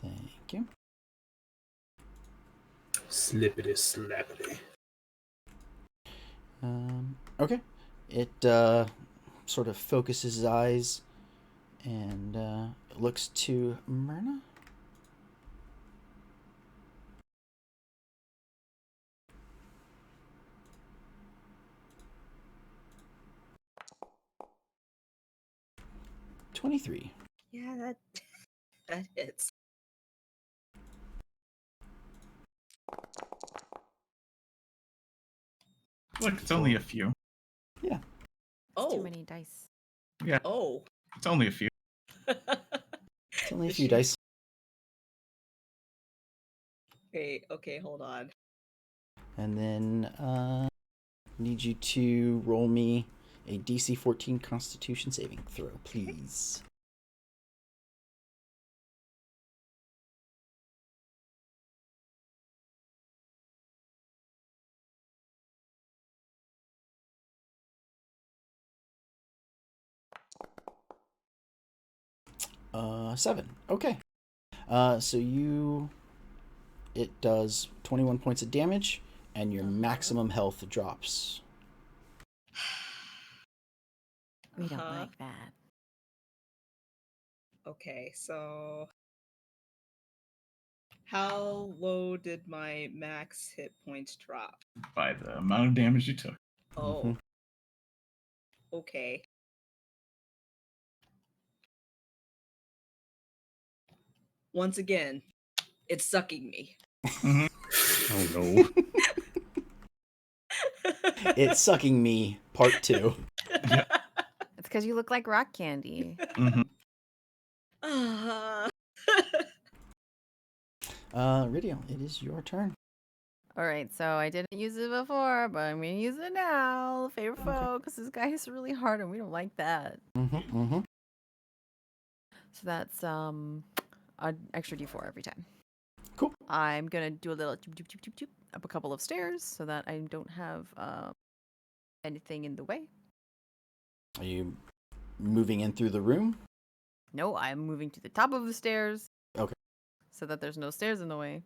Thank you. Slippity slappity. Okay. It sort of focuses his eyes and looks to Myrna. $23. Yeah, that hits. Look, it's only a few. Yeah. It's too Oh. many dice. Yeah, Oh. it's only a few. It's only a Does few she- dice. Okay, hold on. And then need you to roll me a DC 14 Constitution saving throw, please. Seven. Okay. So it does 21 points of damage, and your maximum health drops. We don't Uh-huh. like that. Okay, so how low did my max hit points drop? By the amount of damage you took. Oh. Mhm. Okay. Once again, it's sucking me. Oh no. It's sucking me, part 2. Yeah. It's because you look like rock candy. Mhm. Ridio, it is your turn. All right, so I didn't use it before, but I'm gonna use it now. Favorite Okay. foe, because this guy is really hard, and we don't like that. Mm-hmm. So that's an extra D4 every time. Cool. I'm gonna do a little up a couple of stairs so that I don't have anything in the way. Are you moving in through the room? No, I'm moving to the top of the stairs. Okay. So that there's no stairs in the way.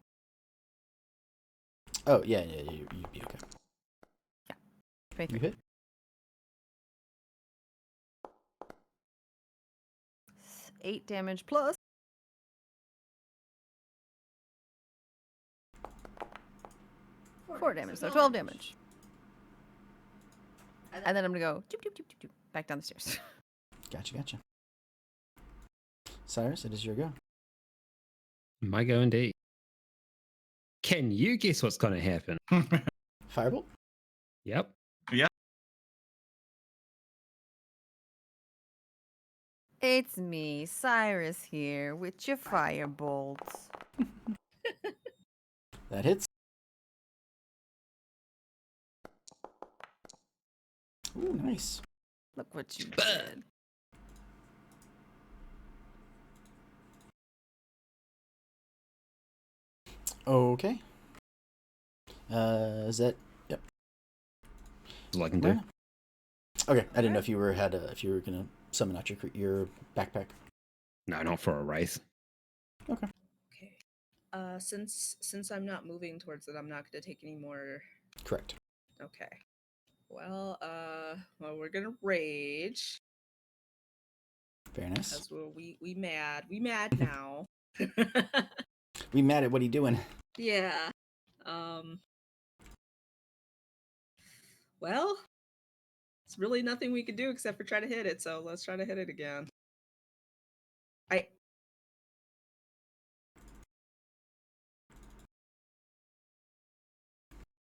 Oh, yeah, you'd be okay. Yeah. You 23. hit? 8 damage plus. Four damage, so 12 damage. And then I'm gonna go back down the stairs. Gotcha. Cyrus, it is your go. My go indeed. Can you guess what's going to happen? Firebolt? Yep. It's me, Cyrus here, with your firebolts. That hits. Ooh, nice. Look what you did. Okay. Is that? Yep. That's all I can do. Okay, I didn't know if you were if you were gonna summon out your backpack. No, not for a wraith. Okay. Okay. Since I'm not moving towards it, I'm not gonna take any more. Correct. Okay. Well, we're gonna rage. Very nice. Because we mad now. We mad at what he doing? Yeah. Well, it's really nothing we could do except for try to hit it, so let's try to hit it again. Were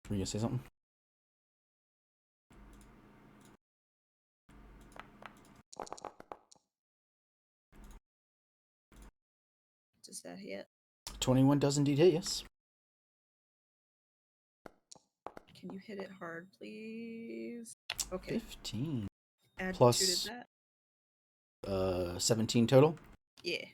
you gonna say something? Does that hit? 21 does indeed hit, yes. Can you hit it hard, please? Okay. 15. Add Plus- 2 to that. 17 total. Yeah.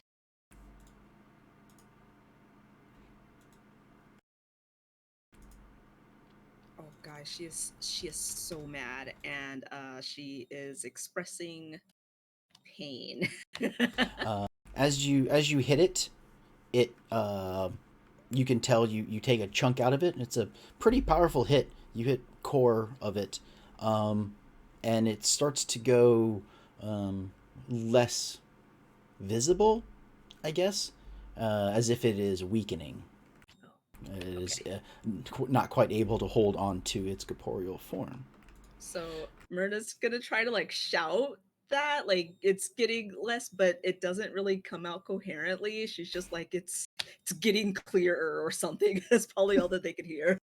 Oh guys, she is so mad, and she is expressing pain. As you hit it, you can tell you take a chunk out of it. It's a pretty powerful hit. You hit core of it, and it starts to go less visible, I guess, as if it is weakening. It is not quite able to hold on to its corporeal form. So Myrna's gonna try to like shout that, like it's getting less, but it doesn't really come out coherently. She's just like it's getting clearer or something. That's probably all that they could hear.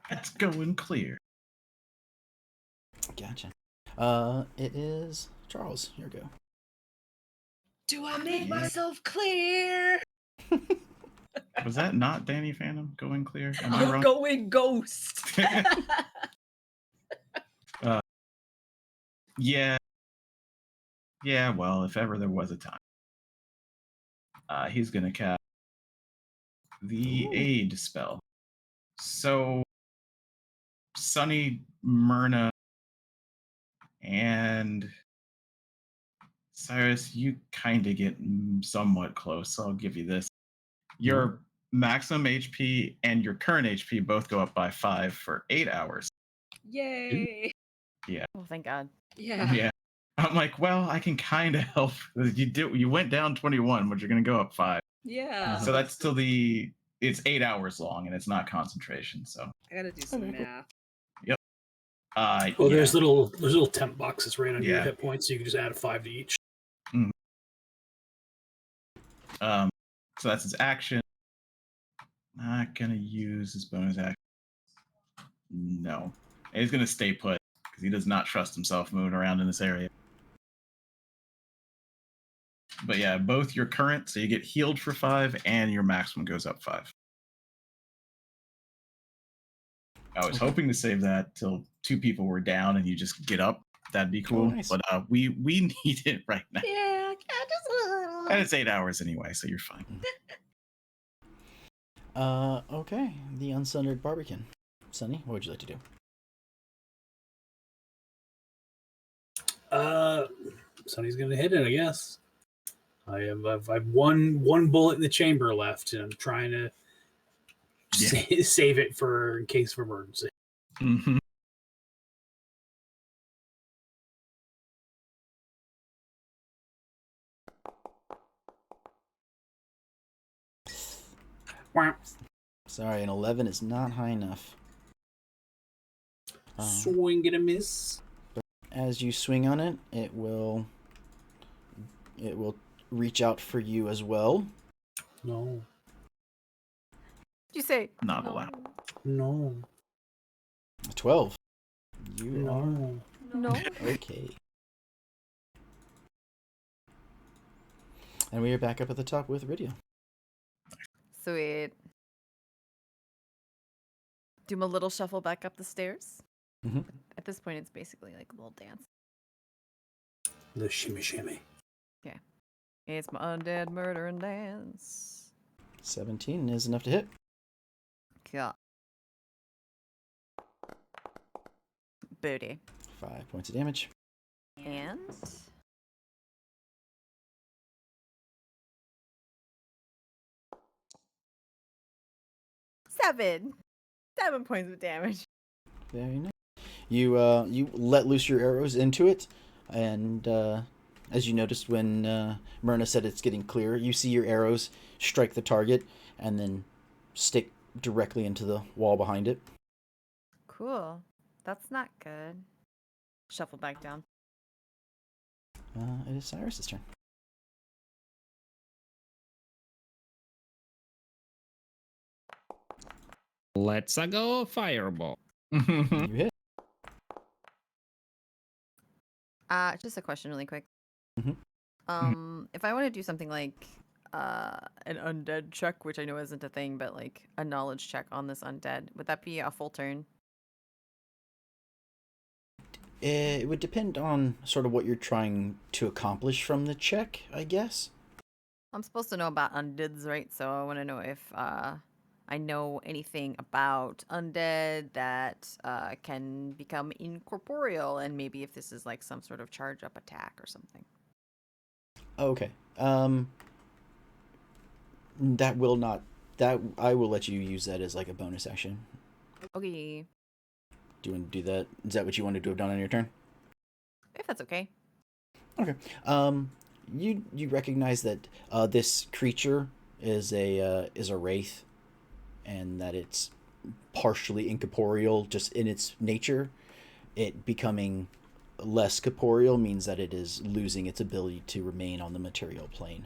It's going clear. Gotcha. It is Charles. Your go. Do I make myself clear? Was that not Danny Phantom going clear? Am I I'm wrong? going ghost. Yeah. Yeah, well, if ever there was a time. He's gonna cast the aid spell. So Sunny, Myrna, and Cyrus, you kind of get somewhat close, so I'll give you this. Your maximum HP and your current HP both go up by 5 for 8 hours. Yay. Yeah. Oh, thank God. Yeah. Yeah. I'm like, well, I can kind of help. You went down 21, but you're going to go up 5. Yeah. So that's till it's 8 hours long and it's not concentration. So I gotta do some math. Yep. There's little temp boxes right under your Yeah. hit points, so you can just add a 5 to each. So that's his action. Not gonna use his bonus action. No. And he's gonna stay put because he does not trust himself moving around in this area. But yeah, both your current, so you get healed for 5, and your maximum goes up 5. I was hoping to save that till 2 people were down and you just get up. That'd be cool. Nice. But we need it right now. Yeah, just a little. And it's 8 hours anyway, so you're fine. Okay. The Unsundered Barbican. Sunny, what would you like to do? Sonny's gonna hit it, I guess. I've one bullet in the chamber left, and I'm trying to save it for in case of emergency. Mm-hmm. Sorry, an 11 is not high enough. Swing and a miss. As you swing on it, it will reach out for you as well. No. Did you say Not no? allowed. No. 12. You No. No. are okay. And we are back up at the top with Rydia. Sweet. Do my little shuffle back up the stairs. Mhm. At this point, it's basically like a little dance. The shimmy shimmy. It's my undead murder and dance. 17 is enough to hit. Yeah. Booty. 5 points of damage. And 7 points of damage. Very nice. You you let loose your arrows into it, and as you noticed when Myrna said it's getting clearer, you see your arrows strike the target and then stick directly into the wall behind it. Cool. That's not good. Shuffle back down. It is Cyrus's turn. Let's go fireball. You hit. Just a question really quick. Mhm. If I want to do something like an undead check, which I know isn't a thing, but like a knowledge check on this undead, would that be a full turn? It would depend on sort of what you're trying to accomplish from the check, I guess. I'm supposed to know about undeads, right? So I want to know if I know anything about undead that can become incorporeal, and maybe if this is like some sort of charge up attack or something. Okay. That will not. That I will let you use that as like a bonus action. Okay, Do you want to do that? Is that what you wanted to have done on your turn? if that's okay. Okay. You recognize that this creature is a wraith, and that it's partially incorporeal, just in its nature. It becoming less corporeal means that it is losing its ability to remain on the material plane.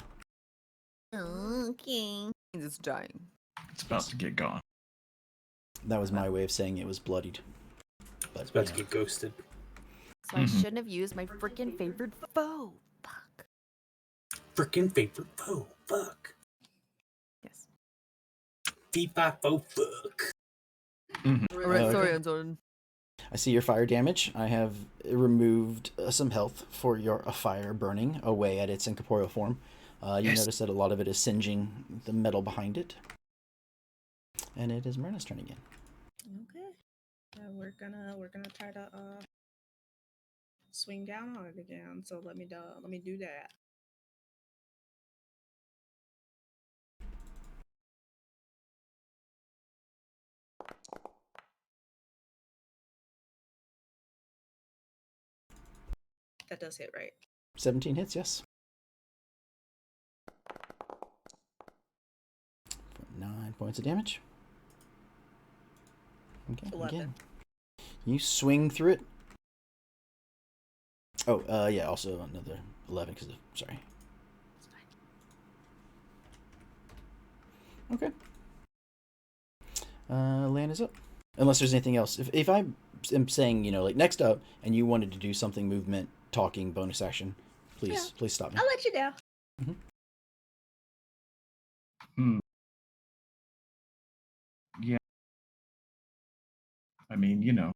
Okay. It's dying. It's about to get gone. That was my way of saying it was bloodied. But, It's about to you know. get ghosted. So I shouldn't have used my freaking favorite foe. Fuck. Freaking favorite foe. Fuck. Yes. Foo fuck. Alright, Okay. sorry, Anton. I see your fire damage. I have removed some health for your fire burning away at its incorporeal form. You Yes. notice that a lot of it is singeing the metal behind it. And it is Myrna's turn again. Okay. We're gonna try to swing down on it again. So let me do that. That does hit, right? 17 hits, yes. For 9 points of damage. Okay, 11. again. You swing through it. Oh, yeah, also another 11 because of... Sorry. Okay. Land is up. Unless there's anything else. If I am saying, you know, like, next up, and you wanted to do something movement, talking, bonus action, please stop me. I'll let you know. Hmm. Yeah. I mean, you know.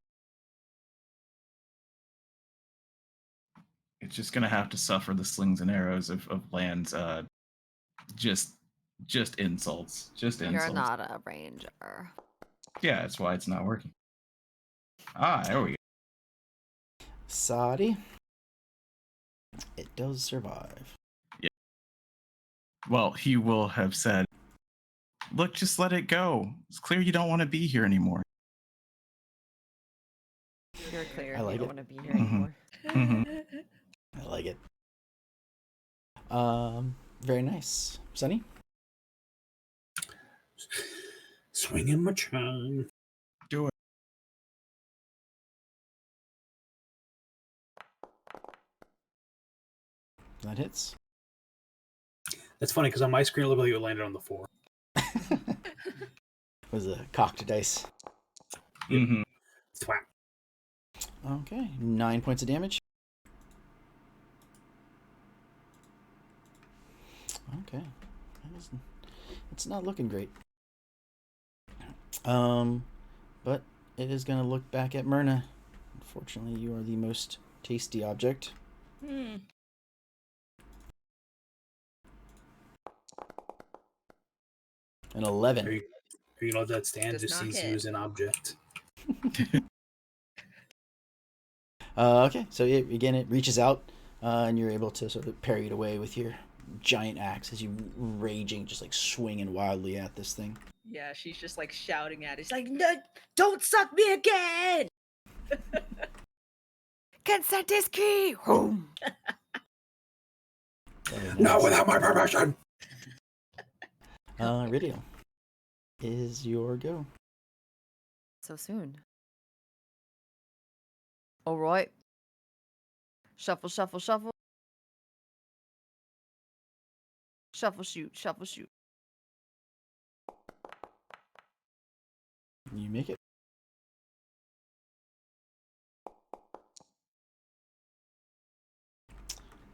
It's just gonna have to suffer the slings and arrows of Land's just insults. Just insults. You're not a ranger. Yeah, that's why it's not working. There we go. Sadi. It does survive. Yeah. Well, he will have said, "Look, just let it go. It's clear you don't want to be here anymore." You're clear. I like You don't it. want to be here Mhm. anymore. I like it. Very nice. Sunny? Swinging my charm. Do it. That hits. That's funny because on my screen it looked like it landed on the 4. Was a cocked dice. Mm-hmm. Thwap. Okay, 9 points of damage. Okay. It's not looking great. But it is going to look back at Myrna. Unfortunately, you are the most tasty object. Hmm. An 11. Are you know what that stands? Does Just not sees you hit. as an object. Okay, so it reaches out, and you're able to sort of parry it away with your giant axe as you raging, just like swinging wildly at this thing. Yeah, she's just like shouting at it. She's like, no, don't suck me again! Consent is key. Home. Not without my permission. Ridial, is your go. So soon. All right. Shuffle, shuffle, shuffle. Shuffle, shoot, shuffle, shoot. You make it.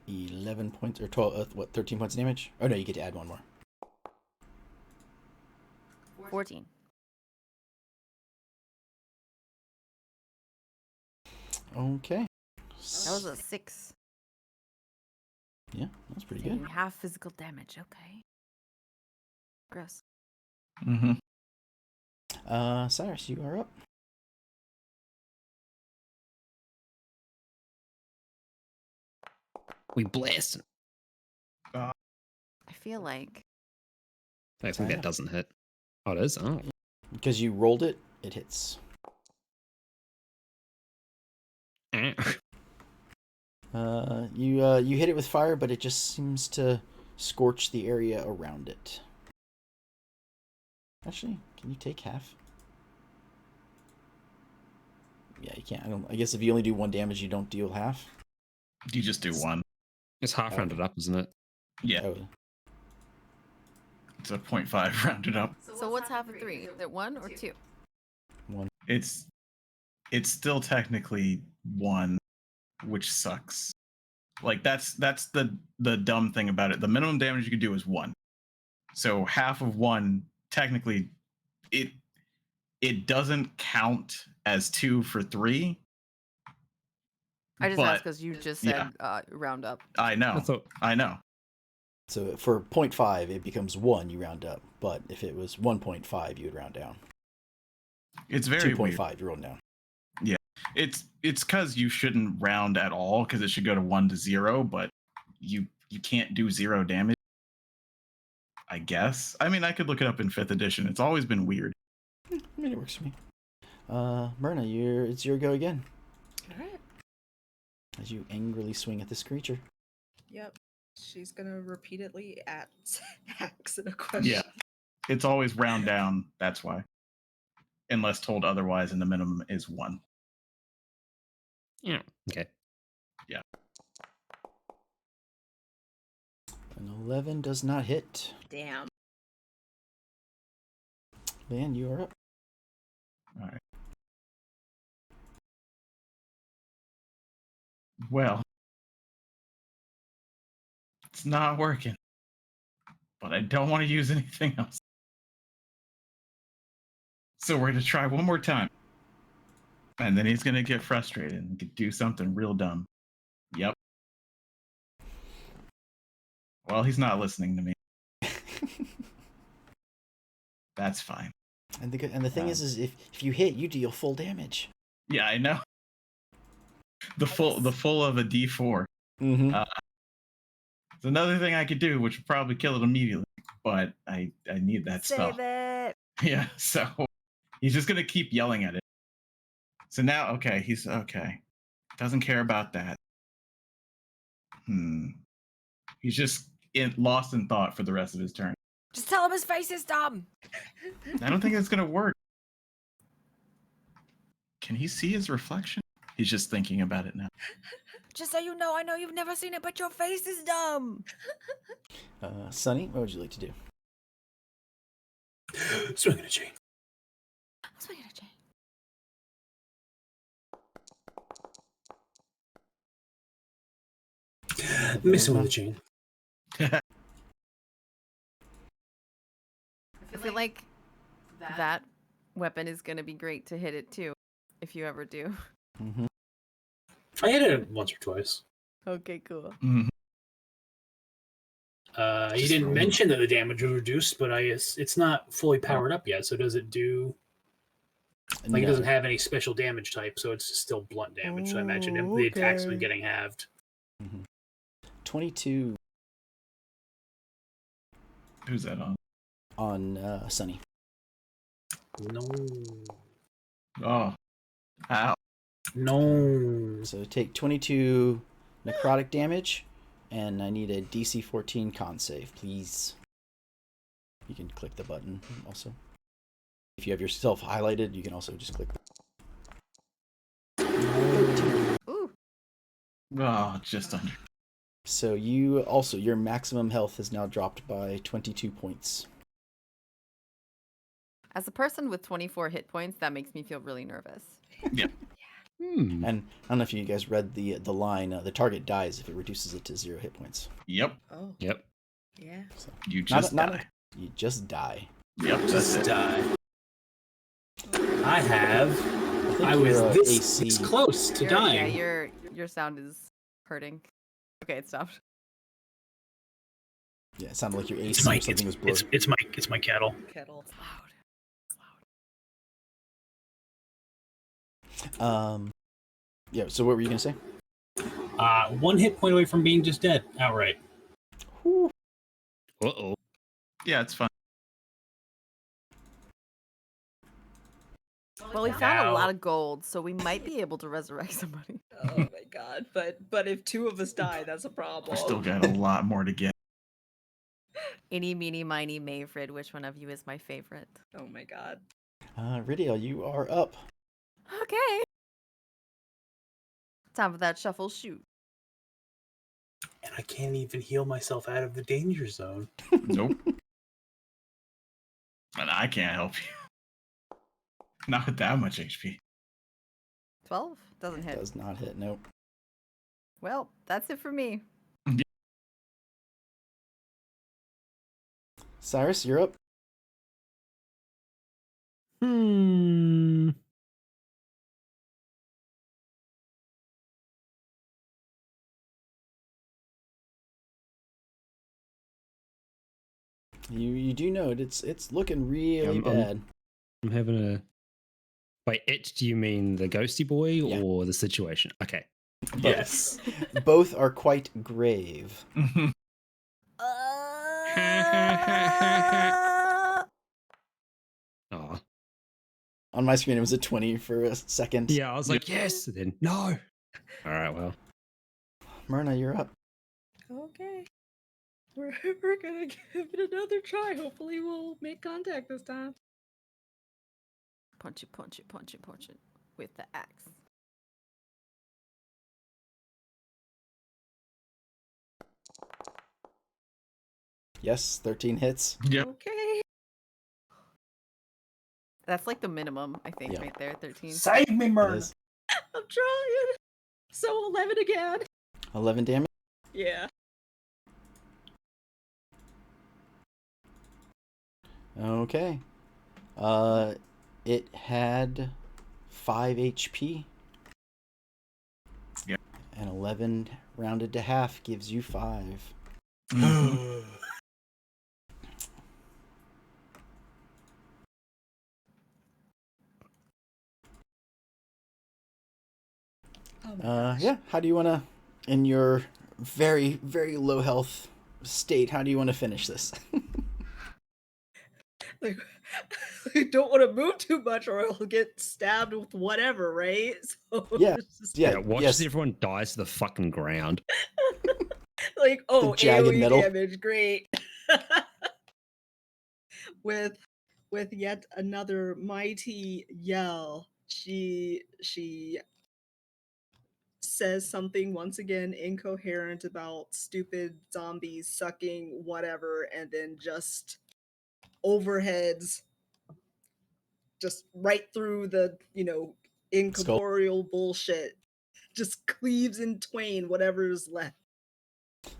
$11 points or 12. 13 points of damage? Oh no, you get to add one more. 14. Okay. That was a 6. Yeah, that's pretty Taking good. half physical damage. Okay. Gross. Mm-hmm. Cyrus, you are up. We blast. I feel like I think that doesn't hit. Oh, it is? Oh. Because you rolled it, it hits. You hit it with fire, but it just seems to scorch the area around it. Actually, can you take half? Yeah, you can't. I guess if you only do 1 damage, you don't deal half. You just do one. It's half rounded up, isn't it? Yeah, Oh, it's a 0.5 rounded up. so. What's half of 3? Is it 1 or 2? 1. It's still technically one, which sucks. Like that's the dumb thing about it. The minimum damage you can do is 1. So half of 1, technically, it doesn't count as 2 for 3. I just but, asked because you just said round up. I know. I know. So for 0.5, it becomes 1, you round up. But if it was 1.5, you would round down. It's very 2.5, weird. you roll down. Yeah, it's because you shouldn't round at all because it should go to 1 to 0, but you can't do 0 damage. I guess. I mean, I could look it up in 5th edition. It's always been weird. I mean, it works for me. Myrna, it's your go again. Alright. As you angrily swing at this creature. Yep. She's gonna repeatedly ask a question. Yeah, it's always round down. That's why, unless told otherwise, and the minimum is 1. Yeah. Okay. Yeah. An 11 does not hit. Damn. Van, you are up. All right. Well, it's not working, but I don't want to use anything else. So we're going to try one more time. And then he's going to get frustrated and do something real dumb. Yep. Well, he's not listening to me. That's fine. And the thing is if you hit, you deal full damage. Yeah, I know. The full of a D4. Mm-hmm. It's another thing I could do, which would probably kill it immediately, but I need that spell. Save it. Yeah, so he's just gonna keep yelling at it. So now, okay, he's okay. Doesn't care about that. He's just lost in thought for the rest of his turn. Just tell him his face is dumb. I don't think it's gonna work. Can he see his reflection? He's just thinking about it now. Just so you know, I know you've never seen it, but your face is dumb. Sunny, what would you like to do? Swing at a chain. Swing at a chain. Missing with a chain. feel like that weapon is going to be great to hit it too, if you ever do. Mm-hmm. I hit it once or twice. Okay, cool. Mhm. You didn't mention that the damage was reduced, but it's not fully powered up yet. So does it do? Like, it doesn't have any special damage type, so it's still blunt damage. So I imagine the attack's been getting halved. 22 Who's that on? on Sunny. No. Oh. Ow. No. So take 22 necrotic damage, and I need a DC 14 con save, please. You can click the button also. If you have yourself highlighted, you can also just click. Ooh. Oh, just under. So your maximum health has now dropped by 22 points. As a person with 24 hit points, that makes me feel really nervous. Yeah. And I don't know if you guys read the line, the target dies if it reduces it to 0 hit points. Yep. Oh, Yep. yeah. So You just die. you just die. Yep. That's it. Die. I I was your, this close to dying. Yeah, your sound is hurting. Okay, it stopped. Yeah, it sounded like your AC It's my or something was blown. it's my kettle. Kettle. It's loud. Yeah, so what were you going to say? 1 hit point away from being just dead outright. Uh-oh. Yeah, it's fine. Well, we found a Now- lot of gold, so we might be able to resurrect somebody. Oh my god! But if 2 of us die, that's a problem. We still got a lot more to get. Eeny, meeny, miny, Mayfred, which one of you is my favorite? Oh my god! Ridiel, you are up. Okay. Time for that shuffle shoot. And I can't even heal myself out of the danger zone. Nope. And I can't help you. Not with that much HP. 12? Doesn't hit. Does not hit, nope. Well, that's it for me. Cyrus, you're up. You do know it. It's looking really bad. I'm having a... By it, do you mean the ghosty boy Yeah. or the situation? Okay. Yes. Both are quite grave. Oh. On my screen, it was a 20 for a second. Yeah, I was like, yes, and then no. All right, well. Myrna, you're up. Okay. We're gonna give it another try. Hopefully, we'll make contact this time. Punch it, punch it, punch it, punch it with the axe. Yes, 13 hits. Yep. Okay. That's like the minimum, I think, Yeah. right there, 13. Save me, It Myrna. is. I'm trying. So 11 again. 11 damage. Yeah. Okay. It had 5 HP. Yep. And 11 rounded to half gives you 5. Oh my gosh. Yeah, how do you want to, in your very, very low health state, how do you want to finish this? Like, I don't want to move too much, or I'll get stabbed with whatever, right? So Yeah. it's just Yeah, Watch yes. as everyone dies to the fucking ground. like, oh, jagged AoE metal. damage, great. with yet another mighty yell, she says something once again incoherent about stupid zombies sucking whatever, and then just overheads just right through the incorporeal bullshit, just cleaves in twain whatever is left.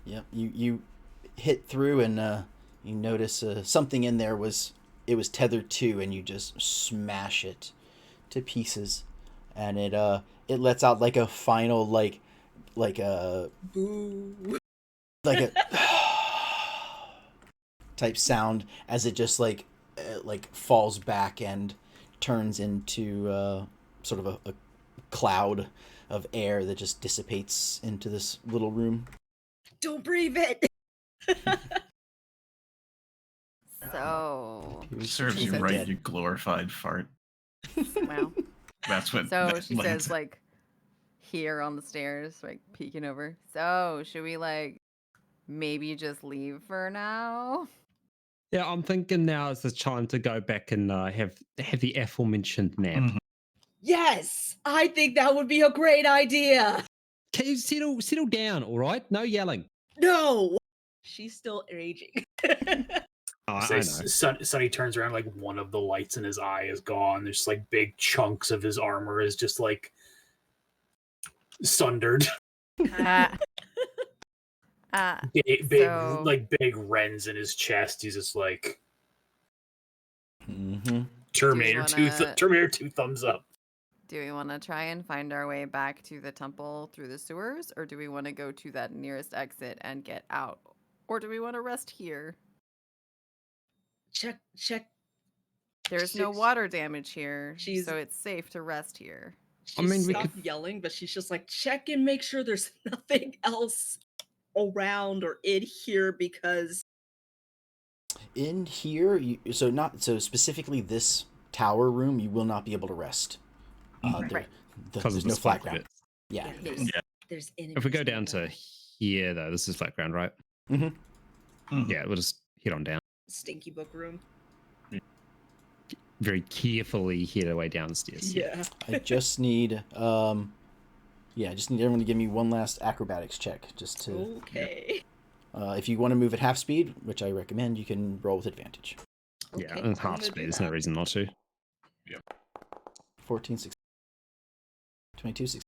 Yeah, you hit through and you notice something in there was it was tethered to, and you just smash it to pieces, and it lets out like a final like a Boo. like a type sound as it just like falls back and turns into sort of a cloud of air that just dissipates into this little room. Don't breathe it. So, Serves She you said right, dead. you glorified fart. well, That's what. so that she lands. says, like, here on the stairs, like, peeking over. So, should we, like, maybe just leave for now? Yeah, I'm thinking now is the time to go back and have the aforementioned nap. Mhm. Yes, I think that would be a great idea. Can you settle down, all right? No yelling. No, she's still raging. Oh, Say, I know. Sonny turns around, like one of the lights in his eye is gone. There's like big chunks of his armor is just like sundered. Ah. Big So, like big rends in his chest. He's just like Mm-hmm. Terminator wanna- Terminator 2 thumbs up. do we want to try and find our way back to the temple through the sewers, or do we want to go to that nearest exit and get out? Or do we want to rest here? check. There's no She's- water damage here, she's- so it's safe to rest here. She mean, we stopped yelling, but she's just like, check and make sure there's nothing else around or in here because In here, so specifically this tower room, you will not be able to rest. Right. Because There's of no the flat spike ground. bit. Yeah. there's enemies. If we go down to nearby. here, though, this is flat ground, right? Mm-hmm. Mhm. Yeah, we'll just head on down. Stinky book room. Very carefully head our way downstairs. Yeah. I just need I just need everyone to give me one last acrobatics check, just to. Okay. If you want to move at half speed, which I recommend, you can roll with advantage. Yeah, Okay, and I'm half gonna speed. do There's no that. reason not to. 14, 16, 22, 16,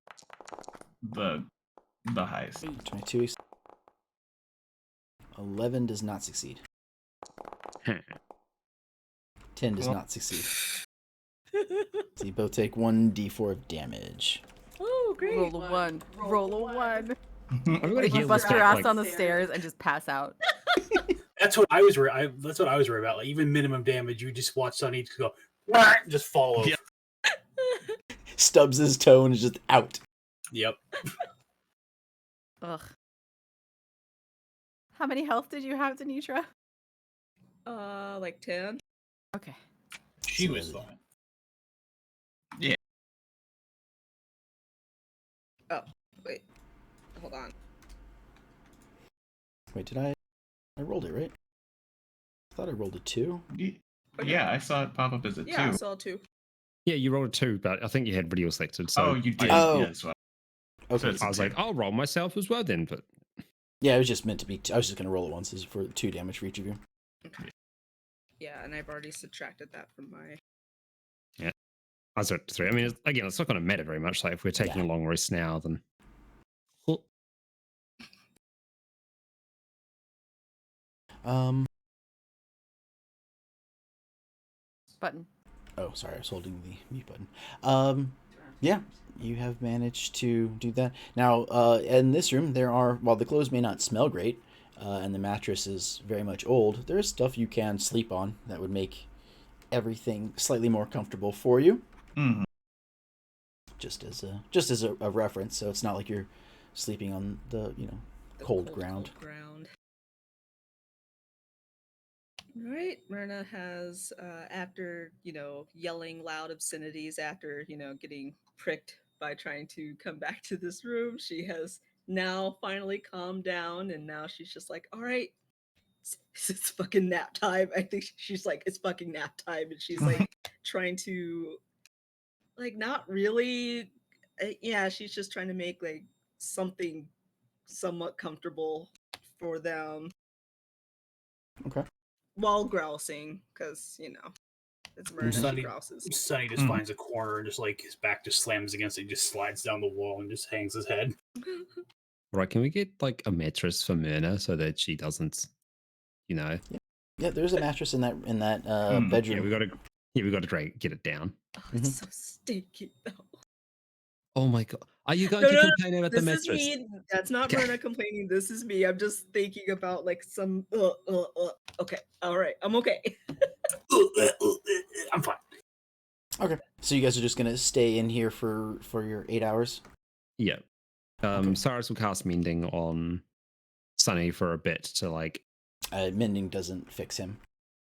The highest. 22, 11 does not succeed. 10 does not succeed. So you both take 1d4 of damage. Oh, great. Roll a one. Roll a one. I'm gonna Like you heal bust this your back, ass like- on the stairs and just pass out. That's what I was that's what I was worried about. Like even minimum damage, you just watch Sonny just go "Wah!" just fall over. Yep. Stubs his toe and is just out. Yep. Ugh. How many health did you have, Denitra? Like 10. Okay. She was fine. Wait. Hold on. Wait, did I rolled it, right? I thought I rolled a 2. Yeah, I saw it pop up as a Yeah, I 2. saw 2. Yeah, you rolled a 2, but I think you had video selected. So Oh, you did. Oh. Yeah, as well. Okay. it's I was a like, I'll roll myself as well then. But Yeah, it was just meant to be. I was just going to roll it once for 2 damage for each of you. Yeah, and I've already subtracted that from my. I was at 3. I mean, again, it's not going to matter very much. Like if we're taking a long rest now, then. Button. Oh, sorry, I was holding the mute button. Yeah, you have managed to do that. Now, in this room, while the clothes may not smell great, and the mattress is very much old, there is stuff you can sleep on that would make everything slightly more comfortable for you. Mhm. Just as a reference, so it's not like you're sleeping on the The cold ground. Cold ground. All right, Myrna has, after yelling loud obscenities, after getting pricked by trying to come back to this room, she has now finally calmed down, and now she's just like, all right, it's fucking nap time. I think she's like, it's fucking nap time, and she's like trying to, like, not really, yeah, she's just trying to make like something somewhat comfortable for them. Okay. While grousing, because it's Myrna, she Sonny, grouses. Sonny just finds a corner and just like his back just slams against it, just slides down the wall and just hangs his head. Right, can we get like a mattress for Myrna so that she doesn't, Yeah, there's a mattress in that Yeah, bedroom. we got to get it down. Oh, it's so stinky though. Oh my god. Are you going No, to no, no, complain about the This is mattress? me. That's not Okay. Myrna complaining. This is me. I'm just thinking about like some. Okay, all right, I'm okay. I'm fine. Okay, so you guys are just gonna stay in here for your 8 hours. Yeah. Okay. Cyrus will cast Mending on Sunny for a bit to like. Mending doesn't fix him.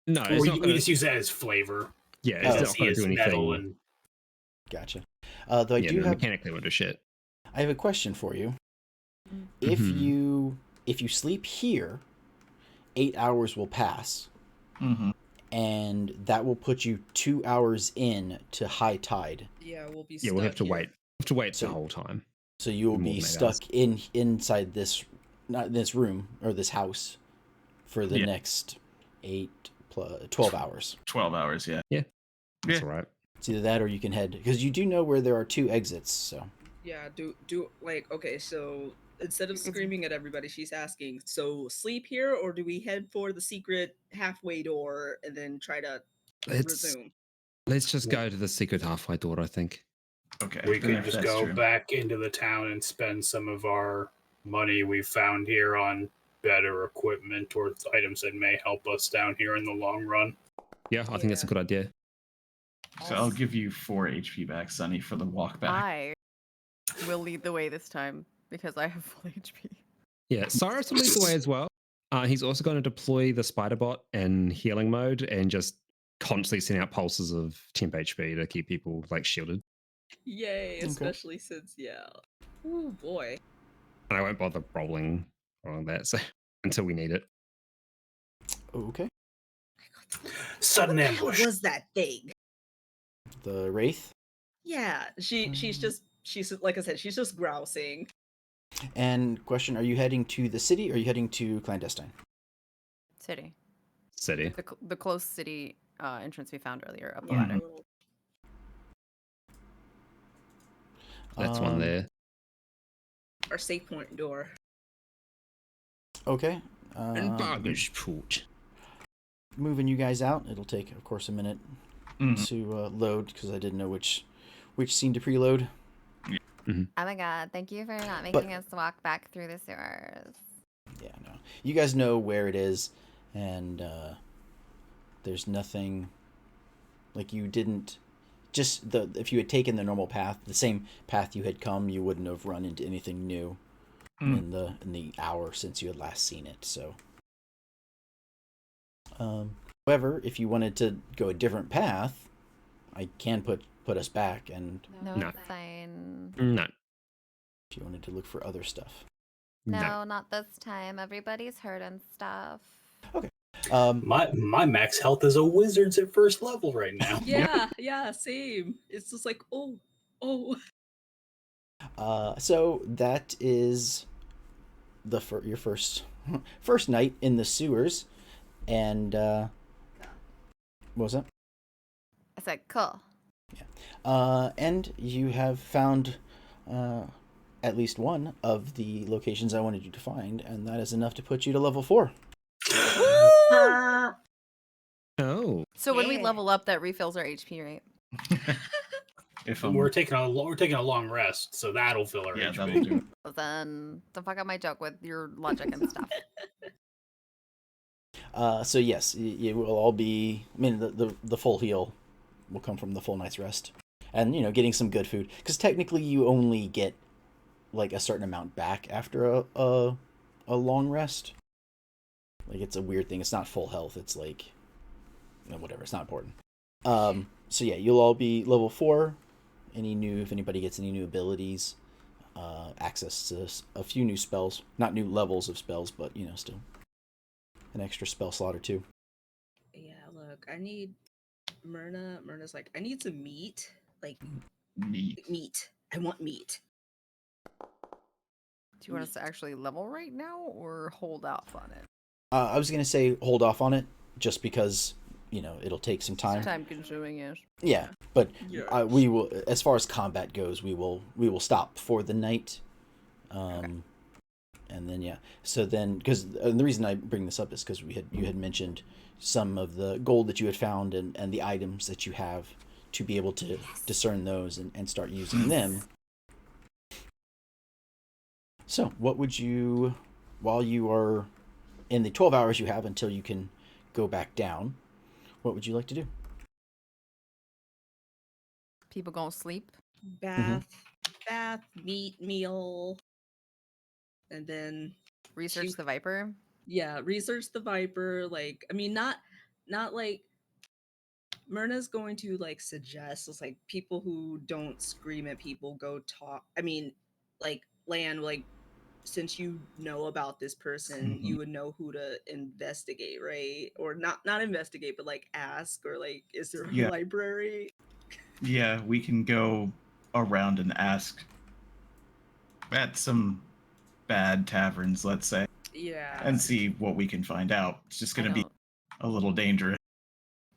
No, Or it's we, not we going just to. use that as flavor. Yeah, Oh. it's To not see going to his do metal anything. and Gotcha. Though I do have mechanically won't do shit. I have a question for you. If Mhm. you sleep here, 8 hours will pass, Mm-hmm. and that will put you 2 hours in to high tide. Yeah, we'll be. Yeah, we'll have to stuck here. wait. We'll have to wait So- the whole time. So you will More be than 8 stuck inside this, not this room or this house, for the Yeah. next 12 hours. 12 hours, yeah. That's Yeah. all right. It's either that or you can head, because you do know where there are 2 exits. So Yeah, do like okay, so instead of screaming at everybody, she's asking, so sleep here or do we head for the secret halfway door and then try to resume? Let's just go to the secret halfway door, I think. Okay. we then could if just that's go true. back into the town and spend some of our money we found here on better equipment or items that may help us down here in the long run. Yeah, I think that's a Yeah. good idea. So I'll give you 4 HP back, Sunny, for the walk back. I will lead the way this time because I have full HP. Yeah, Cyrus will lead the way as well. He's also going to deploy the spider bot in healing mode and just constantly send out pulses of temp HP to keep people like shielded. Yay, Okay. especially since Oh boy. And I won't bother rolling on that so until we need it. okay, Sudden What the hell ambush. was that thing? the wraith. Yeah, she's like I said, she's just grousing. And question: are you heading to the city or are you heading to clandestine? City. City. The close city entrance we found earlier up the Yeah. ladder. That's one Um, there. Our safe point door. Okay. And baggage port. Moving you guys out. It'll take, of course, a minute Mhm. to load because I didn't know which scene to preload. Oh my god, thank you for not making us walk back through the sewers. Yeah, no. You guys know where it is, and there's nothing like you didn't. Just if you had taken the normal path, the same path you had come, you wouldn't have run into anything new in the hour since you had last seen it. So, however, if you wanted to go a different path, I can put us back, and No, No. it's fine. No. if you wanted to look for other stuff. No, not this time. Everybody's hurt and stuff. My max health is a wizard's at first level right now. Yeah, same. It's just like, oh. So that is your first night in the sewers, and what was that? I said, cool. And you have found at least one of the locations I wanted you to find, and that is enough to put you to level 4. Oh. So when we Yeah. level up, that refills our HP, right? If But we're taking a long rest, so that'll fill our yeah, HP. that'll do it. Well, then don't fuck up my joke with your logic and stuff. So yes, it will all be. I mean, the full heal will come from the full night's rest, and getting some good food. Because technically, you only get like a certain amount back after a long rest. Like it's a weird thing. It's not full health. It's like whatever. It's not important. So yeah, you'll all be level 4. If anybody gets any new abilities, access to a few new spells, not new levels of spells, but still an extra spell slot or 2. Yeah, look, I need Myrna's like, I need some meat. Like Neat. meat. I want meat. Do you want us to actually level right now or hold off on it? I was gonna say hold off on it, just because it'll take some time. Time consuming, yes. Yeah, but Yeah. we will. As far as combat goes, we will stop for the night. And then so then because the reason I bring this up is because you had mentioned some of the gold that you had found and the items that you have to be able to discern those and start using them. So what would you, while you are in the 12 hours you have until you can go back down, what would you like to do? People gonna sleep. Bath, meat, meal, and then Research the Viper. Yeah, research the Viper. Like, I mean, not like Myrna's going to like suggest it's like people who don't scream at people go talk. I mean, like Lan, like since you know about this person, you would know who to investigate, right? Or not investigate, but like ask or like, is there a library? Yeah, we can go around and ask at some bad taverns, let's say. Yeah. And see what we can find out. It's just going to be a little dangerous.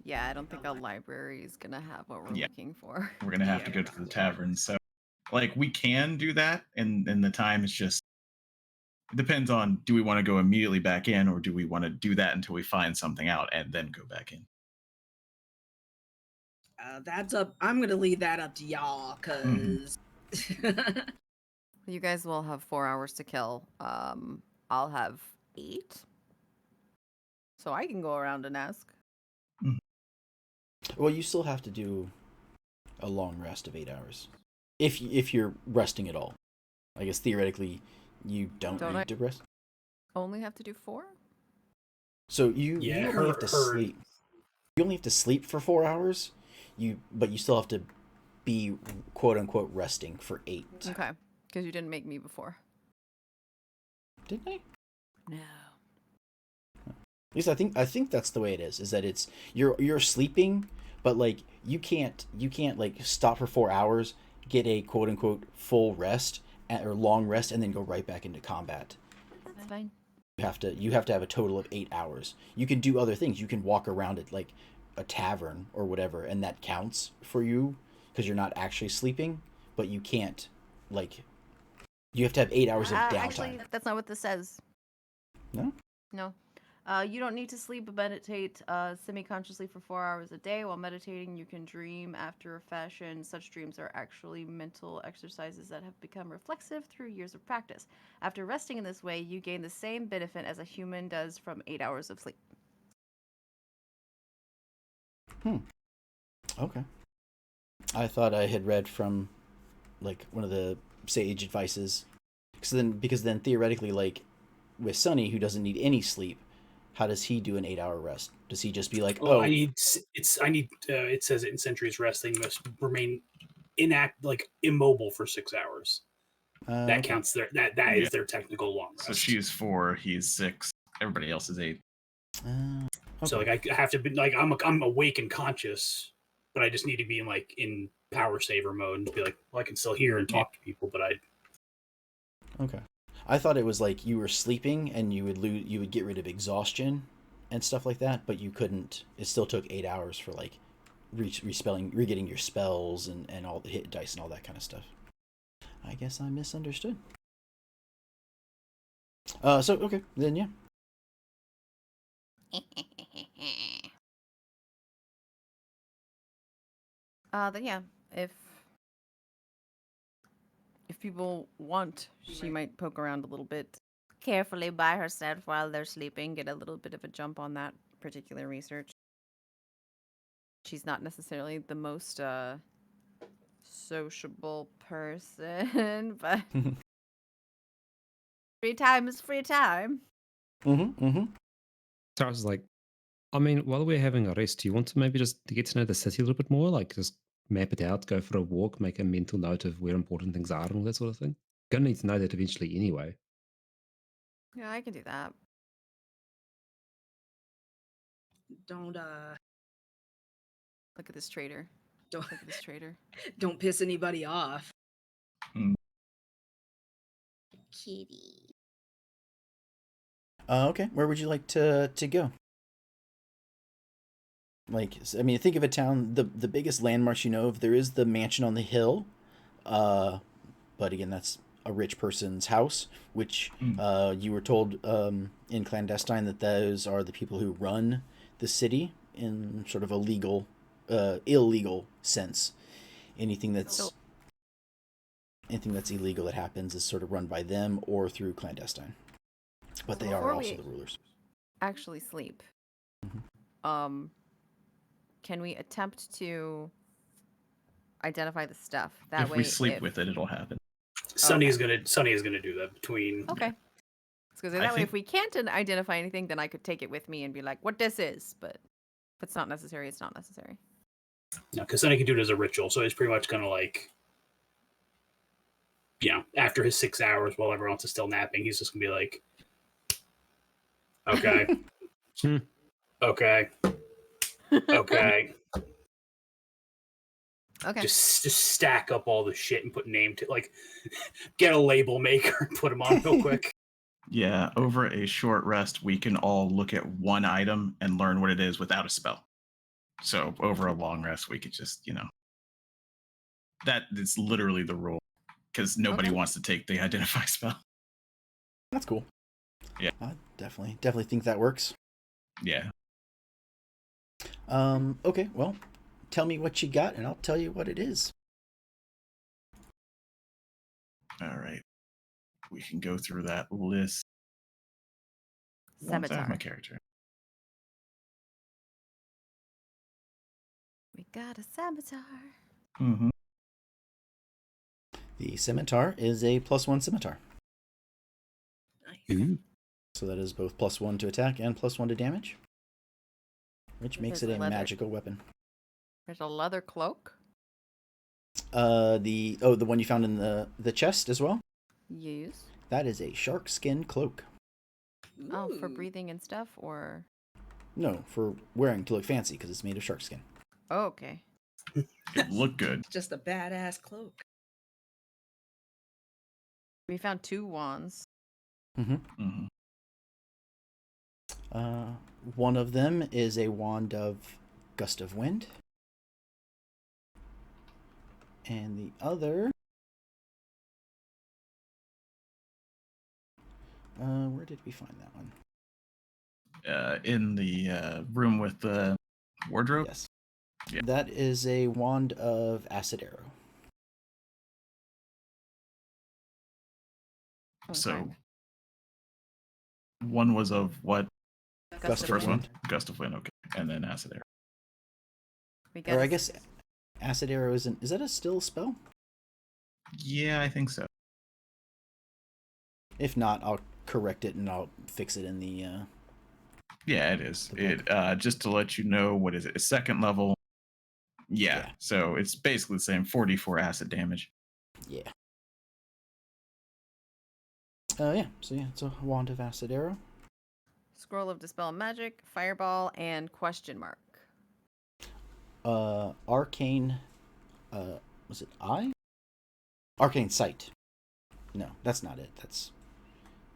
Yeah, I don't think a library is gonna have what we're looking for. We're going to have to go to the tavern. So, like, we can do that, and the time is just, it depends on, do we want to go immediately back in, or do we want to do that until we find something out and then go back in? That's up. I'm going to leave that up to y'all, because... You guys will have 4 hours to kill. I'll have 8. So I can go around and ask. Well, you still have to do a long rest of 8 hours. If you're resting at all. I guess theoretically you don't need to rest. Only have to do 4? So you only have to sleep. You only have to sleep for 4 hours. But you still have to be quote unquote resting for 8. Okay. Because you didn't make me before. Didn't I? No. At least I think that's the way it is that it's you're sleeping, but like you can't like stop for 4 hours, get a quote unquote full rest or long rest, and then go right back into combat. That's fine. You have to have a total of 8 hours. You can do other things. You can walk around at like a tavern or whatever, and that counts for you because you're not actually sleeping, but you can't like. You have to have 8 hours of downtime. Actually, that's not what this says. No? No. You don't need to sleep but meditate semi-consciously for 4 hours a day. While meditating, you can dream after a fashion. Such dreams are actually mental exercises that have become reflexive through years of practice. After resting in this way, you gain the same benefit as a human does from 8 hours of sleep. Okay. I thought I had read from like one of the sage advices. Because then theoretically, like with Sonny, who doesn't need any sleep, how does he do an 8-hour rest? Does he just be like, I need it says it in Sentry's Rest, they must remain immobile for 6 hours. That counts that is their technical long rest. So she's 4, he's 6, everybody else is 8. Okay. So like I have to be like I'm awake and conscious, but I just need to be in power saver mode and be like, well, I can still hear and talk to people, but Okay. I thought it was like you were sleeping and you would get rid of exhaustion and stuff like that, but you couldn't. It still took 8 hours for like regetting your spells and all the hit dice and all that kind of stuff. I guess I misunderstood. So okay, then yeah. Then yeah, if people want, she might poke around a little bit carefully by herself while they're sleeping, get a little bit of a jump on that particular research. She's not necessarily the most sociable person, but free time is free time. So I was like, I mean, while we're having a rest, do you want to maybe just get to know the city a little bit more? Like just map it out, go for a walk, make a mental note of where important things are and all that sort of thing? Gonna need to know that eventually anyway. Yeah, I can do that. Don't look at this traitor. Don't look at this traitor. Don't piss anybody off. Kitty. Okay, where would you like to go? Like, I mean, think of a town. The biggest landmarks you know of. There is the mansion on the hill, but again, that's a rich person's house, which Mm. you were told in clandestine that those are the people who run the city in sort of a legal, illegal sense. Anything that's So- anything that's illegal that happens is sort of run by them or through clandestine. But they are Before also we- the rulers. Actually sleep. Mhm. Can we attempt to identify the stuff? That If way we sleep with it, it'll happen. Sunny is gonna do that between. Okay. Because I that way, if think- we can't identify anything, then I could take it with me and be like, "What this is." But if it's not necessary, it's not necessary. No, because Sunny can do it as a ritual, so he's pretty much gonna like, after his 6 hours while everyone else is still napping, he's just gonna be like, okay, Hmm. okay, okay. Okay. Just stack up all the shit and put name to like, get a label maker and put them on real quick. Yeah, over a short rest, we can all look at one item and learn what it is without a spell. So over a long rest, we could just, that is literally the rule because nobody Okay. wants to take the identify spell. That's cool. Yeah. I definitely think that works. Yeah. Okay, well, tell me what you got and I'll tell you what it is. All right. We can go through that list. Once I have my Scimitar. character. We got a scimitar. Mm-hmm. The scimitar is a +1 scimitar. Nice. Ooh. So that is both +1 to attack and +1 to damage, which This makes is it a leather. magical weapon. There's a leather cloak. The one you found in the chest as well. Use. That is a shark skin cloak. Oh, for Ooh. breathing and stuff, or No, for wearing to look fancy because it's made of shark skin. oh, okay. It looked good. Just a badass cloak. We found 2 wands. Mm-hmm. One of them is a wand of gust of wind, and the other. Where did we find that one? In the room with the wardrobe. Yes. Yeah. That is a wand of acid arrow. So Okay. one was of what? Gust The of first wind. one? Gust of wind, okay. And then acid arrow. We got Or a I guess acid arrow isn't. Is that a still spell? Yeah, I think so. If not, I'll correct it and I'll fix it in the. Yeah, it is. The It just to let you know, what is it? A second level. Yeah. Yeah. So it's basically the same 44 acid damage. Yeah. Yeah. So yeah, it's a wand of acid arrow. scroll of dispel magic, fireball, and question mark. Arcane. Was it eye? Arcane sight. No, that's not it.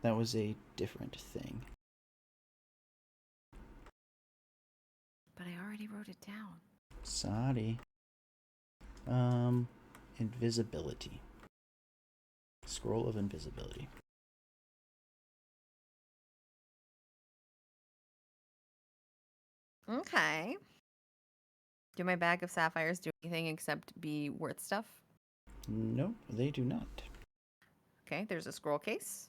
That was a different thing. But I already wrote it down. Sorry. Invisibility. Scroll of invisibility. Okay. Do my bag of sapphires do anything except be worth stuff? No, they do not. Okay, there's a scroll case.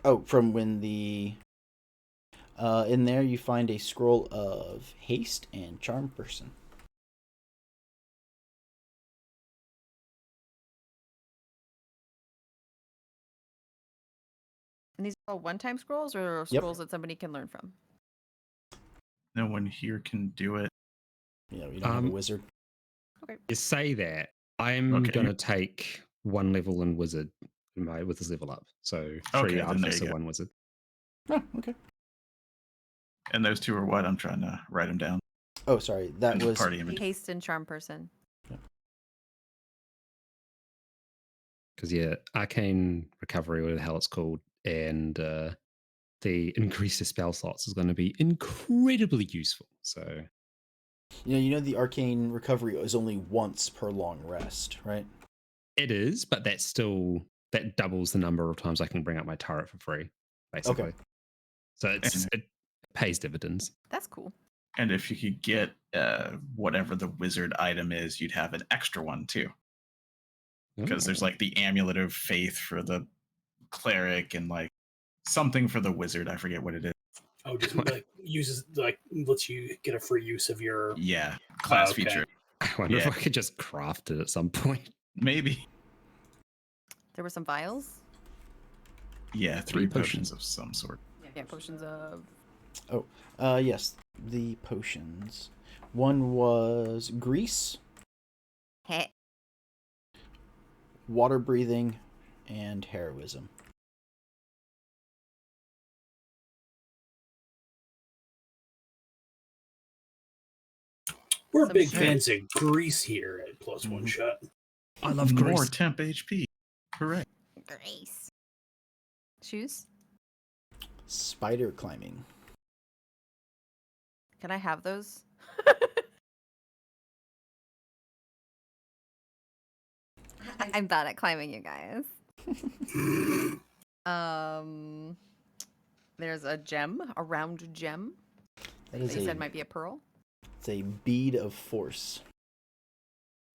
Oh, from when the in there you find a scroll of haste and charm person. And these are all one-time scrolls or Yep. scrolls that somebody can learn from? No one here can do it. Yeah, we don't have a Um, wizard. You say that. I'm Okay. going to take 1 level in wizard with this level up. So 3 Okay, then there artificer, you go. 1 wizard. Oh, okay. And those two are what? I'm trying to write them down. Oh, sorry. That Into was party image. Haste and charm person. Because, yeah, arcane recovery, whatever the hell it's called, and the increase to spell slots is going to be incredibly useful. So The arcane recovery is only once per long rest, right? It is, but that doubles the number of times I can bring up my turret for free, basically. Okay. So it pays dividends. That's cool. And if you could get whatever the wizard item is, you'd have an extra one too. Because there's like the amulet of faith for the cleric and like something for the wizard. I forget what it is. Oh, just like lets you get a free use of your class okay. feature. I wonder if I could just craft it at some point. Maybe. There were some vials. Yeah, 3 potions of some sort. Yeah, potions of. Yes, the potions. One was grease, Heh. water breathing, and heroism. We're Some big shit. fans of grease here at Plus One Shot. I love More grease. temp HP. Correct. Grace. Shoes. Spider climbing. Can I have those? I'm bad at climbing, you guys. There's a gem, a round gem. That is That you said might be a pearl. It's a bead of force.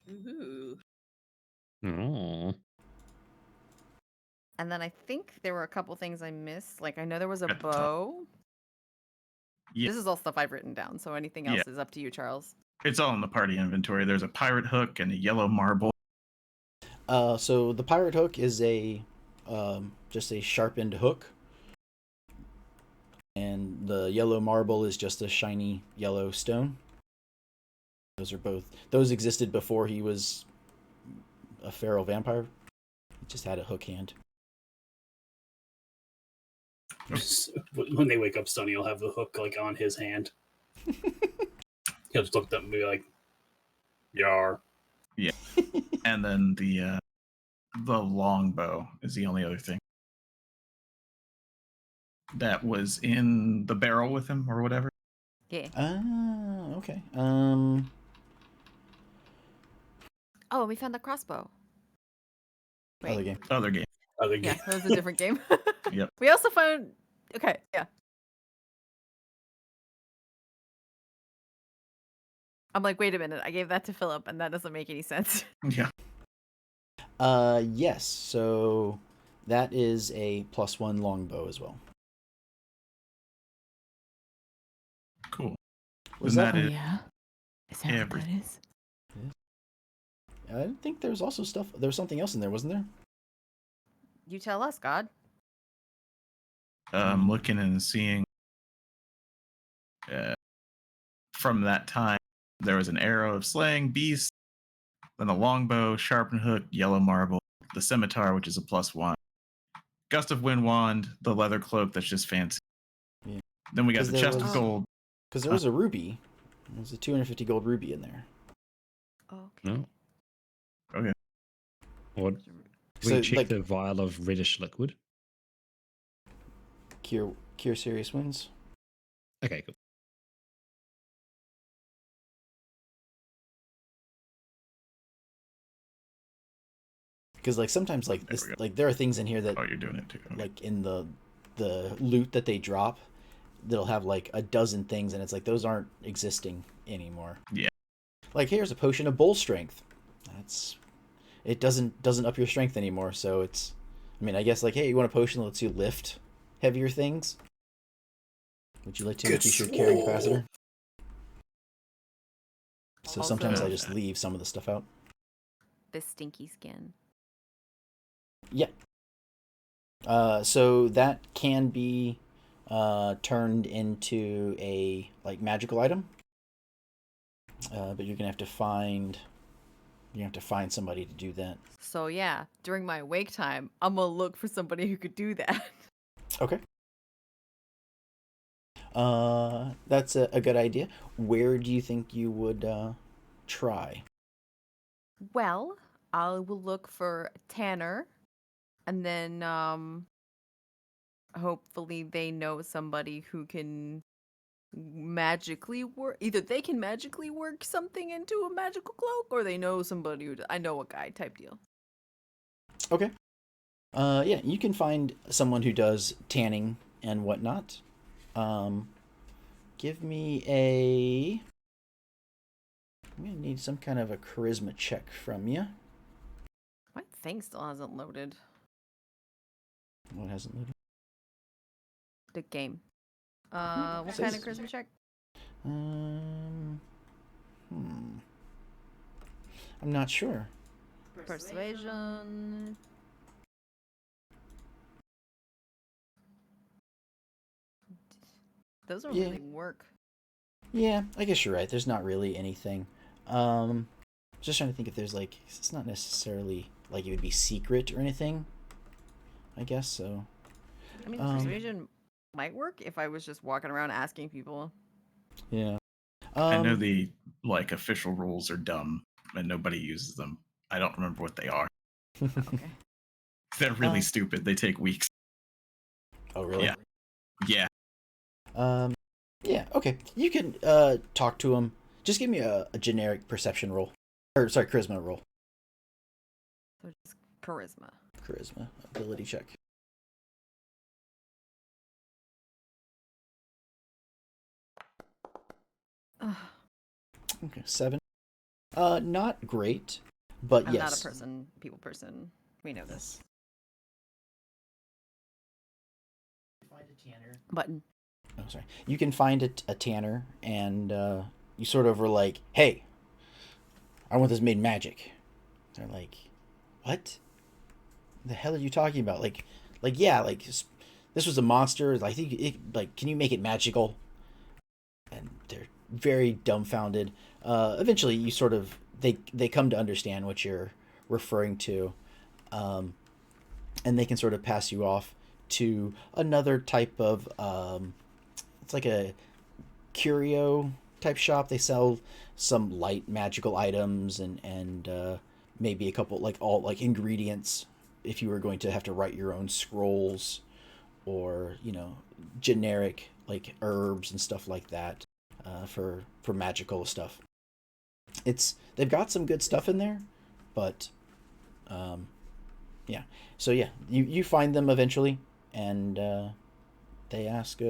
Ooh. Oh. And then I think there were a couple things I missed. Like I know there was a At the top. bow. Yeah. This is all stuff I've written down, so anything else is up to you, Charles. It's all in the party inventory. There's a pirate hook and a yellow marble. So the pirate hook is just a sharpened hook, and the yellow marble is just a shiny yellow stone. Those existed before he was a feral vampire. He just had a hook hand. When they wake up, Sonny will have the hook like on his hand. He'll just look up and be like, "Yar." Yeah. And then the longbow is the only other thing that was in the barrel with him or whatever. Yeah. Ah, okay. Oh, we found the crossbow. Other game. Other game. Other Yeah, game. that was a different game. Yep. We also found. Okay, yeah. I'm like, wait a minute. I gave that to Philip, and that doesn't make any sense. Yeah. Yes. So that is a +1 longbow as well. Cool. Was And that? that is yeah. Is that what that everything. is? I think there was also stuff. There was something else in there, wasn't there? You tell us, God. I'm looking and seeing from that time there was an arrow of slaying beasts, then the longbow, sharpened hook, yellow marble, the scimitar, which is a +1, gust of wind wand, the leather cloak that's just fancy. Yeah. Then we got 'Cause the there chest was- of gold. Because there was a ruby. There's a 250 gold ruby in there. Okay. No. Okay. Or So, we check like- the vial of reddish liquid. Cure serious wounds. Okay, cool. Because like sometimes like There this, we go. like there are things in here that Oh, you're doing it too. Okay. like in the loot that they drop, they'll have like a dozen things, and it's like those aren't existing anymore. Yeah. Like here's a potion of bull strength. It doesn't up your strength anymore, so it's. I mean, I guess like, hey, you want a potion that lets you lift heavier things? Would you like to increase your carrying capacitor? So Also- sometimes I just leave some of the stuff out. This stinky skin. Yeah. So that can be turned into a like magical item. But you're gonna have to find somebody to do that. So yeah, during my wake time, I'm gonna look for somebody who could do that. Okay. That's a good idea. Where do you think you would try? Well, I will look for Tanner, and then hopefully they know somebody who can magically work. Either they can magically work something into a magical cloak, or they know somebody who. I know a guy type deal. Okay. Yeah, you can find someone who does tanning and whatnot. Give me a. I'm gonna need some kind of a charisma check from you. My thing still hasn't loaded. What hasn't loaded? The game. What kind of Says- charisma check? Um. Hmm. I'm not sure. Persuasion. Those don't Yeah. really work. Yeah, I guess you're right. There's not really anything. Just trying to think if there's like it's not necessarily like it would be secret or anything. I guess so. I mean, persuasion might work if I was just walking around asking people. Yeah. I know the like official rules are dumb and nobody uses them. I don't remember what they are. Okay. They're really stupid. They take weeks. Oh really? Yeah. Yeah. Okay. You can talk to him. Just give me a generic perception roll, or sorry, charisma roll. So just charisma. Charisma ability check. Ugh, Okay, 7. Not great, but I'm yes. not a people person. We know this. Find a tanner. Button. Oh, sorry. You can find a tanner, and you sort of were like, "Hey, I want this made magic." They're like, "What? The hell are you talking about? Yeah, like this was a monster. I think like, can you make it magical?" And they're very dumbfounded. Eventually, you sort of they come to understand what you're referring to, and they can sort of pass you off to another type of it's like a curio type shop. They sell some light magical items and maybe a couple like all like ingredients if you were going to have to write your own scrolls, or generic like herbs and stuff like that for magical stuff. They've got some good stuff in there, but yeah. So yeah, you find them eventually, and they ask,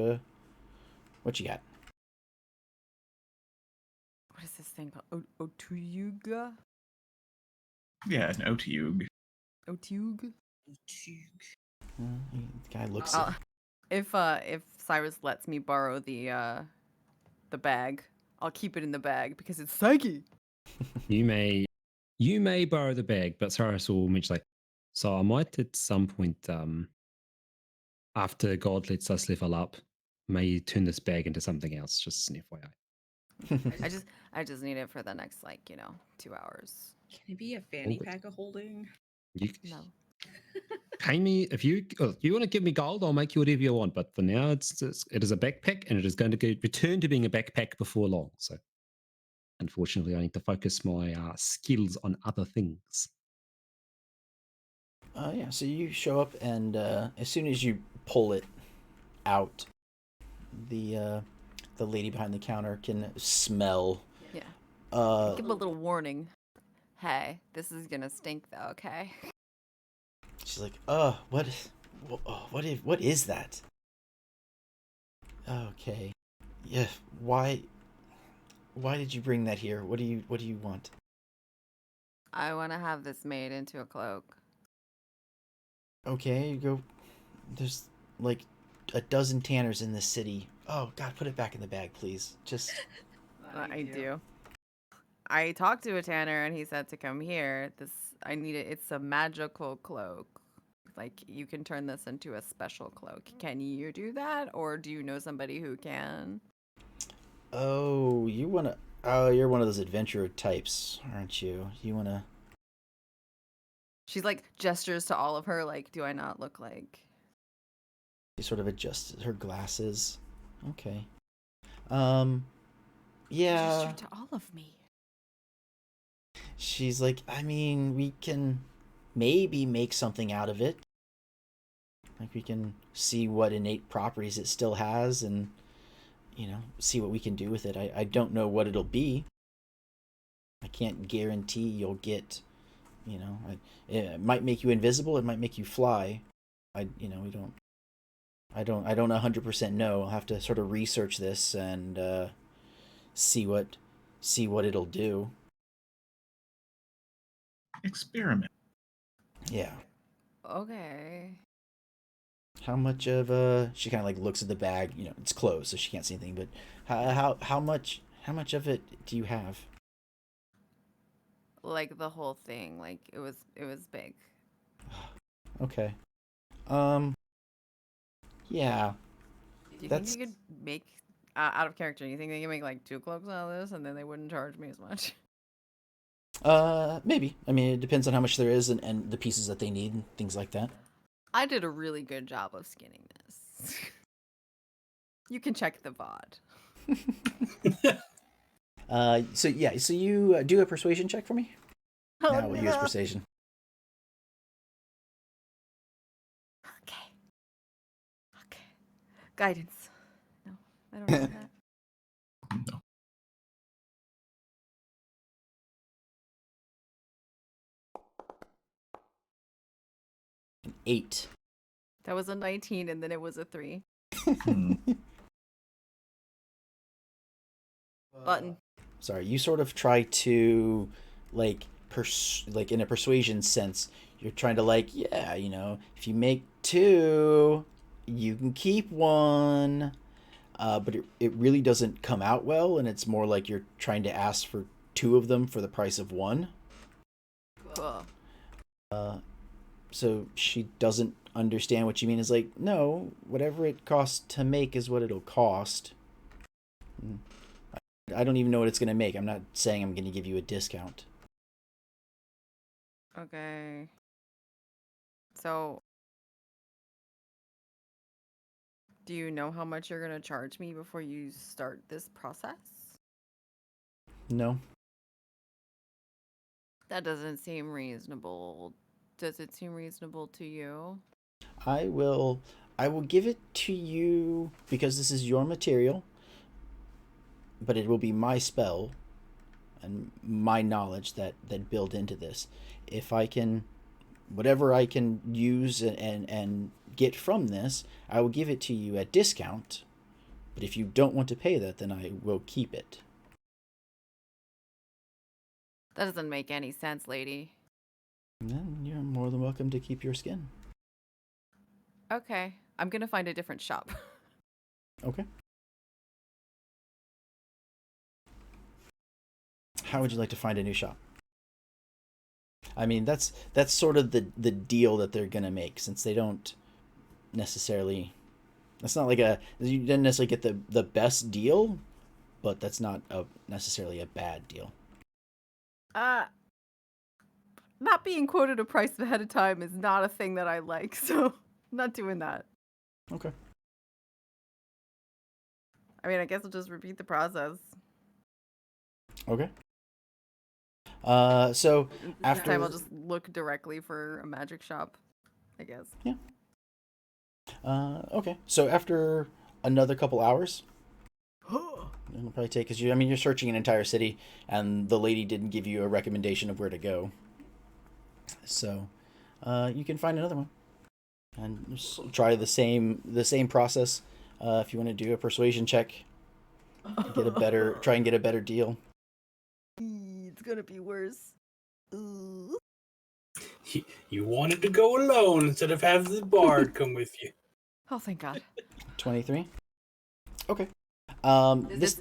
"What you got?" What is this thing called? Otuyuga? Yeah, an OTU. Otug? The guy looks at If Cyrus lets me borrow the bag, I'll keep it in the bag because it's psyche. You may borrow the bag, but Cyrus will mention like, so I might at some point, after God lets us level up, may turn this bag into something else. Just an FYI. I just need it for the next 2 hours. Can it be a fanny good. pack of holding? You No. pay me if you want to give me gold, I'll make you whatever you want. But for now, it is a backpack, and it is going to return to being a backpack before long. So, unfortunately, I need to focus my skills on other things. yeah, so you show up, and as soon as you pull it out, the lady behind the counter can smell. Yeah. Give a little warning. Hey, this is gonna stink though, okay? She's like, what is that? Okay. Yeah, why did you bring that here? What do you want? I want to have this made into a cloak. Okay, you go. There's like a dozen tanners in this city. Oh God, put it back in the bag, please. Just. I do. I talked to a tanner and he said to come here. I need it. It's a magical cloak. Like you can turn this into a special cloak. Can you do that, or do you know somebody who can? Oh, you're one of those adventurer types, aren't you? You wanna. She's like gestures to all of her. Like, do I not look like? She sort of adjusts her glasses. Okay. Yeah. Gesture to all of me. She's like, I mean, we can maybe make something out of it. Like we can see what innate properties it still has, and see what we can do with it. I don't know what it'll be. I can't guarantee you'll get, it might make you invisible. It might make you fly. We don't. I don't 100% know. I'll have to sort of research this and see what it'll do. Experiment. Yeah. Okay. How much of she kind of like looks at the bag, it's closed so she can't see anything, but how much of it do you have? Like the whole thing, like it was big. Okay. Yeah. Do you That's think you could make out of character? You think they can make like 2 cloaks out of this, and then they wouldn't charge me as much? maybe. I mean, it depends on how much there is and the pieces that they need and things like that. I did a really good job of skinning this. You can check the VOD. So you do a persuasion check for me. Oh, Now we'll use persuasion. Okay. Guidance. No, I don't know that. No. An 8. That was a 19, and then it was a 3. Button. Sorry, you sort of try to like in a persuasion sense. You're trying to if you make 2, you can keep 1. But it really doesn't come out well, and it's more like you're trying to ask for 2 of them for the price of 1. Cool. So she doesn't understand what you mean. Is like, no, whatever it costs to make is what it'll cost. I don't even know what it's going to make. I'm not saying I'm going to give you a discount. Okay. So, do you know how much you're going to charge me before you start this process? No. That doesn't seem reasonable. Does it seem reasonable to you? I will give it to you because this is your material, but it will be my spell and my knowledge that build into this. If I can, whatever I can use and get from this, I will give it to you at discount. But if you don't want to pay that, then I will keep it. That doesn't make any sense, lady. Then you're more than welcome to keep your skin. Okay. I'm going to find a different shop. Okay. How would you like to find a new shop? I mean, that's sort of the deal that they're gonna make, since they don't necessarily. It's not like you didn't necessarily get the best deal, but that's not necessarily a bad deal. Not being quoted a price ahead of time is not a thing that I like, so I'm not doing that. Okay. I mean, I guess I'll just repeat the process. Okay. So This after time I'll just look directly for a magic shop, I guess. Yeah. Okay. So after another couple hours, it'll probably take, because you're searching an entire city, and the lady didn't give you a recommendation of where to go. So, you can find another one, and just try the same process. If you want to do a persuasion check, try and get a better deal. It's gonna be worse. Ooh. You wanted to go alone instead of have the bard come with you. Oh, thank God. 23. Okay. This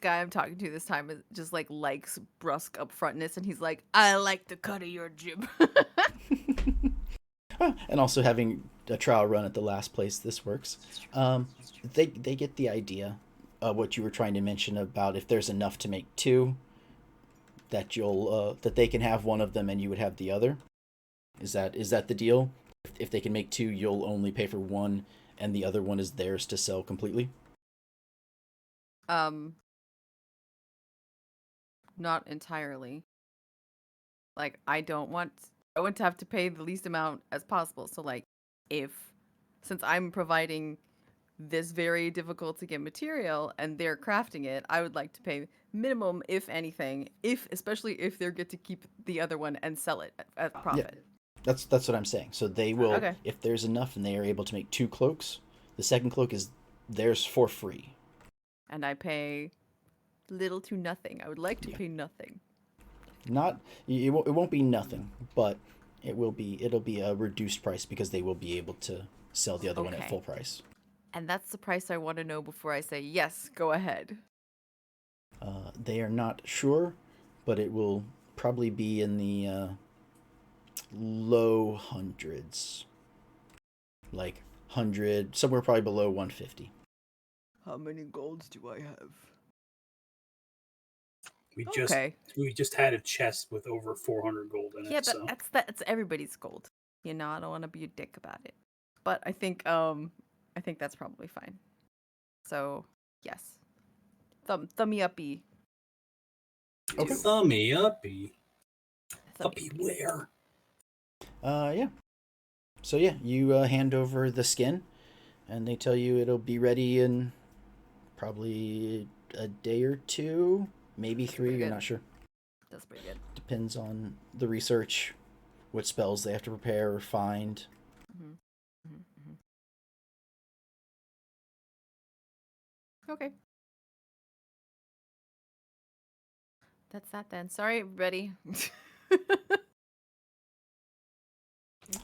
guy I'm talking to this time is just likes brusque upfrontness, and he's like, I like the cut of your jib. And also having a trial run at the last place this works. They get the idea of what you were trying to mention about if there's enough to make 2, that you'll that they can have one of them and you would have the other. Is that the deal? If they can make 2, you'll only pay for 1, and the other one is theirs to sell completely. Not entirely. Like, I want to have to pay the least amount as possible. So since I'm providing this very difficult to get material and they're crafting it, I would like to pay minimum, if anything, especially if they get to keep the other one and sell it at profit. That's what I'm saying. So they will, Okay. if there's enough and they are able to make 2 cloaks, the second cloak is theirs for free. And I pay little to nothing. I would like to pay nothing. It won't be nothing, but it'll be a reduced price because they will be able to sell the other one at Okay. full price. And that's the price I want to know before I say, yes, go ahead. They are not sure, but it will probably be in the low hundreds. Like 100, somewhere probably below 150. How many golds do I have? We just had a chest with over 400 gold in Yeah, it. but So that's everybody's gold. You know, I don't want to be a dick about it. But I think that's probably fine. So yes, thummy uppy. Okay. Thummy uppy. Thummy Uppy where? Yeah. So yeah, you hand over the skin, and they tell you it'll be ready in probably a day or 2, maybe 3. pretty You're good. not sure. That's pretty good. Depends on the research, what spells they have to prepare or find. Okay. That's that then. Sorry, everybody.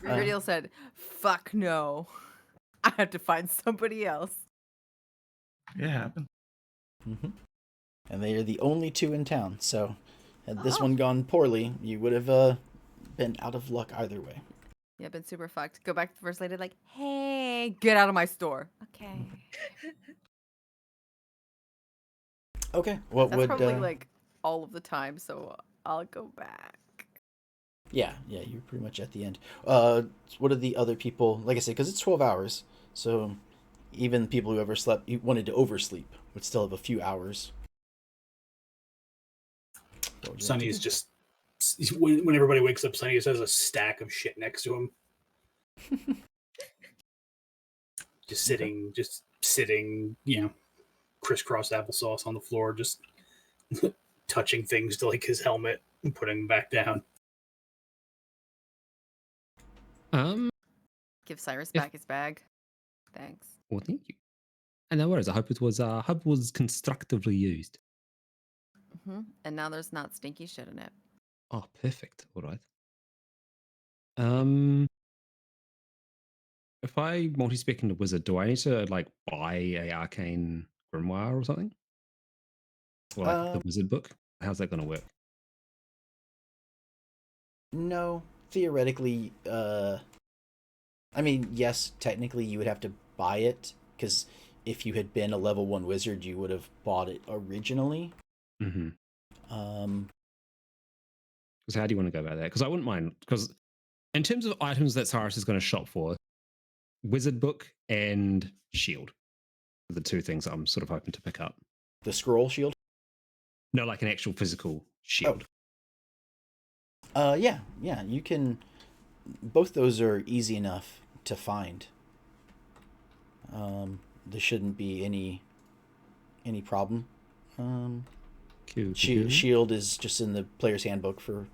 Radial said, "Fuck no, I have to find somebody else." Yeah, happened. Mm-hmm. And they are the only 2 in town, so had this Oh. one gone poorly, you would have been out of luck either way. Yeah, been super fucked. Go back to the first lady, like, "Hey, get out of my store." Okay. Okay, what That's would probably like all of the time, so I'll go back. Yeah, you're pretty much at the end. What are the other people? Like I said, because it's 12 hours, so even people who wanted to oversleep, would still have a few hours. Sonny's just when everybody wakes up, Sonny just has a stack of shit next to him. just sitting, crisscross applesauce on the floor, just touching things to like his helmet and putting them back down. Give Cyrus back his bag. Thanks. Well, thank you. And no worries. I hope it was constructively used. And now there's not stinky shit in it. Oh, perfect. All right. If I multi-spec into wizard, do I need to like buy a arcane grimoire or something? Or like the wizard book? How's that going to work? No, theoretically, I mean, yes, technically you would have to buy it, because if you had been a level 1 wizard, you would have bought it originally. Mm-hmm. Because how do you want to go about that? Because I wouldn't mind, because in terms of items that Cyrus is going to shop for, wizard book and shield are the 2 things I'm sort of hoping to pick up. The scroll shield? No, like an actual physical shield. Yeah, you can. Both those are easy enough to find. There shouldn't be any problem. Cool. Shield is just in the player's handbook for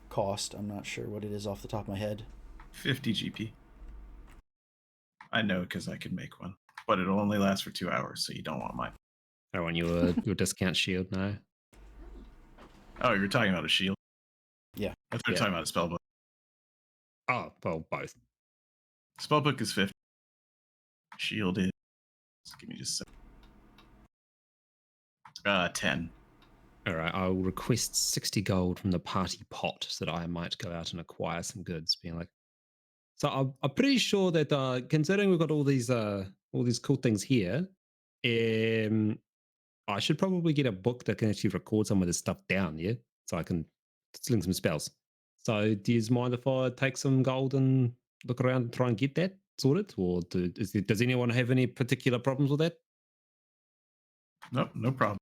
cost. I'm not sure what it is off the top of my head. 50 GP. I know because I could make one, but it'll only last for 2 hours, so you don't want mine. I don't want your discount shield, no. Oh, you're talking about a shield? Yeah. I thought you were talking about a spellbook. Oh, well, both. Spellbook is 50. Shield is... Give me just a second. 10. All right, I'll request 60 gold from the party pot so that I might go out and acquire some goods. Being like, so I'm pretty sure that considering we've got all these cool things here, I should probably get a book that can actually record some of this stuff down, yeah, so I can sling some spells. So, do you mind if I take some gold and look around and try and get that sorted, or does anyone have any particular problems with that? Nope, no problem.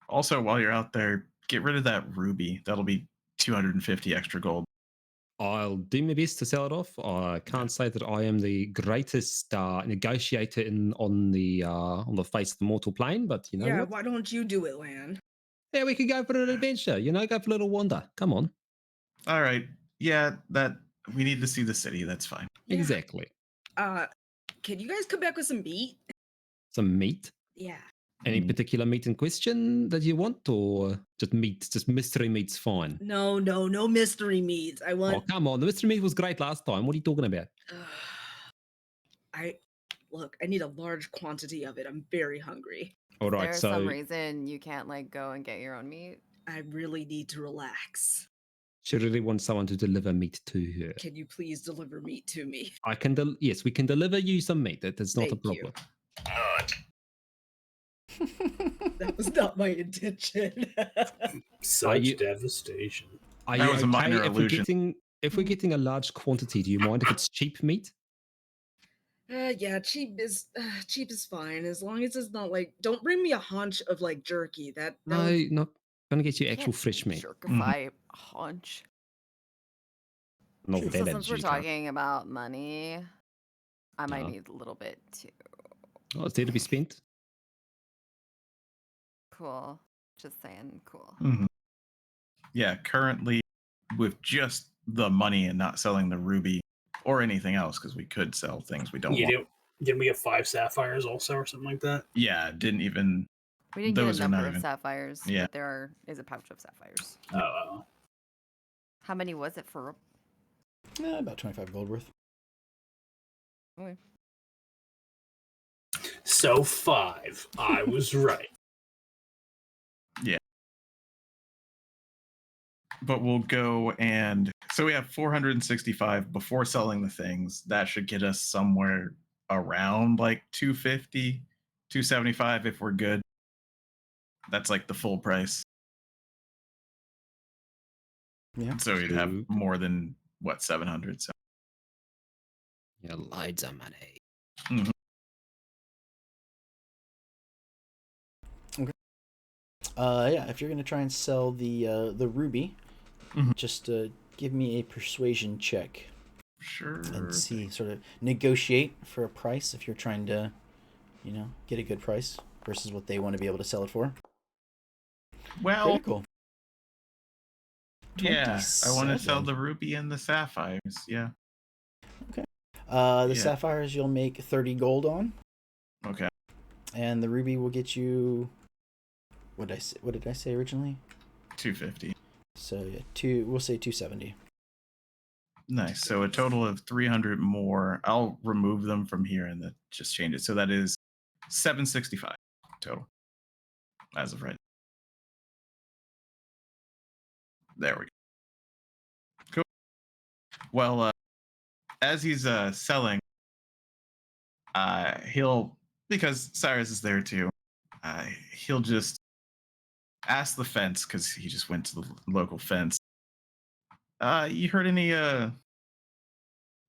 Also, while you're out there, get rid of that ruby. That'll be 250 extra gold. I'll do my best to sell it off. I can't say that I am the greatest negotiator on the face of the mortal plane, but you know yeah, what? why don't you do it, Lan? Yeah, we could go for an adventure. You know, go for a little wander. Come on. All right. Yeah, that we need to see the city. That's fine. Yeah. Exactly. Can you guys come back with some meat? Some meat. Yeah. Any Mm. particular meat in question that you want, or just meat? Just mystery meat's fine. No mystery meats. I Oh, want. come on. The mystery meat was great last time. What are you talking about? I need a large quantity of it. I'm very hungry. All right, There's so some reason you can't like go and get your own meat. I really need to relax. she really wants someone to deliver meat to her. Can you please deliver meat to me? I can. Yes, we can deliver you some meat. That's not a Thank you. problem. That was not my intention. Such you- devastation. Are That you was a okay minor if illusion. we're getting a large quantity? Do you mind if it's cheap meat? Yeah, cheap is fine as long as it's not like. Don't bring me a haunch of like jerky. That No, would- not gonna get you You actual can't fresh meat. Jerkify haunch. Not So with that since we're attitude, you can't. talking about money, I might Yeah. need a little bit too. Oh, it's there to be spent. Cool. Just saying, cool. Mhm. Yeah, currently with just the money and not selling the ruby or anything else, because we could sell things we don't want. Didn't we get 5 sapphires also or something like that? Yeah, didn't even. We didn't Those get are a not number of even- sapphires, yeah. but there is a pouch of sapphires. Oh, How many was it for? About 25 gold worth. Okay. so 5. I was right. But we'll go and so we have 465 before selling the things. That should get us somewhere around like 250, 275 if we're good. That's like the full price. Yeah. So we'd have Sweet. more than what, 700. So Yeah, loads of money. Yeah, if you're gonna try and sell the ruby, Mhm. just give me a persuasion check sure. and see, sort of negotiate for a price if you're trying to, get a good price versus what they want to be able to sell it for. Well, Critical. yeah, I want to sell 27. the ruby and the sapphires. Yeah. The Yeah. sapphires you'll make 30 gold on, Okay. and the ruby will get you. What did I say originally? 250. So yeah, we'll say 270. Nice. So a total of 300 more. I'll remove them from here and then just change it. So that is 765 total as of right. There we go. Cool. Well, as he's selling, he'll, because Cyrus is there too, he'll just ask the fence, because he just went to the local fence. You heard any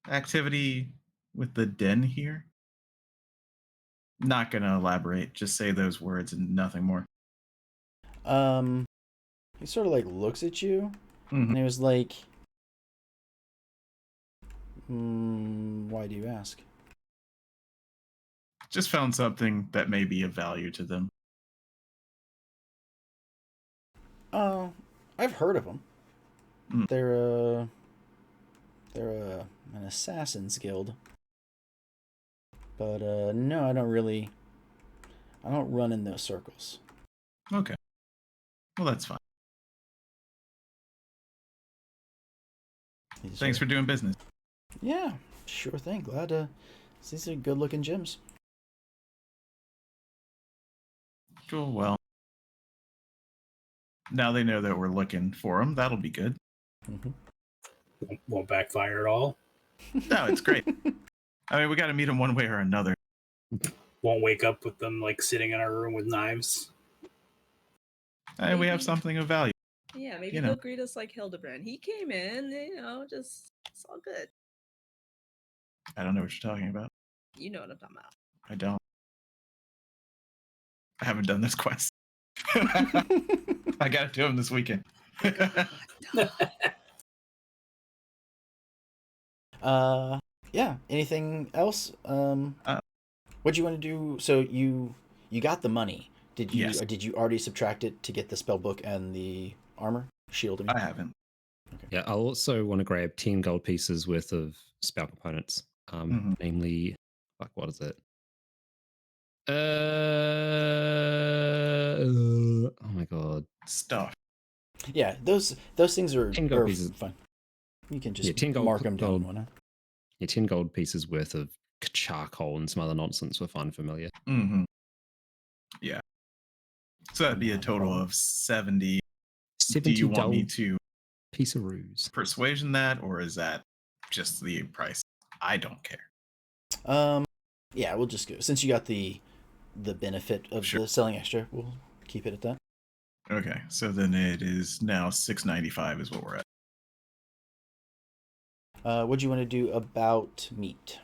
activity with the den here? Not gonna elaborate. Just say those words and nothing more. He sort of like looks at you, Mhm. and he was like, "Why do you ask?" Just found something that may be of value to them. Oh, I've heard of them. Mm. They're an assassins guild. But no, I don't run in those circles. Okay. Well, that's fine. Thanks for doing business. Yeah, sure thing. Glad these are good looking gems. Cool. Well, now they know that we're looking for them. That'll be good. Mm-hmm. Won't backfire at all. No, it's great. I mean, we got to meet them one way or another. Won't wake up with them like sitting in our room with knives. And we have Maybe. something of value. Yeah, maybe You they'll know. greet us like Hildebrand. He came in, just it's all good. I don't know what you're talking about. You know what I'm talking about. I don't. I haven't done this quest. I got to do them this weekend. Yeah. Anything else? What do you want to do? So you got the money. Did you Yes. did you already subtract it to get the spell book and the armor shield? I haven't. Yeah, I'll also want to grab 10 gold pieces worth of spell components. Namely, like, what is it? Oh my god. Stuff. Yeah, those things are 10 gold are pieces. fun. You can just 10 mark them down. gold. Whatnot. Yeah, 10 gold pieces worth of charcoal and some other nonsense we're fine familiar. Yeah. So that'd be a total of 70. 70 Do you want me gold to piece of ruse. persuasion that, or is that just the price? I don't care. Yeah, we'll just go since you got the benefit of the selling extra. We'll keep it at that. Okay, so then it is now 695 is what we're at. What do you want to do about meat?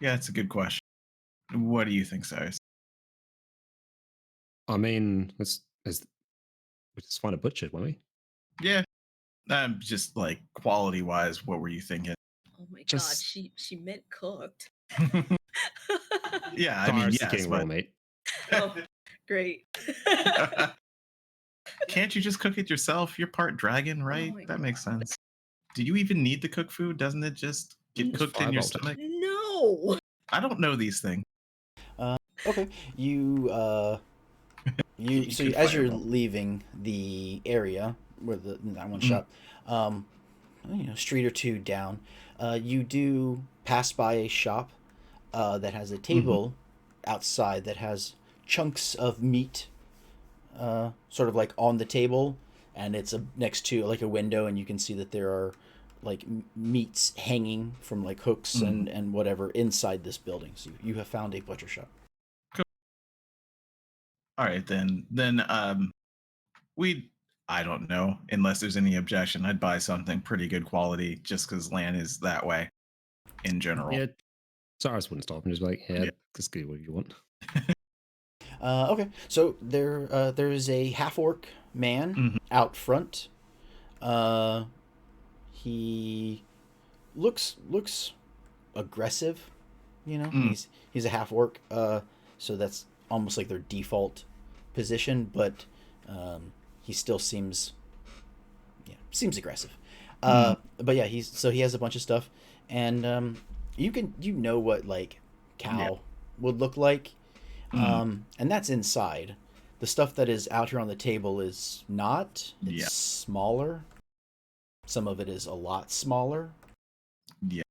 Yeah, it's a good question. What do you think, Cyrus? I mean, we just find a butcher, won't we? Yeah, just like quality wise, what were you thinking? Oh my god, Just- she meant cooked. Yeah, I mean, Cyrus is yes, getting raw but meat. Oh, great. can't you just cook it yourself? You're part dragon, right? my That makes sense. Do you even need to cook food? Doesn't it just get cooked in your firebolted. stomach? No. I don't know these things. Okay, you You so could as you're fireball. leaving the area where that one shop, street or two down, you do pass by a shop that has a table outside that has chunks of meat, sort of like on the table, and it's next to like a window, and you can see that there are like meats hanging from like hooks and whatever inside this building. So you have found a butcher shop. All right, then I don't know, unless there's any objection, I'd buy something pretty good quality just because land is that way in general. Yeah, Cyrus wouldn't stop and just be like, yeah, Yeah. just get whatever you want. Okay, so there is a half orc man out front. He looks aggressive. He's a half orc. So that's almost like their default position, but he still seems aggressive. But yeah, he has a bunch of stuff, and you know what like cow would look like, and that's inside. The stuff that is out here on the table is not. It's smaller. Some of it is a lot smaller. Yeah.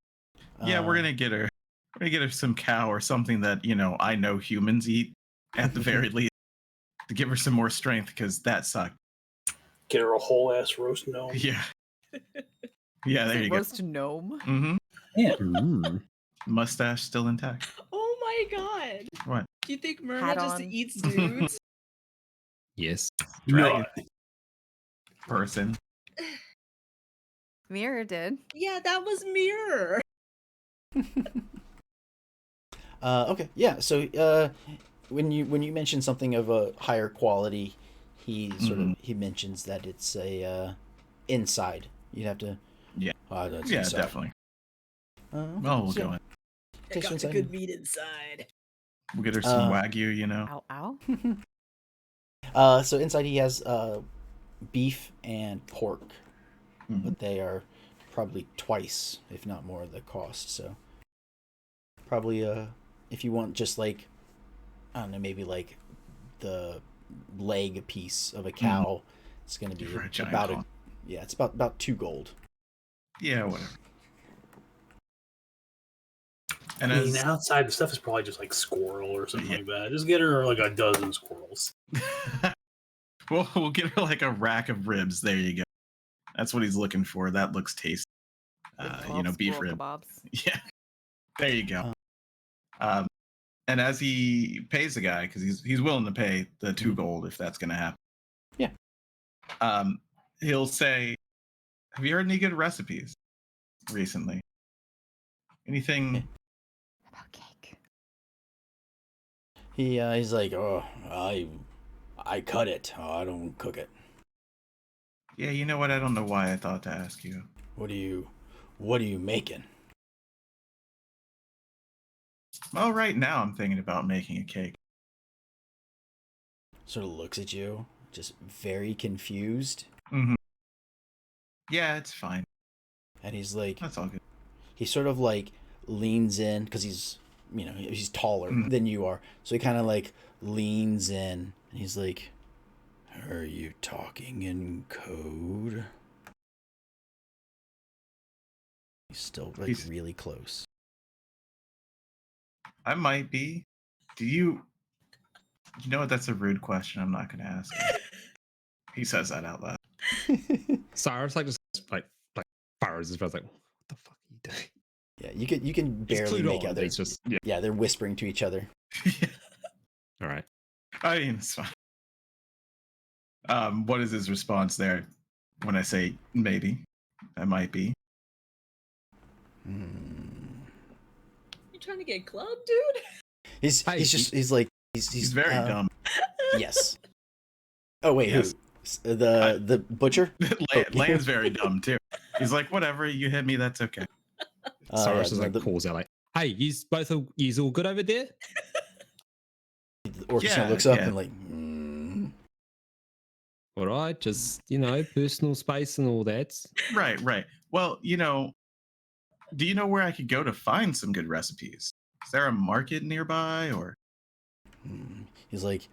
Yeah, we're gonna get her. We're gonna get her some cow or something that I know humans eat at the very least to give her some more strength because that sucked. Get her a whole ass roast gnome. Yeah. Yeah, there you go. Roast gnome. Mm-hmm. Mustache still intact. Oh my god. What? Do you think Myrna Hat just on. eats dudes? Yes. Dragon person. Mirror did. Yeah, that was Mirror. Okay, yeah. So when you mention something of a higher quality, he he mentions that it's a inside. You'd have to. Yeah. That's Yeah, inside. definitely. Okay, We'll so go in. I Takes got the inside. good meat inside. We'll get her some wagyu, Ow, ow. So inside he has beef and pork, but they are probably twice, if not more, the cost. So probably if you want just like I don't know, maybe like the leg piece of a cow, it's going to be For a giant about con. it's about 2 gold. Yeah, whatever. And I mean, outside the stuff is probably just like squirrel or something like that. Just get her like a dozen squirrels. we'll get her like a rack of ribs. There you go. That's what he's looking for. That looks tasty. Beef Squirrel rib. kebabs. Yeah. There you go. And as he pays the guy, because he's willing to pay the 2 gold if that's going to happen. Yeah. He'll say, "Have you heard any good recipes recently? Anything?" About cake. He's like, oh, I cut it. Oh, I don't cook it. Yeah, you know what? I don't know why I thought to ask you. What are you making? Well, right now I'm thinking about making a cake. Sort of looks at you, just very confused. Mm-hmm. Yeah, it's fine. And he's like, That's all good. he sort of like leans in because he's, he's taller than you are. So he kind of like leans in and he's like, "Are you talking in code?" He's still like really close. I might be. Do you? You know what? That's a rude question. I'm not going to ask him. He says that out loud. Cyrus like just like fires his face like, what the fuck are you doing? Yeah, you can barely make out. It's just Yeah, they're whispering to each other. all right. I mean, it's fine. What is his response there when I say maybe? I might be. You trying to get clubbed, dude? He's very dumb. Yes. Oh wait, Yes. who? The butcher? Land's very dumb too. He's like, whatever, you hit me, that's okay. Cyrus is like calls out like, "Hey, yous all good over there?" The orchestra looks up and like, all right, just personal space and all that. Right. Well, do you know where I could go to find some good recipes? Is there a market nearby or? He's like,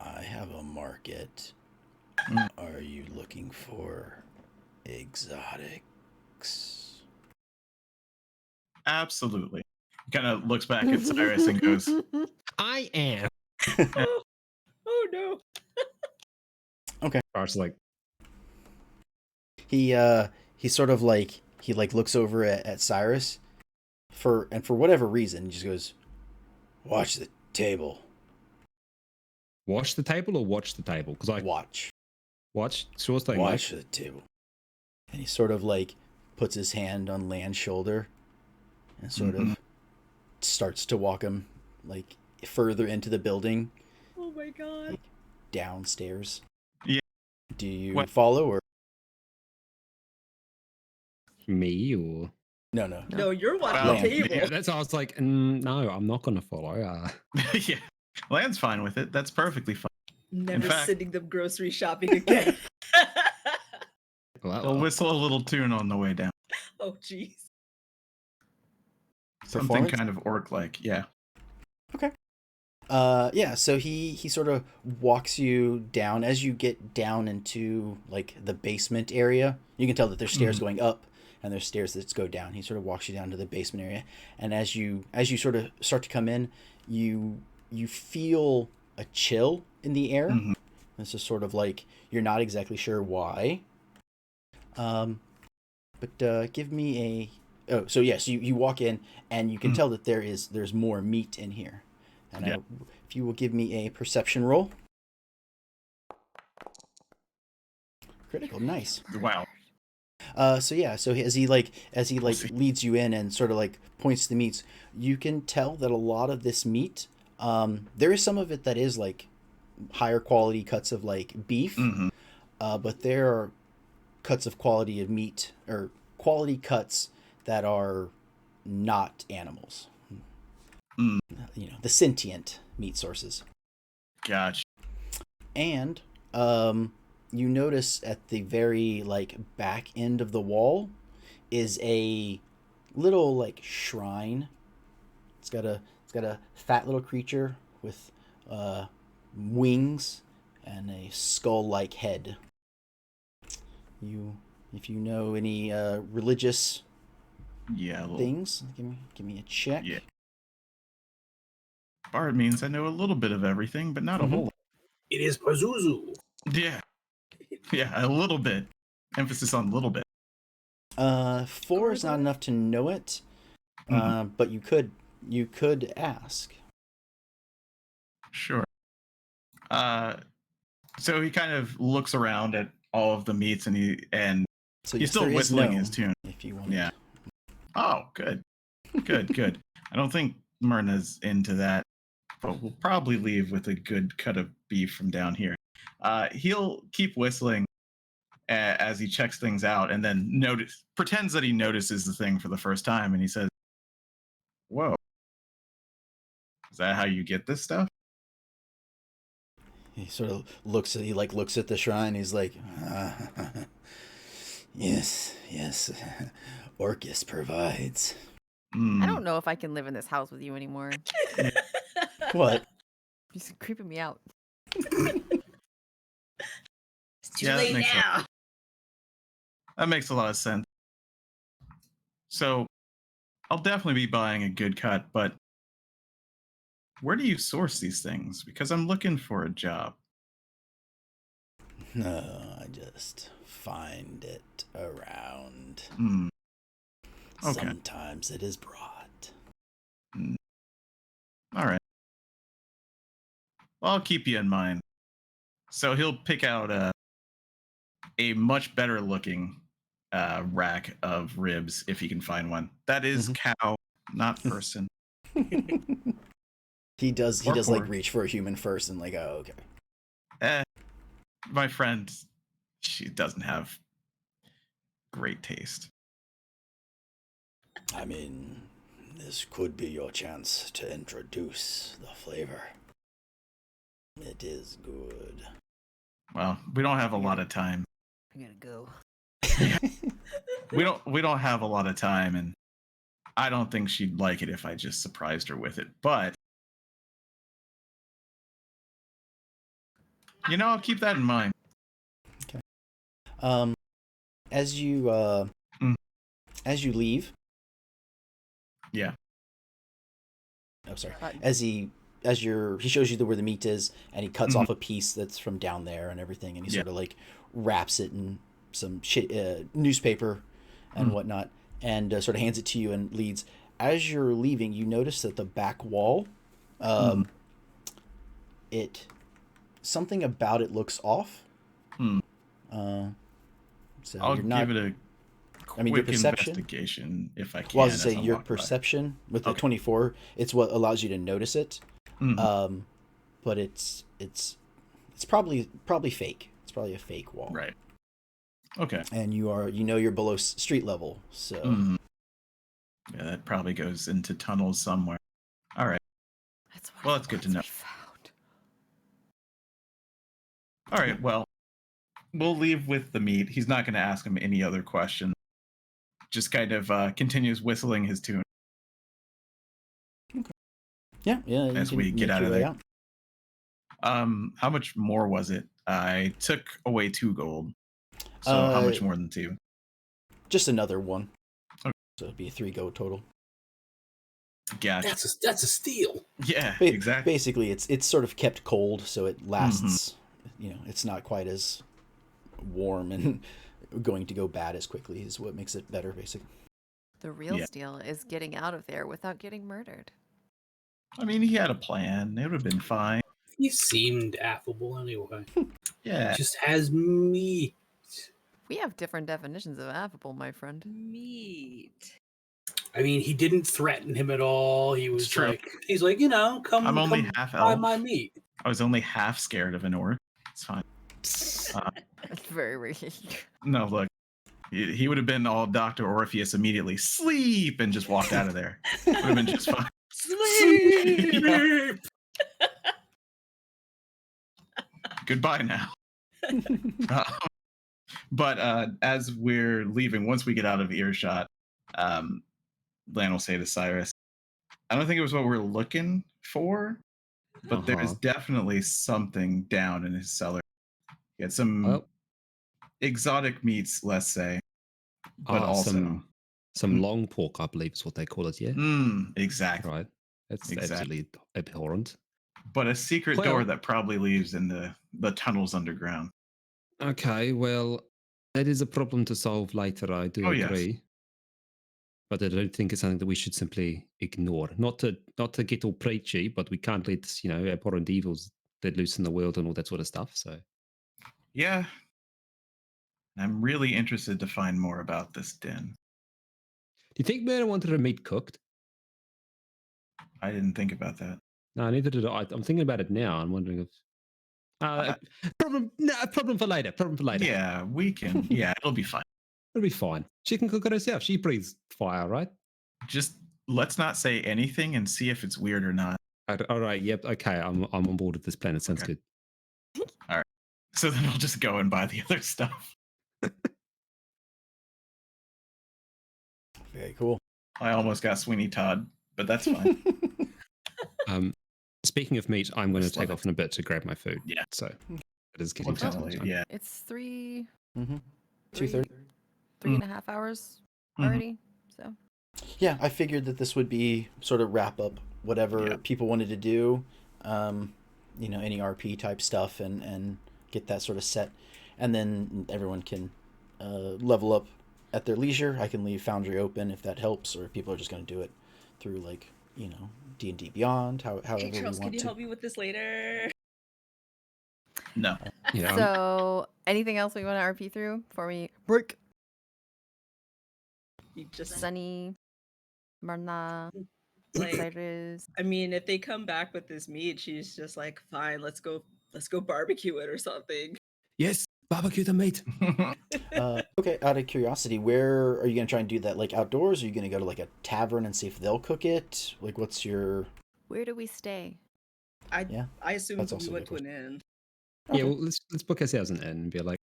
I have a market. Are you looking for exotics? Absolutely. He kind of looks back at Cyrus and goes, I am. Oh no. Okay. Cyrus is like, He sort of like looks over at Cyrus for whatever reason he just goes, "Watch the table." wash the table or watch the table? Because I Watch sure thing. Watch the table. And he sort of like puts his hand on Land's shoulder and sort of starts to walk him like further into the building. Oh my god. Like, downstairs. Yeah. Do you follow or Me or no? No, you're watching the table. yeah, that's how I was like, no, I'm not gonna follow. Yeah, Land's fine with it. That's perfectly fine. Never sending them grocery shopping again. He'll whistle a little tune on the way down. Oh jeez. Something kind of orc-like, yeah. Okay. Yeah, so he sort of walks you down. As you get down into like the basement area, you can tell that there's stairs going up and there's stairs that go down. He sort of walks you down to the basement area, and as you sort of start to come in, you feel a chill in the air. This is sort of like you're not exactly sure why. But give me a. Oh, so yes, you walk in and you can tell that there's more meat in here. And if you will give me a perception roll. Critical, nice. Wow. So as he leads you in and sort of like points to the meats, you can tell that a lot of this meat, there is some of it that is like higher quality cuts of like beef, but there are cuts of quality of meat or quality cuts that are not animals. The sentient meat sources. Gotcha. And you notice at the very like back end of the wall is a little like shrine. It's got a fat little creature with wings and a skull-like head. If you know any religious things, give me a check. Yeah. Bard means I know a little bit of everything, but not a whole lot. It is Pazuzu. Yeah. Yeah, a little bit. Emphasis on little bit. 4 is not enough to know it, but you could ask. Sure. So he kind of looks around at all of the meats and he's still whistling his tune. If you want. Yeah. Oh, good. Good. I don't think Myrna's into that, but we'll probably leave with a good cut of beef from down here. He'll keep whistling, as he checks things out, and then pretends that he notices the thing for the first time, and he says, "Whoa, is that how you get this stuff?" He sort of looks at the shrine. He's like, yes, Orcus provides. I don't know if I can live in this house with you anymore. What? You're creeping me out. It's too Yeah, late now. That makes a lot of sense. So I'll definitely be buying a good cut, but where do you source these things? Because I'm looking for a job. No, I just find it around. Okay. Sometimes it is brought. All right. Well, I'll keep you in mind. So he'll pick out a much better looking rack of ribs if he can find one. That is cow, not person. He does Or like pork. reach for a human first and like, oh, okay. My friend, she doesn't have great taste. I mean, this could be your chance to introduce the flavor. It is good. Well, we don't have a lot of time. I gotta go. We don't have a lot of time, and I don't think she'd like it if I just surprised her with it. But I'll keep that in mind. Okay. As you leave. Yeah. Oh, sorry. He shows you where the meat is, and he cuts off a piece that's from down there and everything, and he sort of like wraps it in some newspaper and whatnot, and sort of hands it to you and leads. As you're leaving, you notice that the back wall, something about it looks off. So I'll you're not, give it a quick your perception? investigation if I can. Well, I was to say, your perception with the Okay. 24, it's what allows you to notice it. Mhm. But it's probably fake. It's probably a fake wall. Right. Okay. And you're below street level, so Yeah, that probably goes into tunnels somewhere. All right. That's good to know. All right. Well, we'll leave with the meat. He's not going to ask him any other question. Just kind of continues whistling his tune. Okay. Yeah. As we get out of there. How much more was it? I took away 2 gold. So how much more than 2? Just another 1. Okay. So it'd be 3 gold total. Gotcha. That's a steal. Yeah, exactly. Basically, it's sort of kept cold, so it lasts. It's not quite as warm and going to go bad as quickly is what makes it better, basically. The real steal is getting out of there without getting murdered. I mean, he had a plan. It would have been fine. He seemed affable anyway. Yeah. Just has meat. We have different definitions of affable, my friend. Meat. I mean, he didn't threaten him at all. He was true. he's like, come. I'm only come half buy elf. my meat. I was only half scared of an orc. It's fine. That's very weird. No, look. He would have been all Dr. Orpheus immediately. Sleep! And just walked out of there. Would have been just fine. Sleep! Goodbye now. But as we're leaving, once we get out of earshot, Lan will say to Cyrus, I don't think it was what we're looking for, but there's definitely something down in his cellar. He had some exotic meats, let's say, but also some long pork, I believe is what they call it, yeah? Exactly. Right. That's absolutely abhorrent. But a secret door that probably leads in the tunnels underground. Okay, well, that is a problem to solve later, I do agree. Yes. But I don't think it's something that we should simply ignore. Not to get all preachy, but we can't let, abhorrent evils let loose in the world and all that sort of stuff. So yeah. I'm really interested to find more about this den. Do you think Mary wanted her meat cooked? I didn't think about that. No, neither did I. I'm thinking about it now. I'm wondering if Problem for later. Problem for later. Yeah, we can. Yeah, it'll be fine. It'll be fine. She can cook it herself. She breathes fire, right? Just let's not say anything and see if it's weird or not. All right. Yep. Okay. I'm on board with this plan. It sounds Okay. good. All right. So then I'll just go and buy the other stuff. Very cool. I almost got Sweeney Todd, but that's fine. Speaking of meat, I'm going to Just take love off in a bit to grab my food. Yeah. So it is getting We'll close tell to you, time. yeah. It's 3, Mm-hmm. 3, 2:30. 3.5 hours Mhm. already. So Yeah, I figured that this would be sort of wrap up whatever Yeah. people wanted to do, any RP type stuff, and get that sort of set, and then everyone can level up at their leisure. I can leave Foundry open if that helps, or if people are just going to do it through D&D Beyond, however Hey, we Charles, want can you to. help me with this later? No. Yeah. so anything else we want to RP through before we break? You just Sunny, Marna, like, Cyrus. I mean, if they come back with this meat, she's just like, fine, let's go barbecue it or something. Yes. Barbecue the meat. Okay, out of curiosity, where are you going to try and do that? Like outdoors? Or are you going to go to like a tavern and see if they'll cook it? Like, what's your... Where do we stay? I assumed that's also we a went good to an inn. Yeah. Well, let's book ourselves an inn and be like,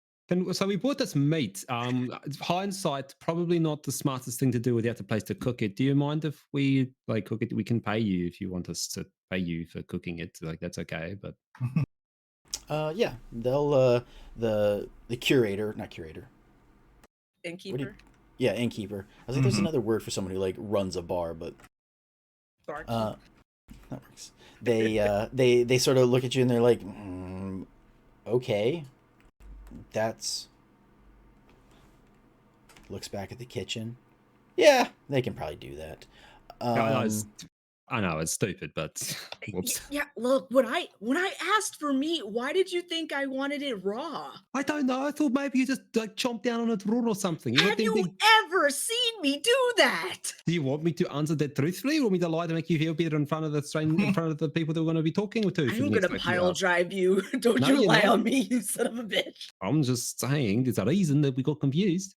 so we bought this meat. Hindsight, probably not the smartest thing to do without the place to cook it. Do you mind if we cook it? We can pay you if you want us to pay you for cooking it. Like that's okay. But Yeah, they'll the curator, not curator. Innkeeper? Yeah, innkeeper. I was like, there's Mhm. another word for someone who like runs a bar, but Barkeep. that works. They sort of look at you and they're like, okay, that's... Looks back at the kitchen. Yeah, they can probably do that. I know it's stupid, but whoops. Yeah, look, when I asked for meat, why did you think I wanted it raw? I don't know. I thought maybe you just like chomp down on it raw or something. Have you ever seen me do that? Do you want me to answer that truthfully, or want me to lie to make you feel better in front of the people that we're going to be talking to? I'm gonna pile drive you. Don't No, you you're lie not. on me, you son of a bitch. I'm just saying there's a reason that we got confused.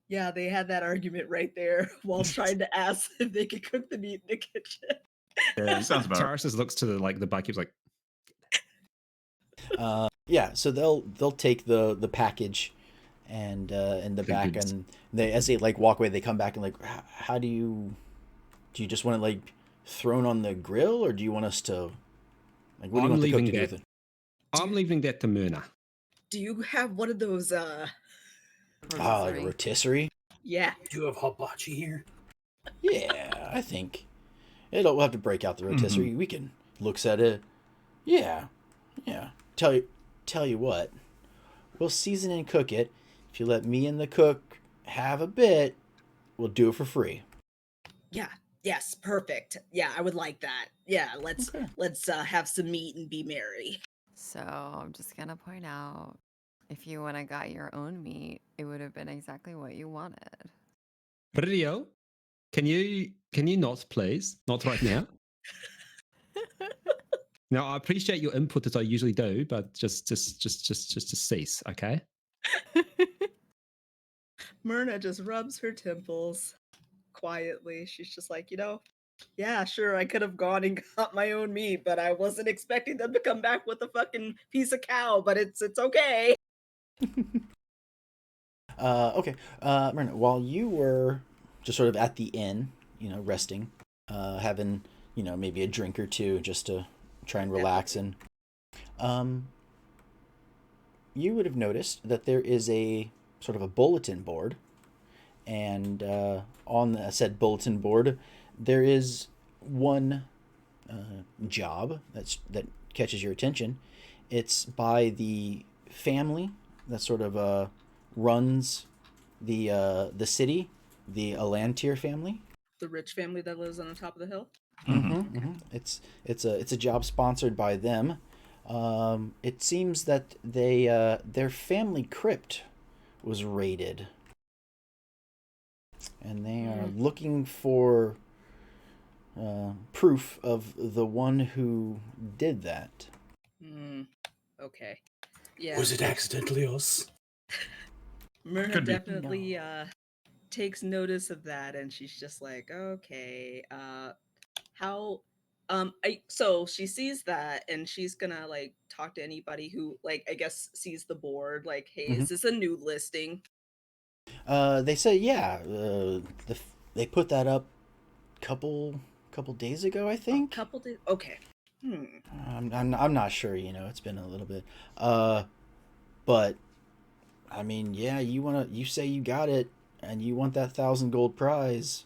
Yeah, they had that argument right there while trying to ask if they could cook the meat in the kitchen. Sounds about right. Taras just looks to the barkeep like, yeah, so they'll take the package and in the back, goods. and as they like walk away, they come back and like, how do you just want it like thrown on the grill, or do you want us to like, what do you want the cook to do with it? I'm leaving that to Myrna. Do you have one of those Like a rotisserie? yeah. Do you have hibachi here? Yeah, I think we'll have to break out the rotisserie. We can looks at it. Yeah. Tell you what, we'll season and cook it. If you let me and the cook have a bit, we'll do it for free. Yeah. Yes, perfect. Yeah, I would like that. Yeah, let's have some meat and be merry. So I'm just gonna point out, if you would have got your own meat, it would have been exactly what you wanted. Rio, can you not, please? Not right now. Now, I appreciate your input as I usually do, but just cease, okay? Myrna just rubs her temples quietly. She's just like, yeah, sure, I could have gone and got my own meat, but I wasn't expecting them to come back with a fucking piece of cow, but it's okay. Okay. Myrna, while you were just sort of at the inn, resting, having, maybe a drink or two just to try and relax, and you would have noticed that there is a sort of a bulletin board, and on the said bulletin board there is one job that catches your attention. It's by the family that sort of runs the city, the Alantir family. The rich family that lives on the top of the hill. It's a job sponsored by them. It seems that their family crypt was raided, and they are looking for proof of the one who did that. Okay. Yeah. Was it accidentally us? Myrna Could be. definitely takes notice of that, and she's just like, okay, how so she sees that, and she's gonna like talk to anybody who, like, I guess sees the board, like, hey, is this a new listing? They say, yeah, they put that up couple days ago, I think. Couple days. Okay. I'm not sure. It's been a little bit. But I mean, yeah, you say you got it, and you want that 1,000 gold prize.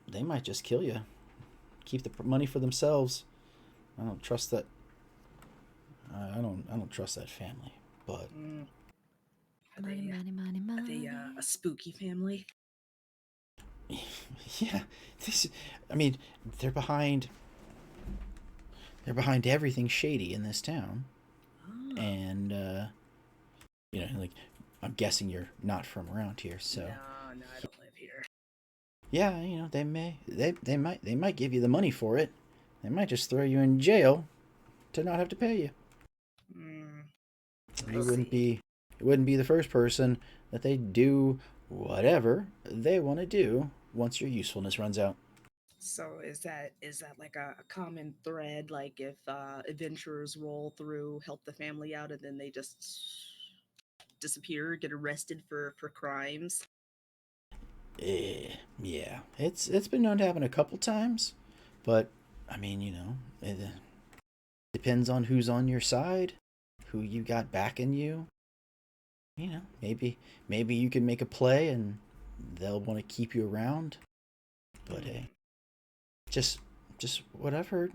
They might just kill you. Keep the money for themselves. I don't trust that. I don't trust that family. But Are they a spooky family? yeah, I mean, they're behind everything shady in this town. Oh. And like, I'm guessing you're not from around here, so No, I don't live here. yeah, they might give you the money for it. They might just throw you in jail to not have to pay you. You wouldn't be the first person that they do whatever they want to do once your usefulness runs out. So is that like a common thread? Like, if adventurers roll through, help the family out, and then they just disappear, get arrested for crimes? Yeah, it's been known to happen a couple times, but I mean, it depends on who's on your side, who you got backing you. Maybe you can make a play and they'll want to keep you around. But hey, just what I've heard.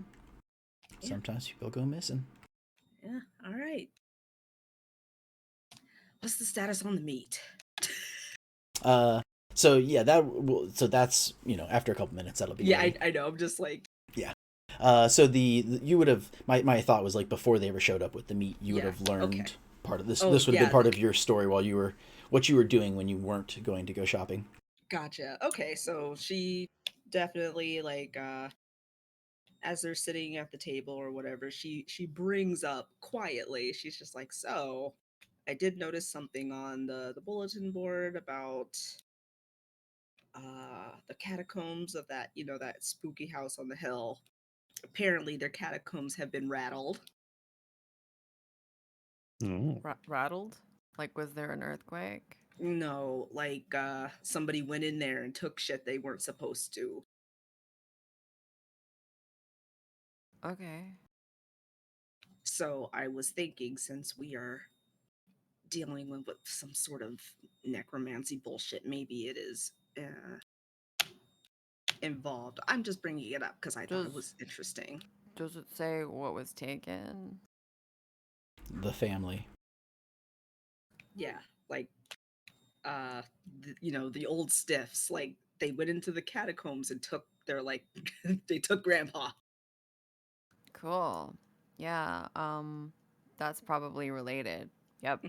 Yeah. Sometimes people go missing. Yeah. All right. What's the status on the meat? So yeah, that's after a couple minutes that'll be ready. I know. I'm just like, yeah. So you would have my thought was, like, before they ever showed up with the meat, you would have learned part of this. This would have been part of your story while what you were doing when you weren't going to go shopping. Gotcha. Okay, so she definitely, like, as they're sitting at the table or whatever, she brings up quietly. She's just like, so I did notice something on the bulletin board about the catacombs of that, that spooky house on the hill. Apparently their catacombs have been rattled. Oh. Rattled? Like, was there an earthquake? No, like, somebody went in there and took shit they weren't supposed to. Okay. So I was thinking, since we are dealing with some sort of necromancy bullshit, maybe it is involved. I'm just bringing it up because I thought it was interesting. Does it say what was taken? The family. Yeah, like, the old stiffs, like, they went into the catacombs and took their, like, they took grandpa. Cool. Yeah, that's probably related. Yep.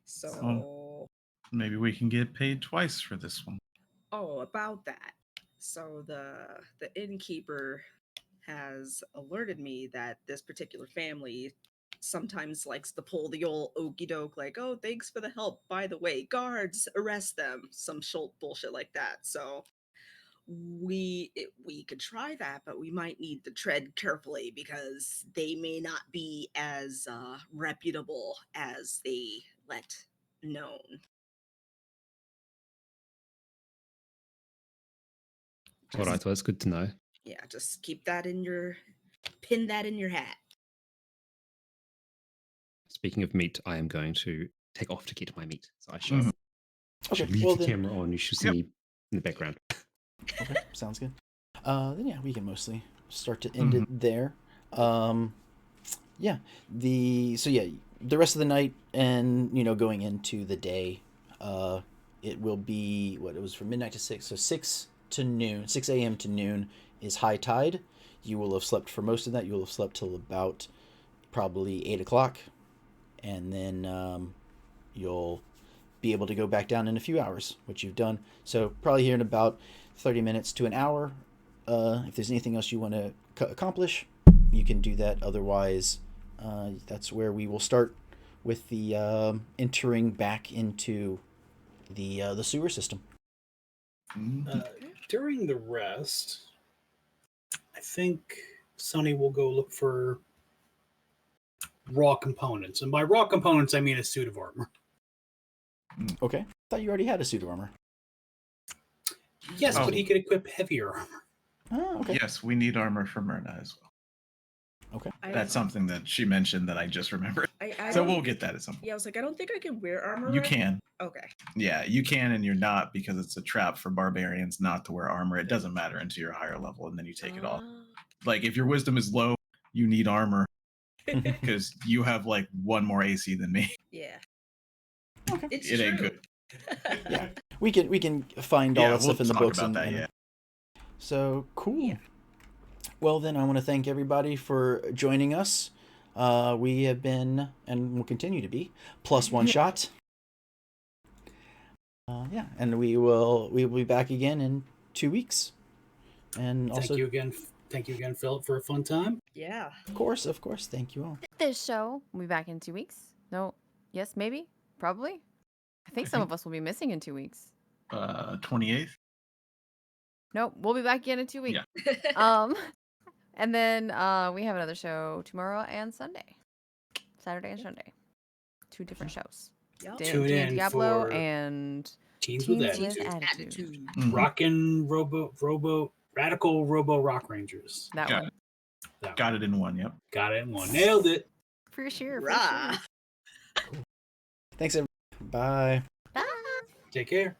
So maybe we can get paid twice for this one. Oh, about that. So the innkeeper has alerted me that this particular family sometimes likes to pull the old okey doke, like, oh, thanks for the help. By the way, guards, arrest them. Some bullshit like that. So we could try that, but we might need to tread carefully because they may not be as reputable as they let known. All right, well, that's good to know. Yeah, just pin that in your hat. Speaking of meat, I am going to take off to get my meat. So I should, Okay, leave well the then, camera on. You should see me in the background. Okay, sounds good. Then yeah, we can mostly start to end it there. Yeah, the rest of the night and going into the day, it will be it was from midnight to 6, so 6 a.m. to noon is high tide. You will have slept for most of that. You will have slept till about probably 8 o'clock, and then you'll be able to go back down in a few hours, which you've done. So probably here in about 30 minutes to an hour, if there's anything else you want to accomplish, you can do that. Otherwise, that's where we will start with the entering back into the sewer system. During the rest, I think Sonny will go look for raw components. And by raw components, I mean a suit of armor. Okay. I thought you already had a suit of armor. Yes, but he could equip heavier armor. Oh, okay. Yes, we need armor for Myrna as well. Okay. That's something that she mentioned that I just remembered. So we'll get that at some point. Yeah, I was like, I don't think I can wear armor. You right? can. Okay. Yeah, you can and you're not, because it's a trap for barbarians not to wear armor. It doesn't matter until you're a higher level and then you take it off. Like if your wisdom is low, you need armor because you have like 1 more AC than me. Yeah. Okay. It's It true. ain't good. Yeah. We can find all that stuff in the talk books about and, that, and yeah. So cool. Yeah. Well, then I want to thank everybody for joining us. We have been and will continue to be plus one shot. Yeah, and we will be back again in 2 weeks. And also, Thank you again, Philip, for a fun time. Yeah. of course, thank you all. This show will be back in 2 weeks. No, yes, maybe, probably. I think some of us will be missing in 2 weeks. 28th. No, we'll be back again in 2 weeks. Yeah. And then we have another show tomorrow and Sunday, Saturday and Sunday, 2 different shows. Yep. Tune in Diablo for and Teens Teens with with Attitude. Attitude. Rockin' Radical Robo Rock Rangers. That Got one. it. Got it in one, yep. Got it in one. Nailed it. For sure. For Rah. sure. Thanks, everybody. Bye. Bye. Take care.